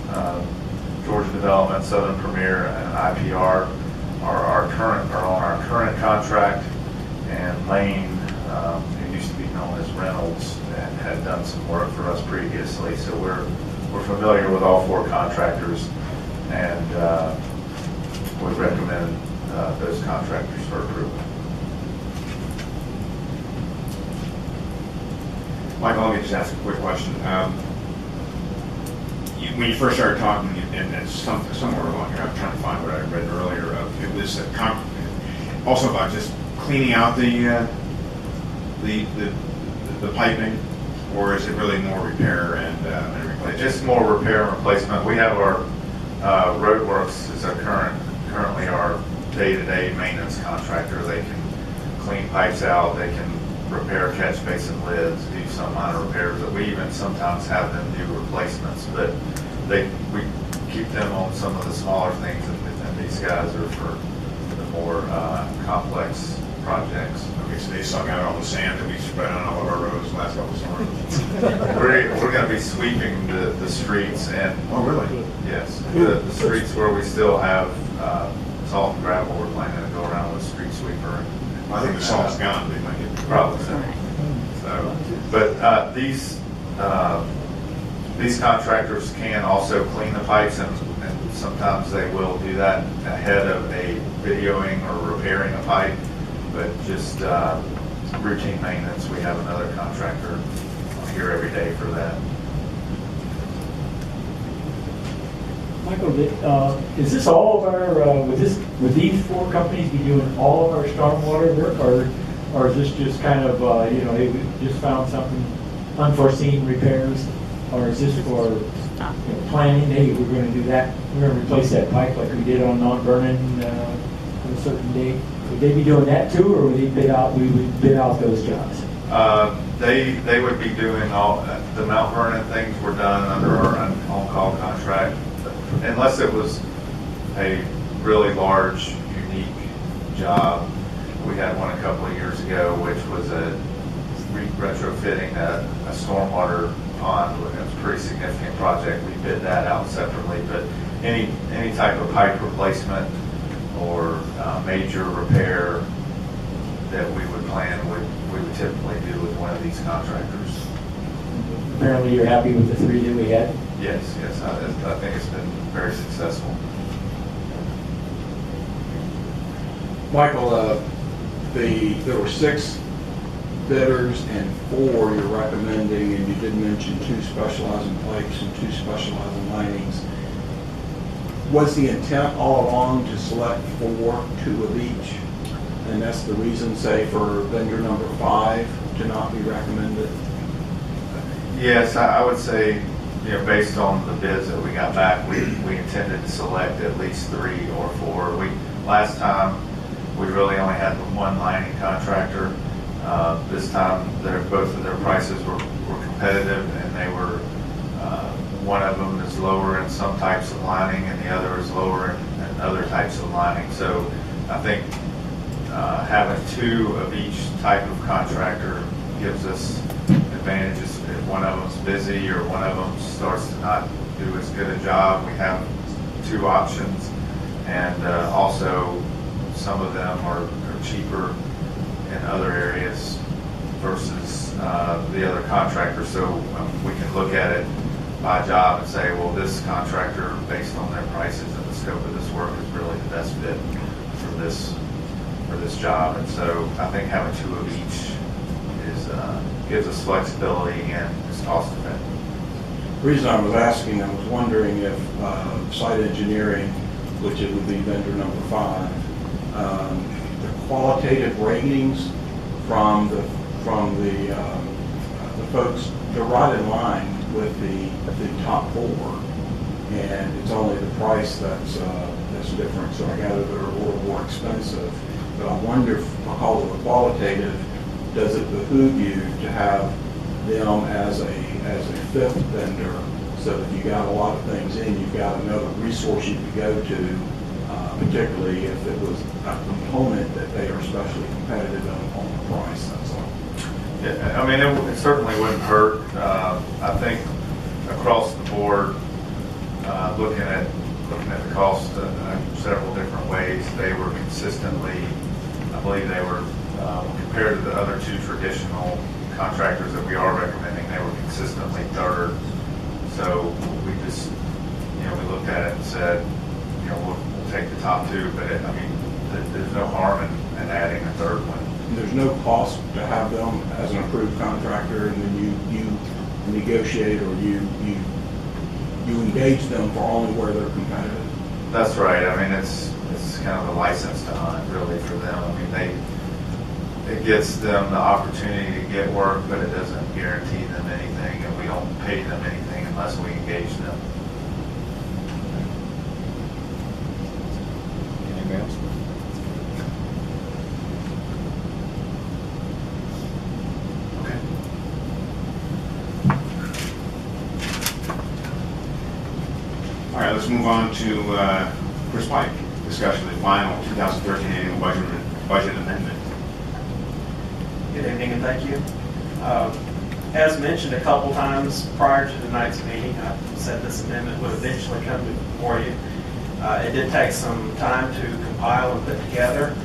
Georgia Development, Southern Premier, and IPR, are on our current contract, and Lane, who used to be known as Reynolds, and had done some work for us previously. So we're familiar with all 4 contractors, and we recommend those contractors for approval. Michael, let me just ask a quick question. When you first started talking, and it's somewhere along here, I'm trying to find what I read earlier, it was also about just cleaning out the piping, or is it really more repair and replacement? It's more repair and replacement. We have our Roadworks is currently our day-to-day maintenance contractor. They can clean pipes out, they can repair catch basin lids, do some minor repairs. We even sometimes have them do replacements, but we keep them on some of the smaller things, and these guys are for the more complex projects. Okay, so they suck out all the sand that we spread on all of our roads the last couple of summers. We're going to be sweeping the streets and. Oh, really? Yes, the streets where we still have salt and gravel. We're planning to go around with street sweeper. I think the salt's gone. They might get probably so. But these contractors can also clean the pipes, and sometimes they will do that ahead of a videoing or repairing a pipe. But just routine maintenance, we have another contractor here every day for that. Michael, is this all of our, would these four companies be doing all of our stormwater work, or is this just kind of, hey, we just found something, unforeseen repairs, or is this for planning, hey, we're going to do that, we're going to replace that pipe like we did on Mount Vernon on a certain date? Would they be doing that too, or would we bid out those jobs? They would be doing all, the Mount Vernon things were done under our on-call contract, unless it was a really large, unique job. We had one a couple of years ago, which was retrofitting a stormwater pond. It was a pretty significant project. We bid that out separately, but any type of pipe replacement or major repair that we would plan, we would typically do with one of these contractors. Apparently you're happy with the three that we had? Yes, I think it's been very successful. Michael, there were 6 bidders and 4 you're recommending, and you did mention 2 specializing pipes and 2 specializing linings. Was the intent all along to select 4, 2 of each? And that's the reason, say, for vendor number 5 to not be recommended? Yes, I would say, based on the bids that we got back, we intended to select at least 3 or 4. Last time, we really only had one lining contractor. This time, both of their prices were competitive, and they were, one of them is lower in some types of lining, and the other is lower in other types of lining. So I think having 2 of each type of contractor gives us advantages. If one of them's busy or one of them starts to not do as good a job, we have 2 options. And also, some of them are cheaper in other areas versus the other contractor. So we can look at it by job and say, well, this contractor, based on their prices and the scope of this work, is really the best fit for this job. And so I think having 2 of each gives us flexibility and is cost effective. The reason I was asking, I was wondering if site engineering, which it would be vendor number 5, the qualitative ratings from the folks, they're right in line with the top 4, and it's only the price that's different. So I gather they're a little more expensive. But I wonder if, because of the qualitative, does it behoove you to have them as a 5th vendor, so that you got a lot of things in, you've got another resource you could go to, particularly if it was a component that they are especially competitive on the price, that's all. Yeah, I mean, it certainly wouldn't hurt. I think across the board, looking at the cost several different ways, they were consistently, I believe they were, compared to the other 2 traditional contractors that we are recommending, they were consistently 3rd. So we just, we looked at it and said, we'll take the top two, but I mean, there's no harm in adding a third one. There's no cost to have them as an approved contractor, and then you negotiate or you engage them for only where they're competitive. That's right. I mean, it's kind of a license to hunt, really, for them. I mean, it gets them the opportunity to get work, but it doesn't guarantee them anything, and we don't pay them anything unless we engage them. Anybody else? Okay. All right, let's move on to Chris Pike, discussion of the final 2013 annual budget amendment. Good evening and thank you. As mentioned a couple times prior to tonight's meeting, I said this amendment would eventually come before you. It did take some time to compile and put together,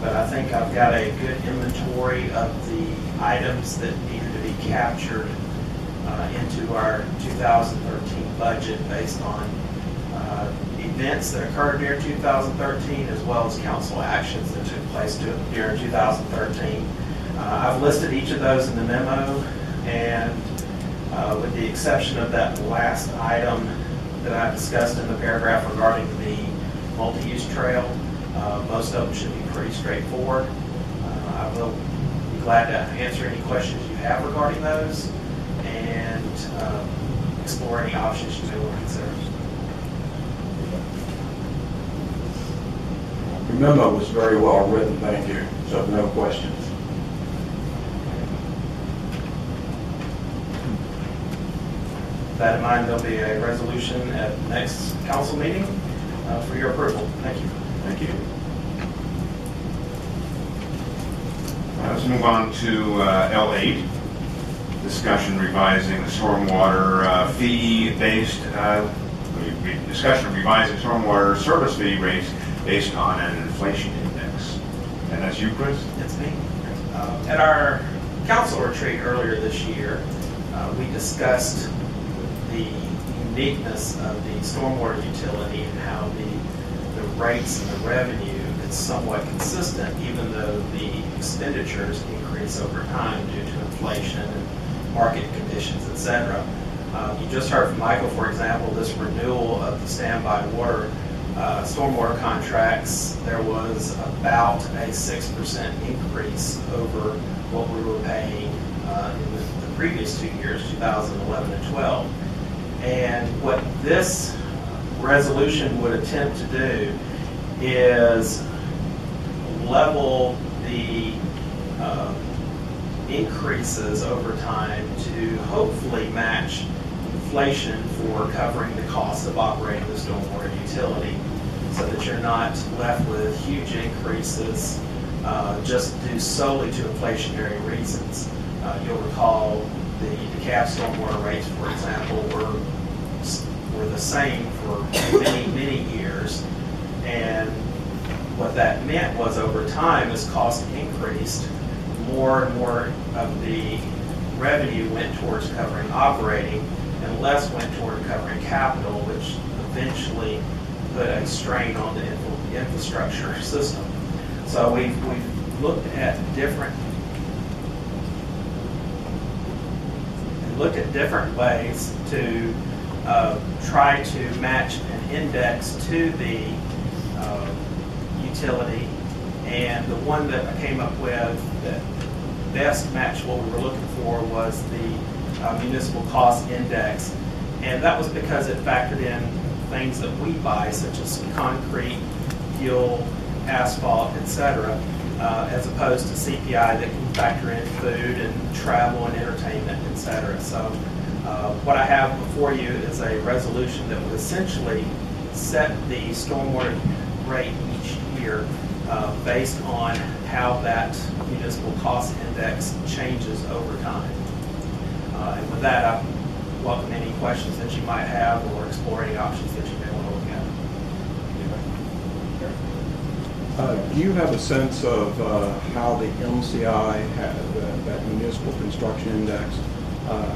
but I think I've got a good inventory of the items that needed to be captured into our 2013 budget based on events that occurred during 2013 as well as council actions that took place during 2013. I've listed each of those in the memo, and with the exception of that last item that I discussed in the paragraph regarding the multi-use trail, most of them should be pretty straightforward. I will be glad to answer any questions you have regarding those and explore any options you may want to consider. Your memo was very well written, thank you, so no questions. With that in mind, there'll be a resolution at the next council meeting for your approval. Thank you. Thank you. Let's move on to L8, discussion revising the stormwater fee-based, discussion of revising stormwater service fee rates based on an inflation index. And that's you, Chris? It's me. At our council retreat earlier this year, we discussed the uniqueness of the stormwater utility and how the rates and the revenue is somewhat consistent, even though the expenditures increase over time due to inflation and market conditions, etc. You just heard from Michael, for example, this renewal of the standby water stormwater contracts. There was about a 6% increase over what we were paying in the previous 2 years, 2011 and 12. And what this resolution would attempt to do is level the increases over time to hopefully match inflation for covering the cost of operating the stormwater utility, so that you're not left with huge increases just due solely to inflationary reasons. You'll recall the DeKalb stormwater rates, for example, were the same for many years, and what that meant was over time, as cost increased, more and more of the revenue went towards covering operating and less went toward covering capital, which eventually put a strain on the infrastructure system. So we've looked at different ways to try to match an index to the utility, and the one that I came up with that best matched what we were looking for was the municipal cost index, and that was because it factored in things that we buy, such as concrete, fuel, asphalt, etc., as opposed to CPI that can factor in food and travel and entertainment, etc. So what I have before you is a resolution that would essentially set the stormwater rate each year based on how that municipal cost index changes over time. And with that, I welcome any questions that you might have or explore any options that you may want to look at. Do you have a sense of how the MCI, that municipal construction index,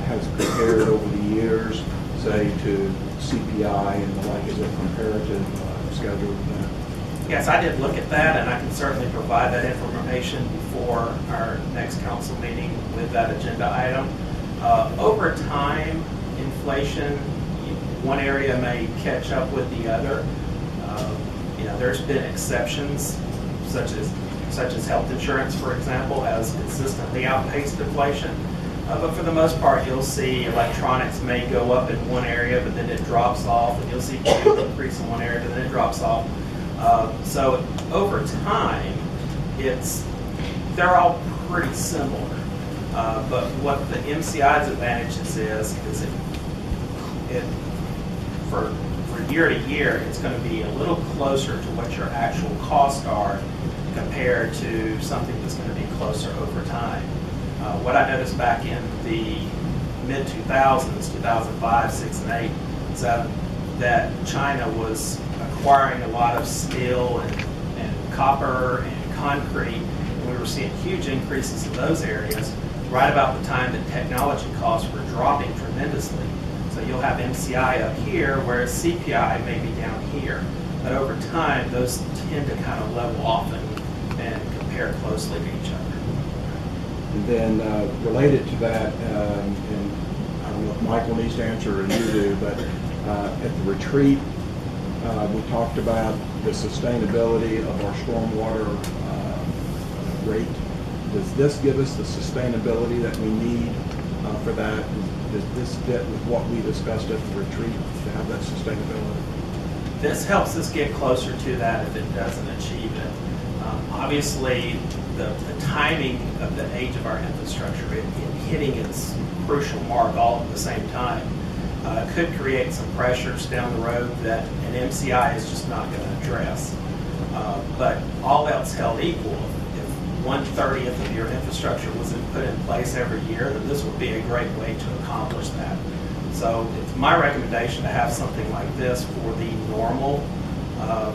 has compared over the years, say to CPI and the like? Is it comparative schedule with that? Yes, I did look at that, and I can certainly provide that information before our next council meeting with that agenda item. Over time, inflation, one area may catch up with the other. There's been exceptions, such as health insurance, for example, has consistently outpaced inflation. But for the most part, you'll see electronics may go up in one area, but then it drops off, and you'll see fuel increase in one area, but then it drops off. So over time, they're all pretty similar. But what the MCI's advantages is for year to year, it's going to be a little closer to what your actual costs are compared to something that's going to be closer over time. What I noticed back in the mid-2000s, 2005, 6, and 8, 7, that China was acquiring a lot of steel and copper and concrete, and we were seeing huge increases in those areas right about the time that technology costs were dropping tremendously. So you'll have MCI up here, whereas CPI may be down here. But over time, those tend to kind of level off and compare closely to each other. And then related to that, and I don't know if Michael needs to answer or you do, but at the retreat, we talked about the sustainability of our stormwater rate. Does this give us the sustainability that we need for that? Does this fit with what we discussed at the retreat to have that sustainability? This helps us get closer to that if it doesn't achieve it. Obviously, the timing of the age of our infrastructure, it hitting its crucial mark all at the same time, could create some pressures down the road that an MCI is just not going to address. But all else held equal, if 1/30th of your infrastructure wasn't put in place every year, then this would be a great way to accomplish that. So it's my recommendation to have something like this for the normal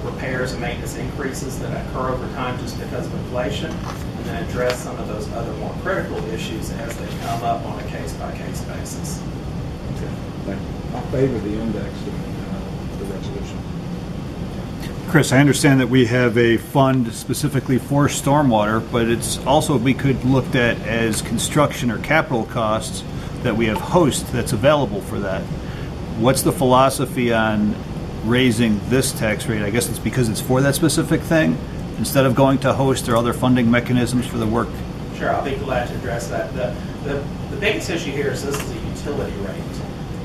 repairs and maintenance increases that occur over time just because of inflation, and then address some of those other more critical issues as they come up on a case-by-case basis. Okay, thank you. I favor the index of the resolution. Chris, I understand that we have a fund specifically for stormwater, but it's also, we could look at as construction or capital costs that we have host that's available for that. What's the philosophy on raising this tax rate? I guess it's because it's for that specific thing instead of going to host or other funding mechanisms for the work. Sure, I'll be glad to address that. The biggest issue here is this is a utility rate.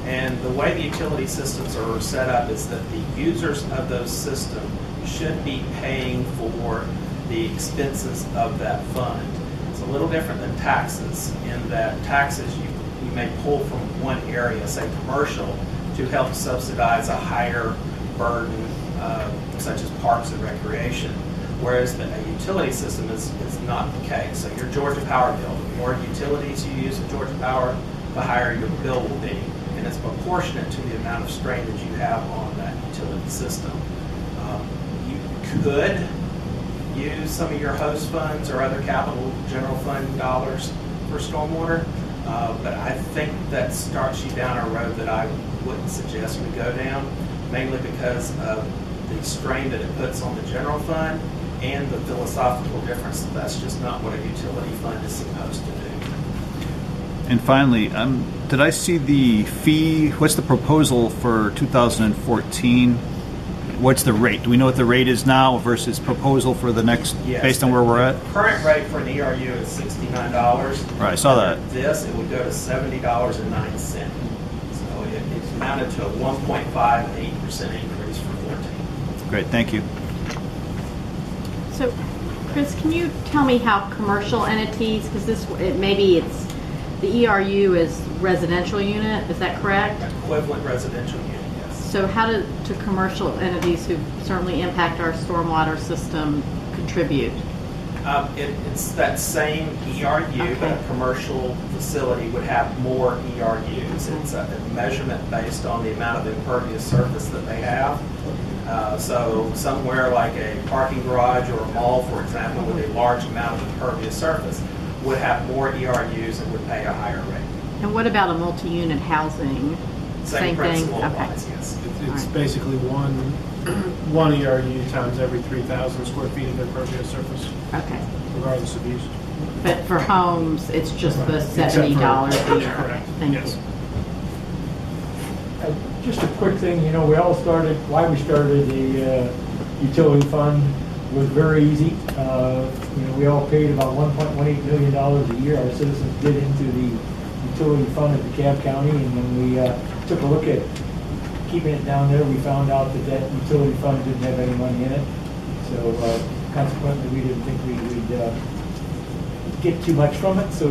And the way the utility systems are set up is that the users of those systems should be paying for the expenses of that fund. It's a little different than taxes in that taxes you may pull from one area, say commercial, to help subsidize a higher burden, such as parks and recreation, whereas a utility system is not the case. So your Georgia Power bill, the more utilities you use at Georgia Power, the higher your bill will be, and it's proportionate to the amount of strain that you have on that utility system. You could use some of your host funds or other capital general fund dollars for stormwater, but I think that starts you down a road that I wouldn't suggest we go down, mainly because of the strain that it puts on the general fund and the philosophical difference that that's just not what a utility fund is supposed to do. And finally, did I see the fee? What's the proposal for 2014? What's the rate? Do we know what the rate is now versus proposol for the next, Yes, based on where we're at? Current rate for an ERU is $69. Right, I saw that. This, it would go to $70.09. So it's amounted to a 1.58% increase for 14. Great, thank you. So, Chris, can you tell me how commercial entities, because maybe it's, the ERU is residential unit, is that correct? Equivalent residential unit, yes. So how do commercial entities who certainly impact our stormwater system contribute? It's that same ERU, but a commercial facility would have more ERUs. It's a measurement based on the amount of impervious surface that they have. So somewhere like a parking garage or a mall, for example, with a large amount of impervious surface, would have more ERUs and would pay a higher rate. And what about a multi-unit housing? Same principle thing? applies, yes. It's basically one 1 ERU times every 3,000 square feet of impervious surface, Okay. regardless of use. But for homes, it's just the Except for- $70 a year. Correct. Thank Yes. you. Just a quick thing, we all started, why we started the utility fund was very easy. We all paid about $1.18 million a year, our citizens did, into the utility fund at DeKalb County, and when we took a look at keeping it down there, we found out that utility fund didn't have any money in it. So consequently, we didn't think we would get too much from it. So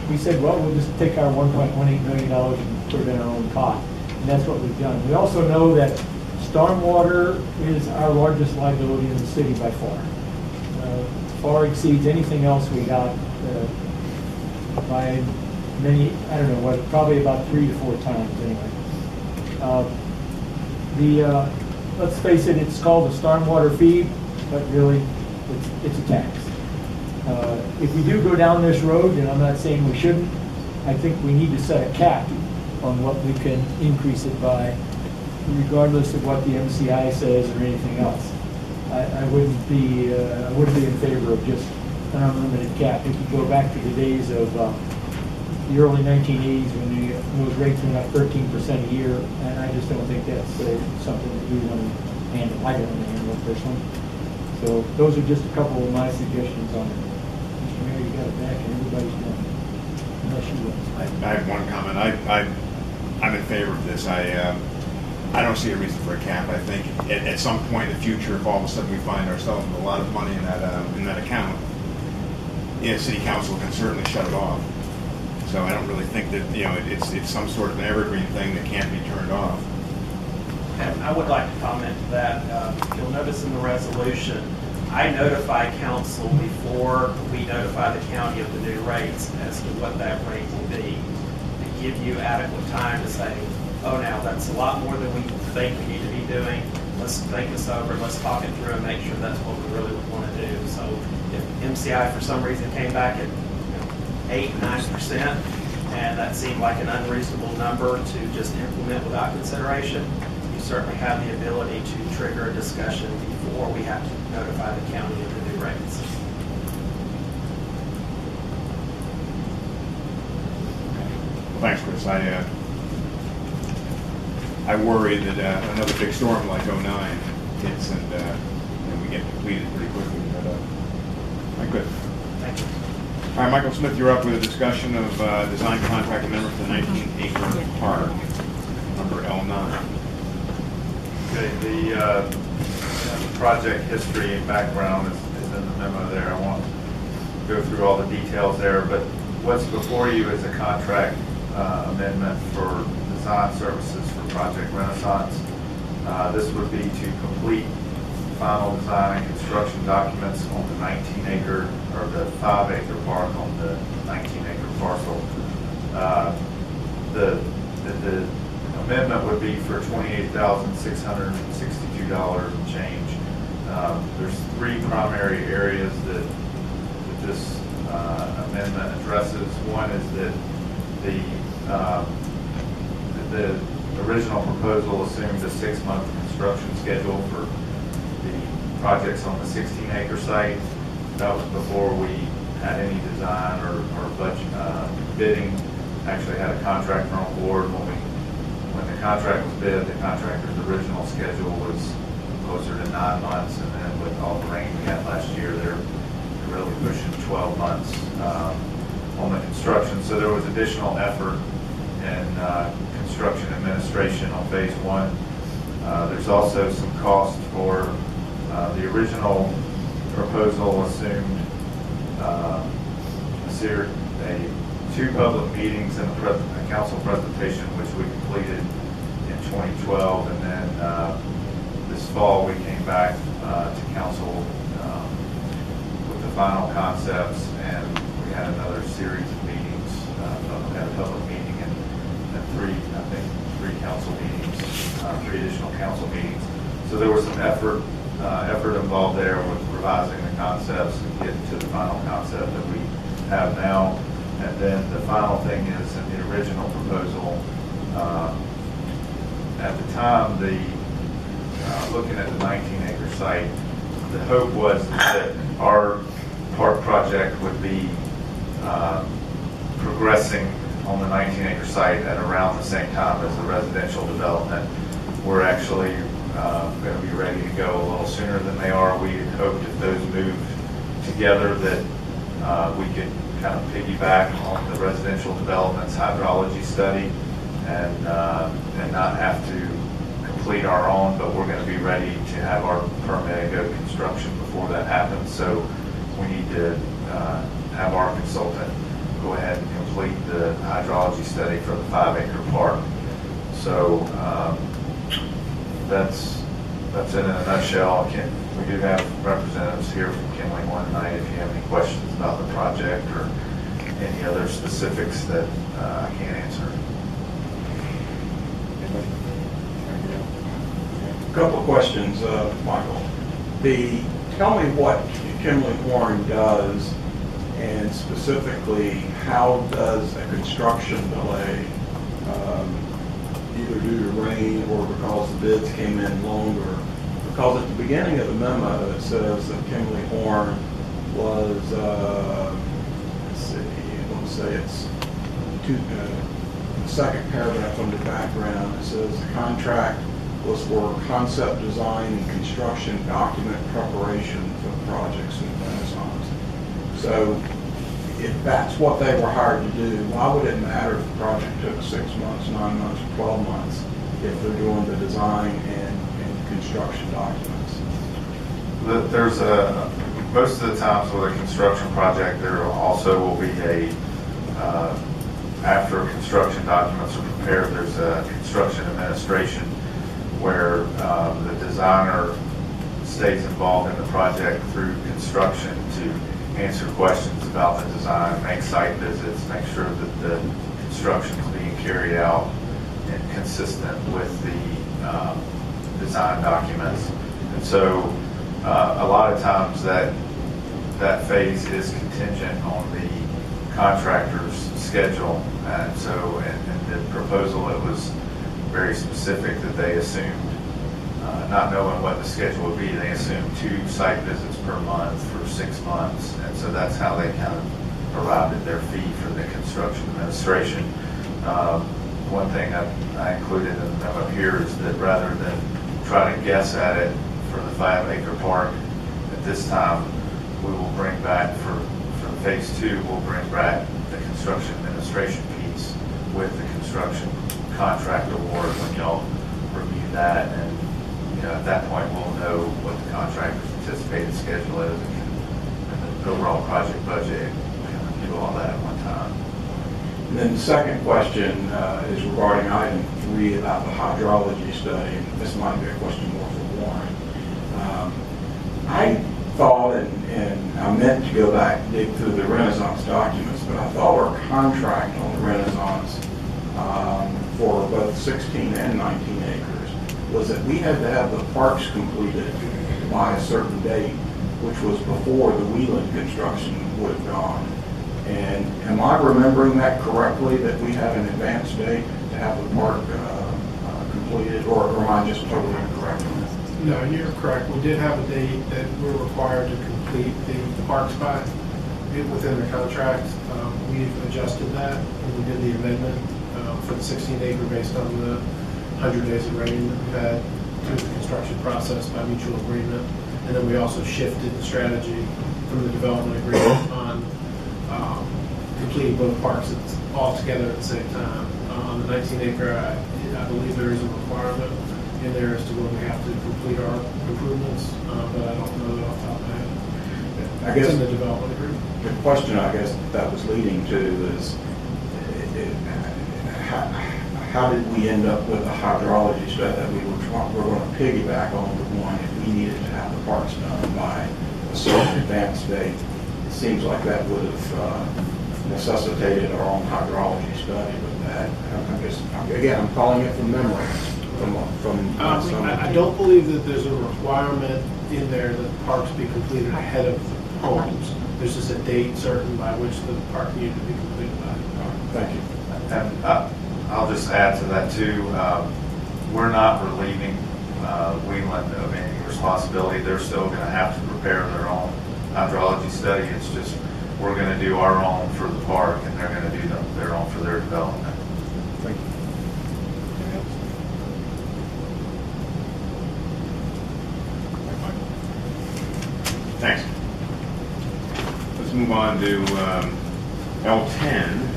we said, well, we'll just take our $1.18 million and put it in our own pot. And that's what we've done. We also know that stormwater is our largest liability in the city by far. Far exceeds anything else we got by many, I don't know what, probably about 3 to 4 times anyway. Let's face it, it's called a stormwater fee, but really, it's a tax. If we do go down this road, and I'm not saying we shouldn't, I think we need to set a cap on what we can increase it by, regardless of what the MCI says or anything else. I wouldn't be in favor of just an unlimited cap. If you go back to the days of the early 1980s when those rates went up 13% a year, and I just don't think that's something that we want to handle. I don't want to handle it personally. So those are just a couple of my suggestions on it. Mr. Mayor, you got it back, and everybody's done. Unless you will. I have one comment. I'm in favor of this. I don't see a reason for a cap. I think at some point in the future, if all of a sudden we find ourselves with a lot of money in that account, city council can certainly shut it off. So I don't really think that it's some sort of an evergreen thing that can't be turned off. And I would like to comment to that. You'll notice in the resolution, I notify council before we notify the county of the new rates as to what that rate will be, to give you adequate time to say, oh, now that's a lot more than we think we need to be doing. Let's think this over, let's talk it through and make sure that's what we really want to do. So if MCI for some reason came back at 8, 9%, and that seemed like an unreasonable number to just implement without consideration, you certainly have the ability to trigger a discussion before we have to notify the county of the new rates. Thanks, Chris. I worry that another big storm like '09 hits and we get depleted pretty quickly. But good. Thank you. All right, Michael Smith, you're up with a discussion of design contract amendment for the 19-acre park, number L9. Okay, the project history and background is in the memo there. I won't go through all the details there, but what's before you is a contract amendment for design services for Project Renaissance. This would be to complete final design and construction documents on the 19-acre or the 5-acre park on the 19-acre parcel. The amendment would be for $28,662 and change. There's 3 primary areas that this amendment addresses. One is that the original proposal assumed a 6-month construction schedule for the projects on the 16-acre site. That was before we had any design or budget bidding. Actually had a contractor on board. When the contract was bid, the contractor's original schedule was closer to 9 months, and then with all the rain we had last year, they're really pushing 12 months on the construction. So there was additional effort in construction administration on phase 1. There's also some cost for the original proposal assumed 2 public meetings and a council presentation, which we completed in 2012, and then this fall we came back to council with the final concepts, and we had another series of meetings. We had a public meeting and 3 council meetings, 3 additional council meetings. So there was some effort involved there with revising the concepts and getting to the final concept that we have now. And then the final thing is in the original proposal, at the time the looking at the 19-acre site, the hope was that our park project would be progressing on the 19-acre site at around the same time as the residential development. We're actually going to be ready to go a little sooner than they are. We had hoped if those moved together that we could kind of piggyback on the residential development's hydrology study and not have to complete our own, but we're going to be ready to have our permit and go to construction before that happens. So we need to have our consultant go ahead and complete the hydrology study for the 5-acre park. So that's it in a nutshell. We do have representatives here from Kinley one tonight if you have any questions about the project or any other specifics that I can't answer. A couple of questions, Michael. Tell me what Kinley Horn does, and specifically, how does a construction delay, either due to rain or because the bids came in longer? Because at the beginning of the memo, it says that Kinley Horn was, let's see, I'm going to say it's the second paragraph on the background. It says the contract was for concept design and construction document preparation for projects in Renaissance. So if that's what they were hired to do, why would it matter if the project took 6 months, 9 months, or 12 months if they're doing the design and construction documents? There's most of the times with a construction project, there also will be after construction documents are prepared, there's a construction administration where the designer stays involved in the project through construction to answer questions about the design, make site visits, make sure that the construction is being carried out and consistent with the design documents. And so a lot of times that phase is contingent on the contractor's schedule. And so in the proposal, it was very specific that they assumed, not knowing what the schedule would be, they assumed 2 site visits per month for 6 months. And so that's how they kind of arrived at their fee for the construction administration. One thing I included in the memo here is that rather than try to guess at it for the 5-acre park, at this time, we will bring back for phase 2, we'll bring back the construction administration piece with the construction contract award when y'all review that, and at that point we'll know what the contractor's anticipated schedule is and the overall project budget, and do all that at one time. And then the second question is regarding item 3 about the hydrology study. And this might be a question more for Warren. I thought, and I meant to go back and dig through the Renaissance documents, but I thought our contract on the Renaissance for both 16 and 19 acres was that we had to have the parks completed by a certain date, which was before the Wheeling construction would have gone. And am I remembering that correctly, that we had an advance date to have the park completed, or am I just totally incorrect on that? No, you're correct. We did have a date that we're required to complete the parks by within the contract. We've adjusted that, and we did the amendment for the 16-acre based on the 100 days of rain that we've had through the construction process by mutual agreement. And then we also shifted the strategy from the development agreement on completing both parks all together at the same time. On the 19-acre, I believe there is a requirement in there as to when we have to complete our improvements, but I don't know that off the top of my head. I guess it's in the development agreement. The question I guess that was leading to is how did we end up with a hydrology study that we were going to piggyback on the one if we needed to have the parks done by a certain advance date? It seems like that would have necessitated our own hydrology study with that. I guess, again, I'm calling it from memory. I don't believe that there's a requirement in there that the parks be completed ahead of the homes. There's just a date certain by which the park needed to be completed by. Thank you. And I'll just add to that too. We're not relieving Wheeling of any responsibility. They're still going to have to prepare their own hydrology study. It's just, we're going to do our own for the park, and they're going to do their own for their development. Thank you. Thanks. Let's move on to L10.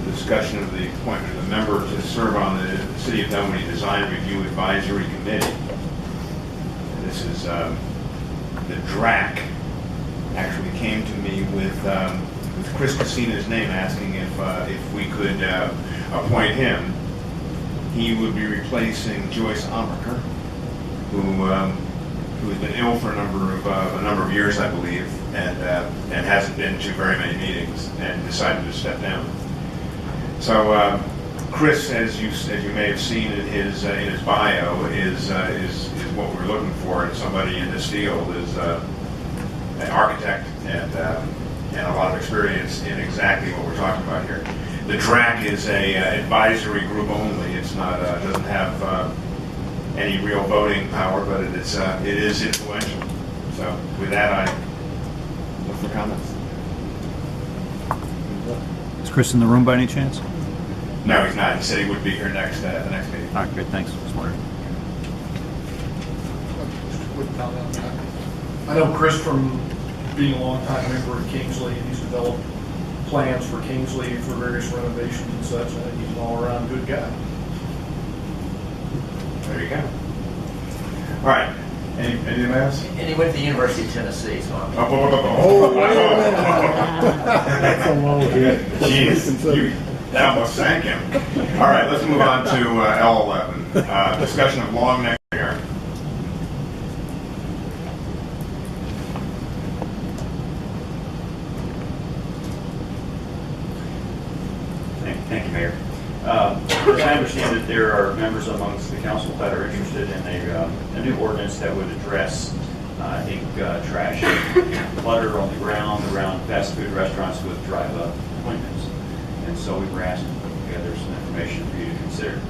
The discussion of the appointment of the member to serve on the City of Dunwoody Design Review Advisory Committee. And this is the DRAC actually came to me with Chris Cassina's name, asking if we could appoint him. He would be replacing Joyce Hutmacher, who has been ill for a number of years, I believe, and hasn't been to very many meetings, and decided to step down. So Chris, as you may have seen in his bio, is what we're looking for, and somebody in this field is an architect and a lot of experience in exactly what we're talking about here. The DRAC is a advisory group only. It's not doesn't have any real voting power, but it is influential. So with that, I look for comments. Is Chris in the room by any chance? No, he's not. He said he would be here next the next meeting. All right, great, thanks. Just wondering. Just a quick comment on that. I know Chris from being a long-time member of Kingsley, and he's developed plans for Kingsley for various renovations and such. I think he's an all-around good guy. There you go. All right. Anything else? And he went to the University of Tennessee, so I'm... That's a low hit. Jeez, that almost sank him. All right, let's move on to L11. Discussion of long neck hair. Thank you, Mayor. As I understand it, there are members amongst the council that are interested in a new ordinance that would address, I think, trash and clutter on the ground around fast food restaurants with drive-up appointments. And so we were asked to put together some information for you to consider.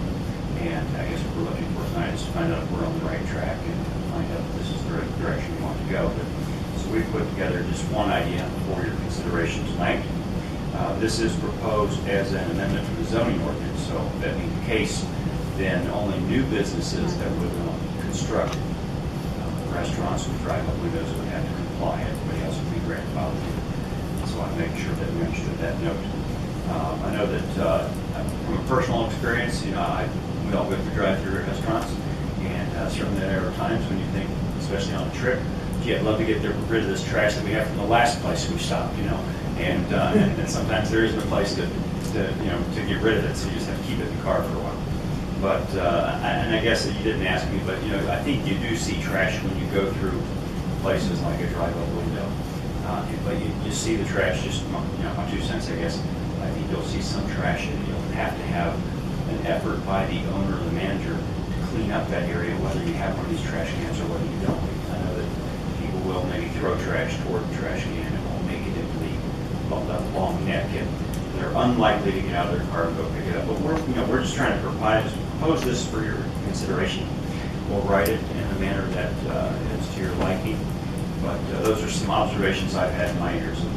And I guess what we're looking for tonight is to find out if we're on the right track and find out if this is the right direction we want to go. So we put together just one idea for your consideration tonight. This is proposed as an amendment to the zoning ordinance, so that being the case, then only new businesses that would construct restaurants with drive-up windows would have to comply. Everybody else would be grandfathered in. So I make sure that we understood that note. I know that from a personal experience, we all go through drive-through restaurants, and certainly there are times when you think, especially on a trip, gee, I'd love to get rid of this trash that we have from the last place we stopped, and sometimes there isn't a place to get rid of it, so you just have to keep it in the car for a while. But and I guess that you didn't ask me, but I think you do see trash when you go through places like a drive-up window. But you see the trash, just my 2 cents, I guess. I think you'll see some trash, and you'll have to have an effort by the owner or the manager to clean up that area, whether you have one of these trash cans or whether you don't. I know that people will maybe throw trash toward the trash can and won't make it into the long neck, and they're unlikely to get out of their car and go pick it up. But we're just trying to propose this for your consideration. We'll write it in a manner that is to your liking. But those are some observations I've had in my years of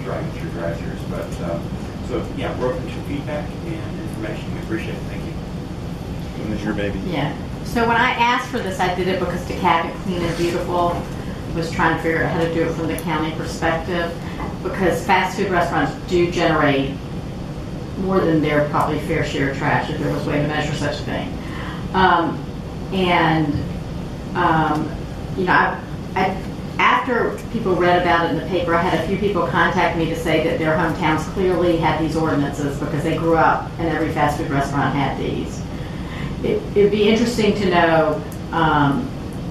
driving through drive-thrus. But so yeah, we're open to feedback and information. We appreciate it. Thank you. When is your baby? Yeah. So when I asked for this, I did it because to keep it clean and beautiful. Was trying to figure out how to do it from the county perspective, because fast food restaurants do generate more than their probably fair share of trash, if there was a way to measure such a thing. After people read about it in the paper, I had a few people contact me to say that their hometowns clearly had these ordinances because they grew up and every fast food restaurant had these. It'd be interesting to know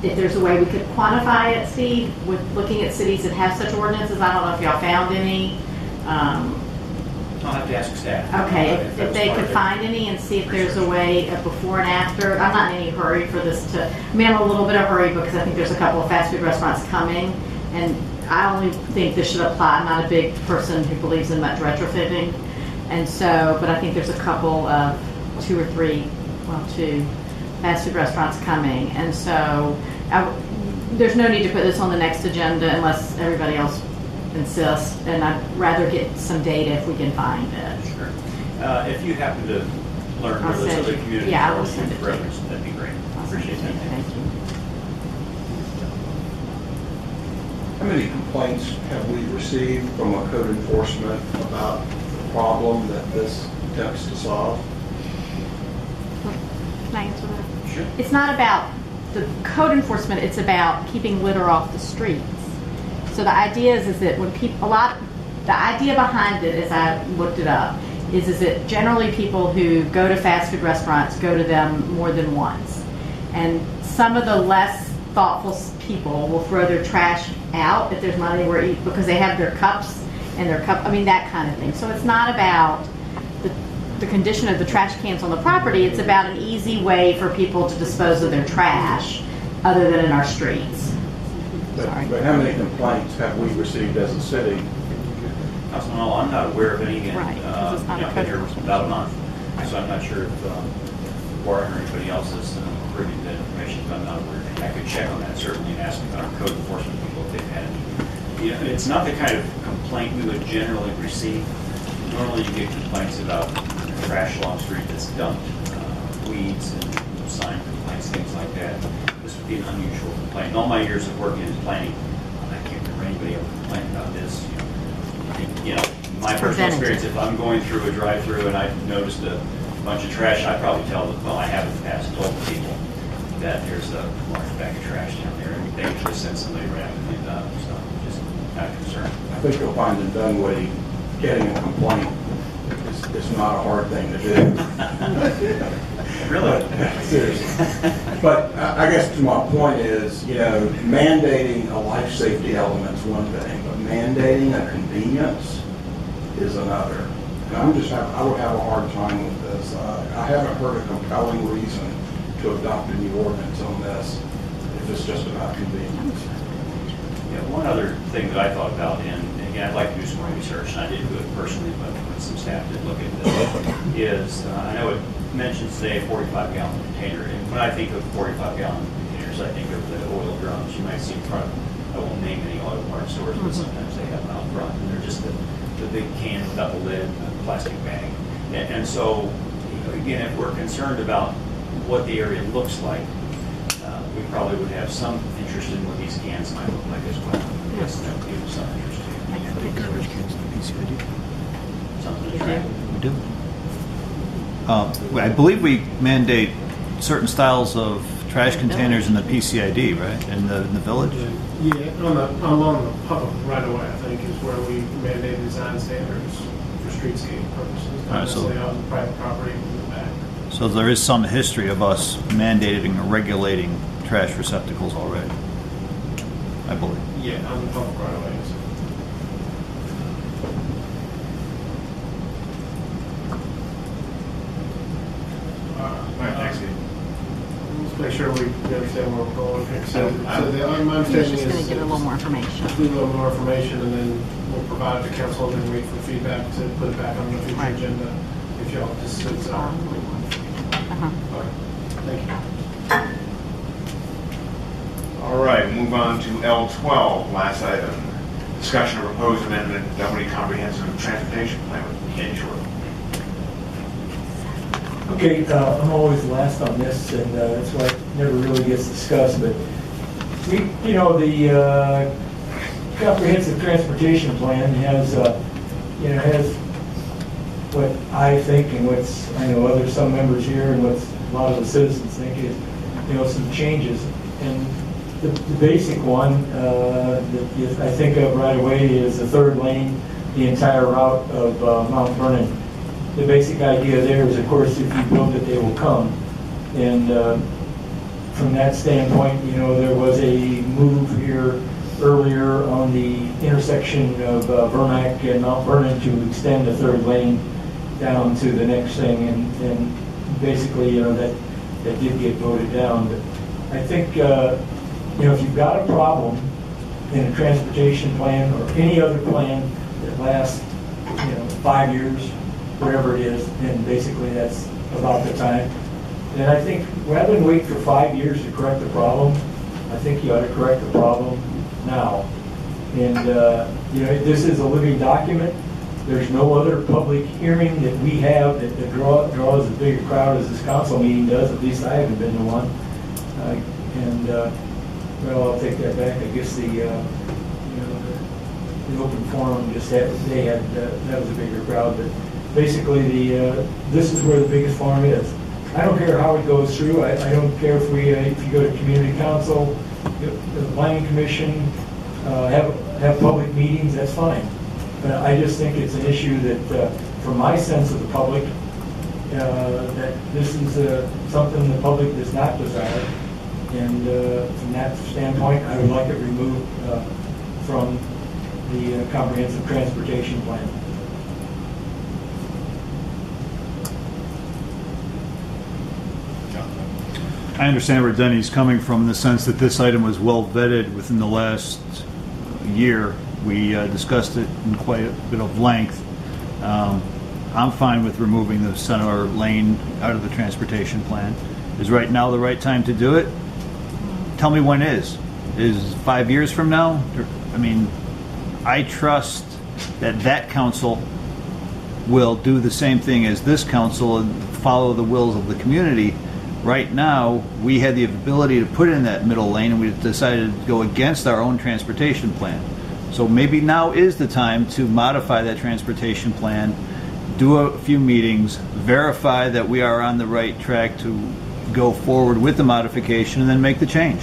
if there's a way we could quantify it, Steve, with looking at cities that have such ordinances. I don't know if y'all found any. I'll have to ask staff. Okay, if they could find any and see if there's a way of before and after. I'm not in any hurry for this to, I'm in a little bit of hurry because I think there's a couple of fast food restaurants coming, and I only think this should apply. I'm not a big person who believes in much retrofitting, and so, but I think there's a couple of 2 or 3 well, 2 fast food restaurants coming. And so there's no need to put this on the next agenda unless everybody else insists. And I'd rather get some data if we can find it. Sure. If you happen to learn where I'll those send other you- communities yeah, I are, will send it to you. reference, that'd be great. Appreciate that. Thank you. How many complaints have we received from a code enforcement about the problem that this attempts to solve? Can I answer that? Sure. It's not about the code enforcement, it's about keeping litter off the streets. So the idea is that when people, the idea behind it, as I looked it up, is that generally people who go to fast food restaurants go to them more than once. And some of the less thoughtful people will throw their trash out if there's not anywhere to eat because they have their cups and that kind of thing. So it's not about the condition of the trash cans on the property, it's about an easy way for people to dispose of their trash other than in our streets. But how many complaints have we received as a city? Councilman Nall, I'm not aware of any, and, Right, 'cause it's not a I've been code here enforcement. about a month, so I'm not sure if Warren or anybody else is privy to that information, but I'm not aware. I could check on that certainly and ask our code enforcement people if they've had any. It's not the kind of complaint we would generally receive. Normally you get complaints about trash along the street that's dumped, weeds and sign complaints, things like that. This would be an unusual complaint. In all my years of working in planning, I can't remember anybody ever complaining about this. My personal experience, if I'm going through a drive-through and I've noticed a bunch of trash, I probably tell them, well, I have in the past told people that there's a large bag of trash down there, and they usually send somebody right out to clean it up, so just not concerned. I think you'll find in Dunwoody, getting a complaint is not a hard thing to do. Really? Seriously. But I guess my point is, mandating a life safety element is one thing, but mandating a convenience is another. And I would have a hard time with this. I haven't heard a compelling reason to adopt a new ordinance on this if it's just about convenience. One other thing that I thought about, and again, I'd like to do some more research, and I didn't do it personally, but some staff did look at this, is I know it mentions today a 45-gallon container, and when I think of 45-gallon containers, I think of the oil drums you might see in front of, I won't name any auto parts stores, but sometimes they have them out front, and they're just the big can without the lid, a plastic bag. And so, again, if we're concerned about what the area looks like, we probably would have some interest in what these cans might look like as well. Yes, that would give some interest to you. Garbage cans in the PCID. Something to track. We do. I believe we mandate certain styles of trash containers in the PCID, right? In the village? Yeah, along the public right away, I think, is where we mandate design standards for streetscape purposes, All not right, so- necessarily on private property in the back. So there is some history of us mandating or regulating trash receptacles already, I believe. Yeah, on the public right away. Next. Let's make sure we understand where we're going. So my We're understanding just going is to get a little more information. do a little more information, and then we'll provide it to council, and then wait for feedback to put it back on the future agenda, if y'all just sit down. Thank you. All right, move on to L12, last item. Discussion of proposed amendment to Dunwoody Comprehensive Transportation Plan with Kenny Short. Okay, I'm always last on this, and that's why it never really gets discussed, but the comprehensive transportation plan has, has what I think and what's, I know some members here and what a lot of the citizens think is, some changes. And the basic one that I think of right away is the third lane, the entire route of Mount Vernon. The basic idea there is, of course, if you build it, they will come. And from that standpoint, there was a move here earlier on the intersection of Vermac and Mount Vernon to extend the third lane down to the next thing. And basically, that did get voted down. But I think, if you've got a problem in a transportation plan or any other plan that lasts, 5 years, whatever it is, and basically that's about the time And I think rather than wait for 5 years to correct the problem, I think you ought to correct the problem now. And, this is a living document. There's no other public hearing that we have that draws as big a crowd as this council meeting does. At least I haven't been to one. Well, I'll take that back. I guess the open forum just had, that was a bigger crowd. But basically, this is where the biggest forum is. I don't care how it goes through. I don't care if you go to community council, the planning commission, have public meetings. That's fine. But I just think it's an issue that, from my sense of the public, that this is something the public does not desire. And from that standpoint, I would like it removed from the comprehensive transportation plan. I understand where Denny's coming from in the sense that this item was well vetted within the last year. We discussed it in quite a bit of length. I'm fine with removing the center lane out of the transportation plan. Is right now the right time to do it? Tell me when is. Is 5 years from now? I mean, I trust that council will do the same thing as this council and follow the wills of the community. Right now, we had the ability to put in that middle lane, and we decided to go against our own transportation plan. So maybe now is the time to modify that transportation plan, do a few meetings, verify that we are on the right track to go forward with the modification, and then make the change.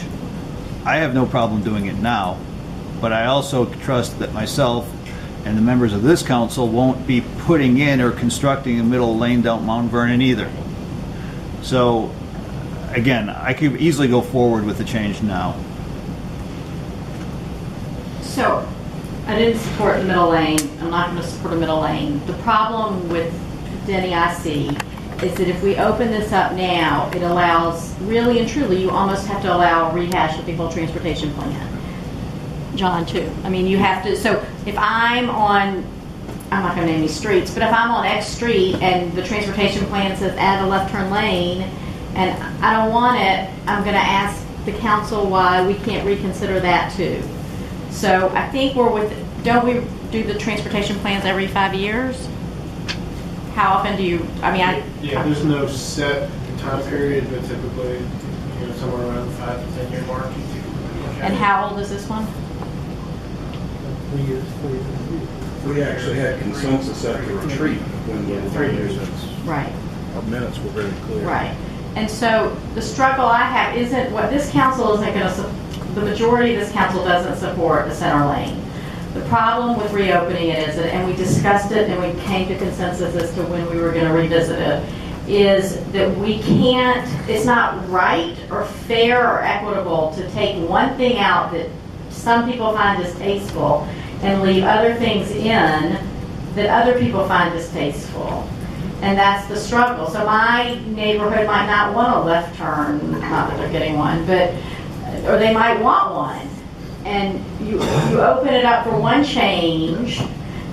I have no problem doing it now, but I also trust that myself and the members of this council won't be putting in or constructing a middle lane down Mount Vernon either. So, again, I could easily go forward with the change now. So, I didn't support the middle lane. I'm not going to support a middle lane. The problem with Denny I see is that if we open this up now, it allows, really and truly, you almost have to allow a rehash of the whole transportation plan. John, too. I mean, you have to, so if I'm on, I'm not going to name any streets, but if I'm on X street and the transportation plan says add a left turn lane, and I don't want it, I'm going to ask the council why we can't reconsider that too. So I think don't we do the transportation plans every 5 years? How often do you, Yeah, there's no set time period, but typically, somewhere around the 5 to 10 year mark. And how old is this one? 3 years, 4 years. We actually had consensus at the retreat when we were 3 years. Right. Our minutes were very clear. Right. And so the struggle I have isn't what this council isn't going to, the majority of this council doesn't support the center lane. The problem with reopening it is, and we discussed it and we came to consensus as to when we were going to revisit it, is that we can't, it's not right or fair or equitable to take one thing out that some people find distasteful and leave other things in that other people find distasteful. And that's the struggle. So my neighborhood might not want a left turn, not that they're getting one, but, or they might want one. And you open it up for one change,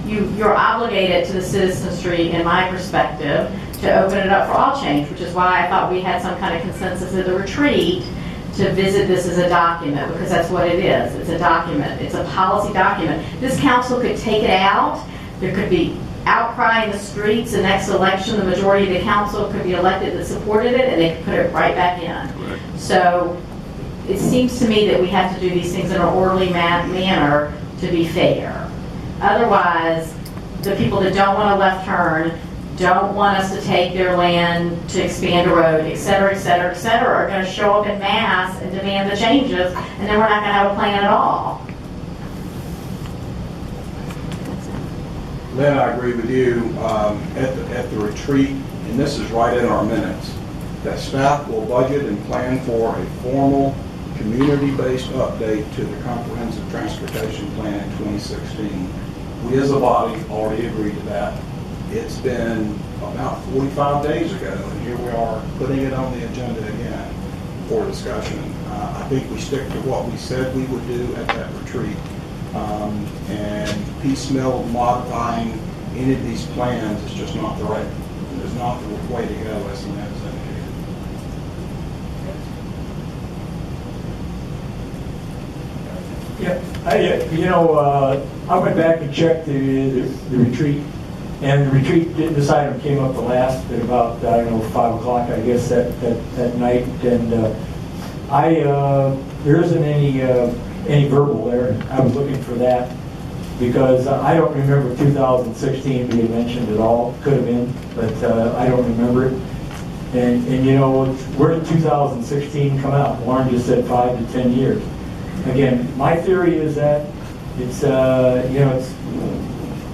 you're obligated to the citizenry, in my perspective, to open it up for all change, which is why I thought we had some kind of consensus at the retreat to visit this as a document, because that's what it is. It's a document. It's a policy document. This council could take it out. There could be outcry in the streets. The next election, the majority of the council could be elected that supported it, and they could put it right back in. So it seems to me that we have to do these things in an orderly manner to be fair. Otherwise, the people that don't want a left turn, don't want us to take their land to expand a road, et cetera, et cetera, et cetera, are going to show up in mass and demand the changes, and then we're not going to have a plan at all. Lynn, I agree with you. At the retreat, and this is right in our minutes, that staff will budget and plan for a formal community-based update to the comprehensive transportation plan in 2016. We as a body already agreed to that. It's been about 45 days ago, and here we are putting it on the agenda again for discussion. I think we stick to what we said we would do at that retreat. And piecemeal modifying any of these plans is just not the right, is not the way to go, as Lynn has indicated. Yeah, I went back and checked the retreat, and the retreat, this item came up the last at about, 5 o'clock, I guess, that night, and there isn't any verbal there. I was looking for that, because I don't remember 2016 being mentioned at all. Could have been, but I don't remember it. And where did 2016 come out? Warren just said 5 to 10 years. Again, my theory is that it's, if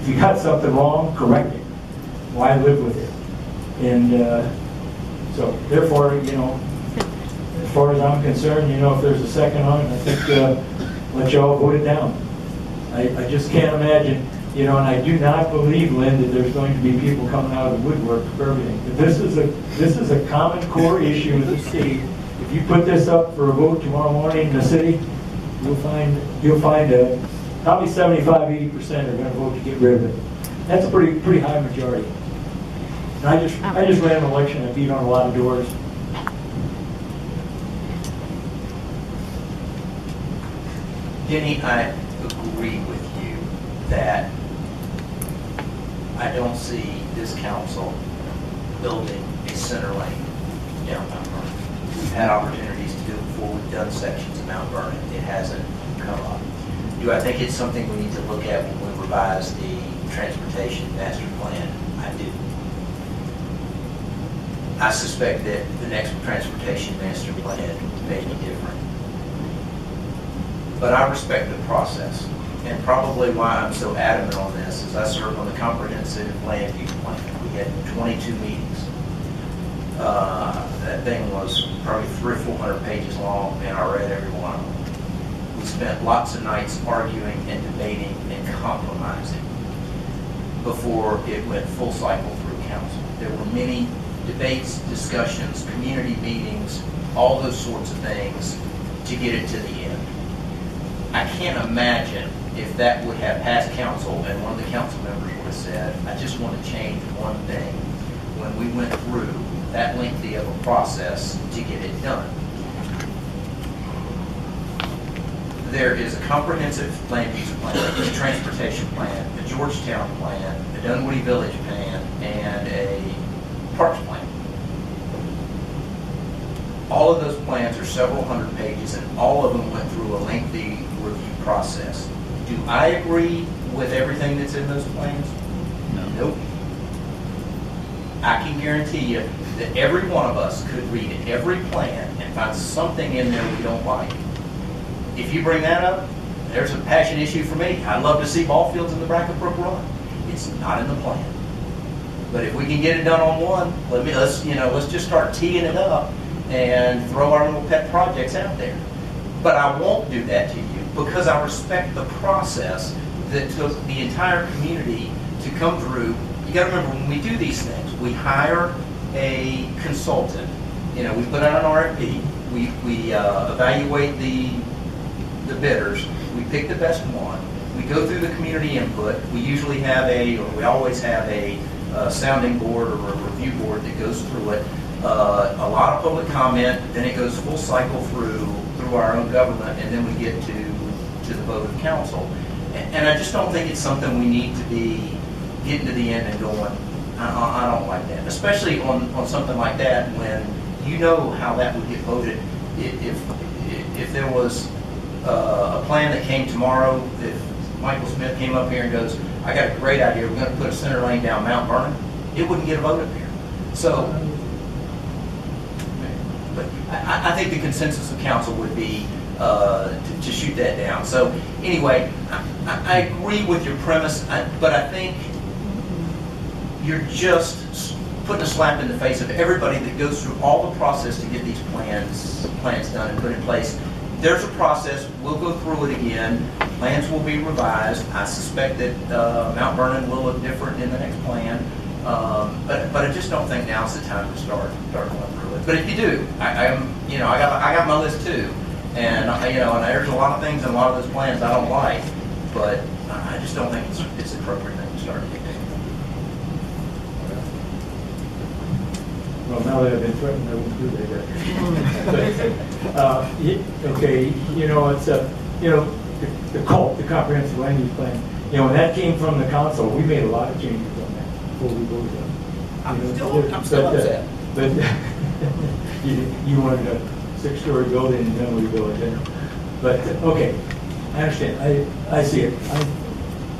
you got something wrong, correct it. Why live with it? And so, therefore, as far as I'm concerned, if there's a second on it, I think let y'all vote it down. I just can't imagine, and I do not believe, Lynn, that there's going to be people coming out of the woodwork for everything. If this is a common core issue in the city. If you put this up for a vote tomorrow morning in the city, you'll find probably 75-80% are going to vote to get rid of it. That's a pretty high majority. And I just ran an election and beat on a lot of doors. Denny, I agree with you that I don't see this council building a center lane down Mount Vernon. We've had opportunities to do it before. We've done sections of Mount Vernon. It hasn't come up. Do I think it's something we need to look at when we revise the transportation master plan? I do. I suspect that the next transportation master plan may be different. But I respect the process. And probably why I'm so adamant on this is I served on the comprehensive land use plan. We had 22 meetings. That thing was probably 300 or 400 pages long, and I read every one of them. We spent lots of nights arguing and debating and compromising before it went full cycle through council. There were many debates, discussions, community meetings, all those sorts of things to get it to the end. I can't imagine if that would have passed council and one of the council members would have said, I just want to change one thing when we went through that lengthy of a process to get it done. There is a comprehensive land use plan, a transportation plan, a Georgetown plan, a Dunwoody Village plan, and a parks plan. All of those plans are several hundred pages, and all of them went through a lengthy review process. Do I agree with everything that's in those plans? No. Nope. I can guarantee you that every one of us could read every plan and find something in there we don't like. If you bring that up, there's a passion issue for me. I'd love to see ball fields in the Brackett Brook Run. It's not in the plan. But if we can get it done on one, let's just start teeing it up and throw our little pet projects out there. But I won't do that to you because I respect the process that took the entire community to come through. You got to remember, when we do these things, we hire a consultant. We put out an RFP. We evaluate the bidders. We pick the best one. We go through the community input. We usually have we always have a sounding board or a review board that goes through it. A lot of public comment, then it goes full cycle through our own government, and then we get to the vote of council. And I just don't think it's something we need to be getting to the end and going, I don't like that. Especially on something like that when you know how that would get voted. If there was a plan that came tomorrow, if Michael Smith came up here and goes, I got a great idea, we're going to put a center lane down Mount Vernon, it wouldn't get a vote up here. So, but I think the consensus of council would be to shoot that down. So anyway, I agree with your premise, but I think you're just putting a slap in the face of everybody that goes through all the process to get these plans done and put in place. There's a process. We'll go through it again. Plans will be revised. I suspect that Mount Vernon will look different in the next plan. But I just don't think now's the time to start going through it. But if you do, I got my list too, and and there's a lot of things in a lot of those plans I don't like, but I just don't think it's the appropriate thing to start to get into. Well, now that I've been threatened, I won't do that. Okay, it's the CULP, the comprehensive land use plan, you know, when that came from the council, we made a lot of changes on that before we voted on it. I'm still upset. But you wanted a 6-story building in Dunwoody Village, you know. But, okay, I understand, I see it.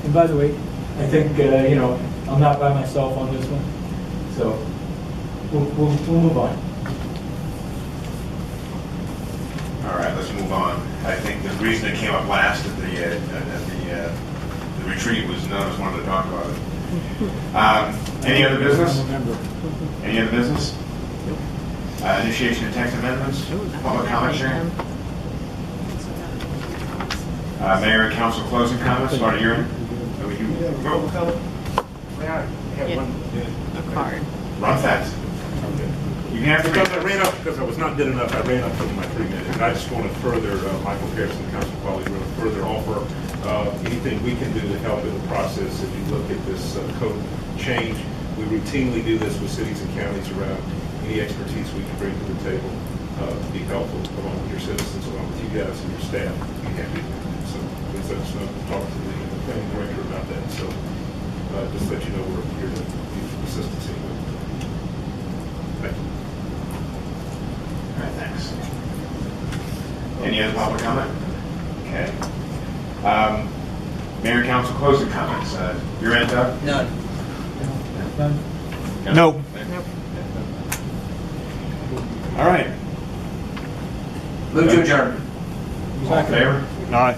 And by the way, I think, you know, I'm not by myself on this one, so we'll move on. All right, let's move on. I think the reason it came up last at the retreat was none of us wanted to talk about it. Any other business? Any other business? Initiation of text amendments? Public comment sharing? Mayor and council closing comments? Marty, you're in? Public comment? May I have one? A card. Run fast. You can have to Because I ran up, because I was not good enough, I ran up for my 3 minutes. I just want to further, Michael Harrison, Council Quality, really further offer anything we can do to help in the process. If you look at this code change, we routinely do this with cities and counties around any expertise we can bring to the table to be helpful along with your citizens, along with you guys and your staff. Be happy to do that. So please let us know, talk to the planning director about that. So just let you know we're here to be of assistance anyway. Thank you. All right, thanks. Any other public comment? Okay. Mayor and council closing comments. You're in, Doug? None. No. All right. Move to adjourn. All in favor? Aye.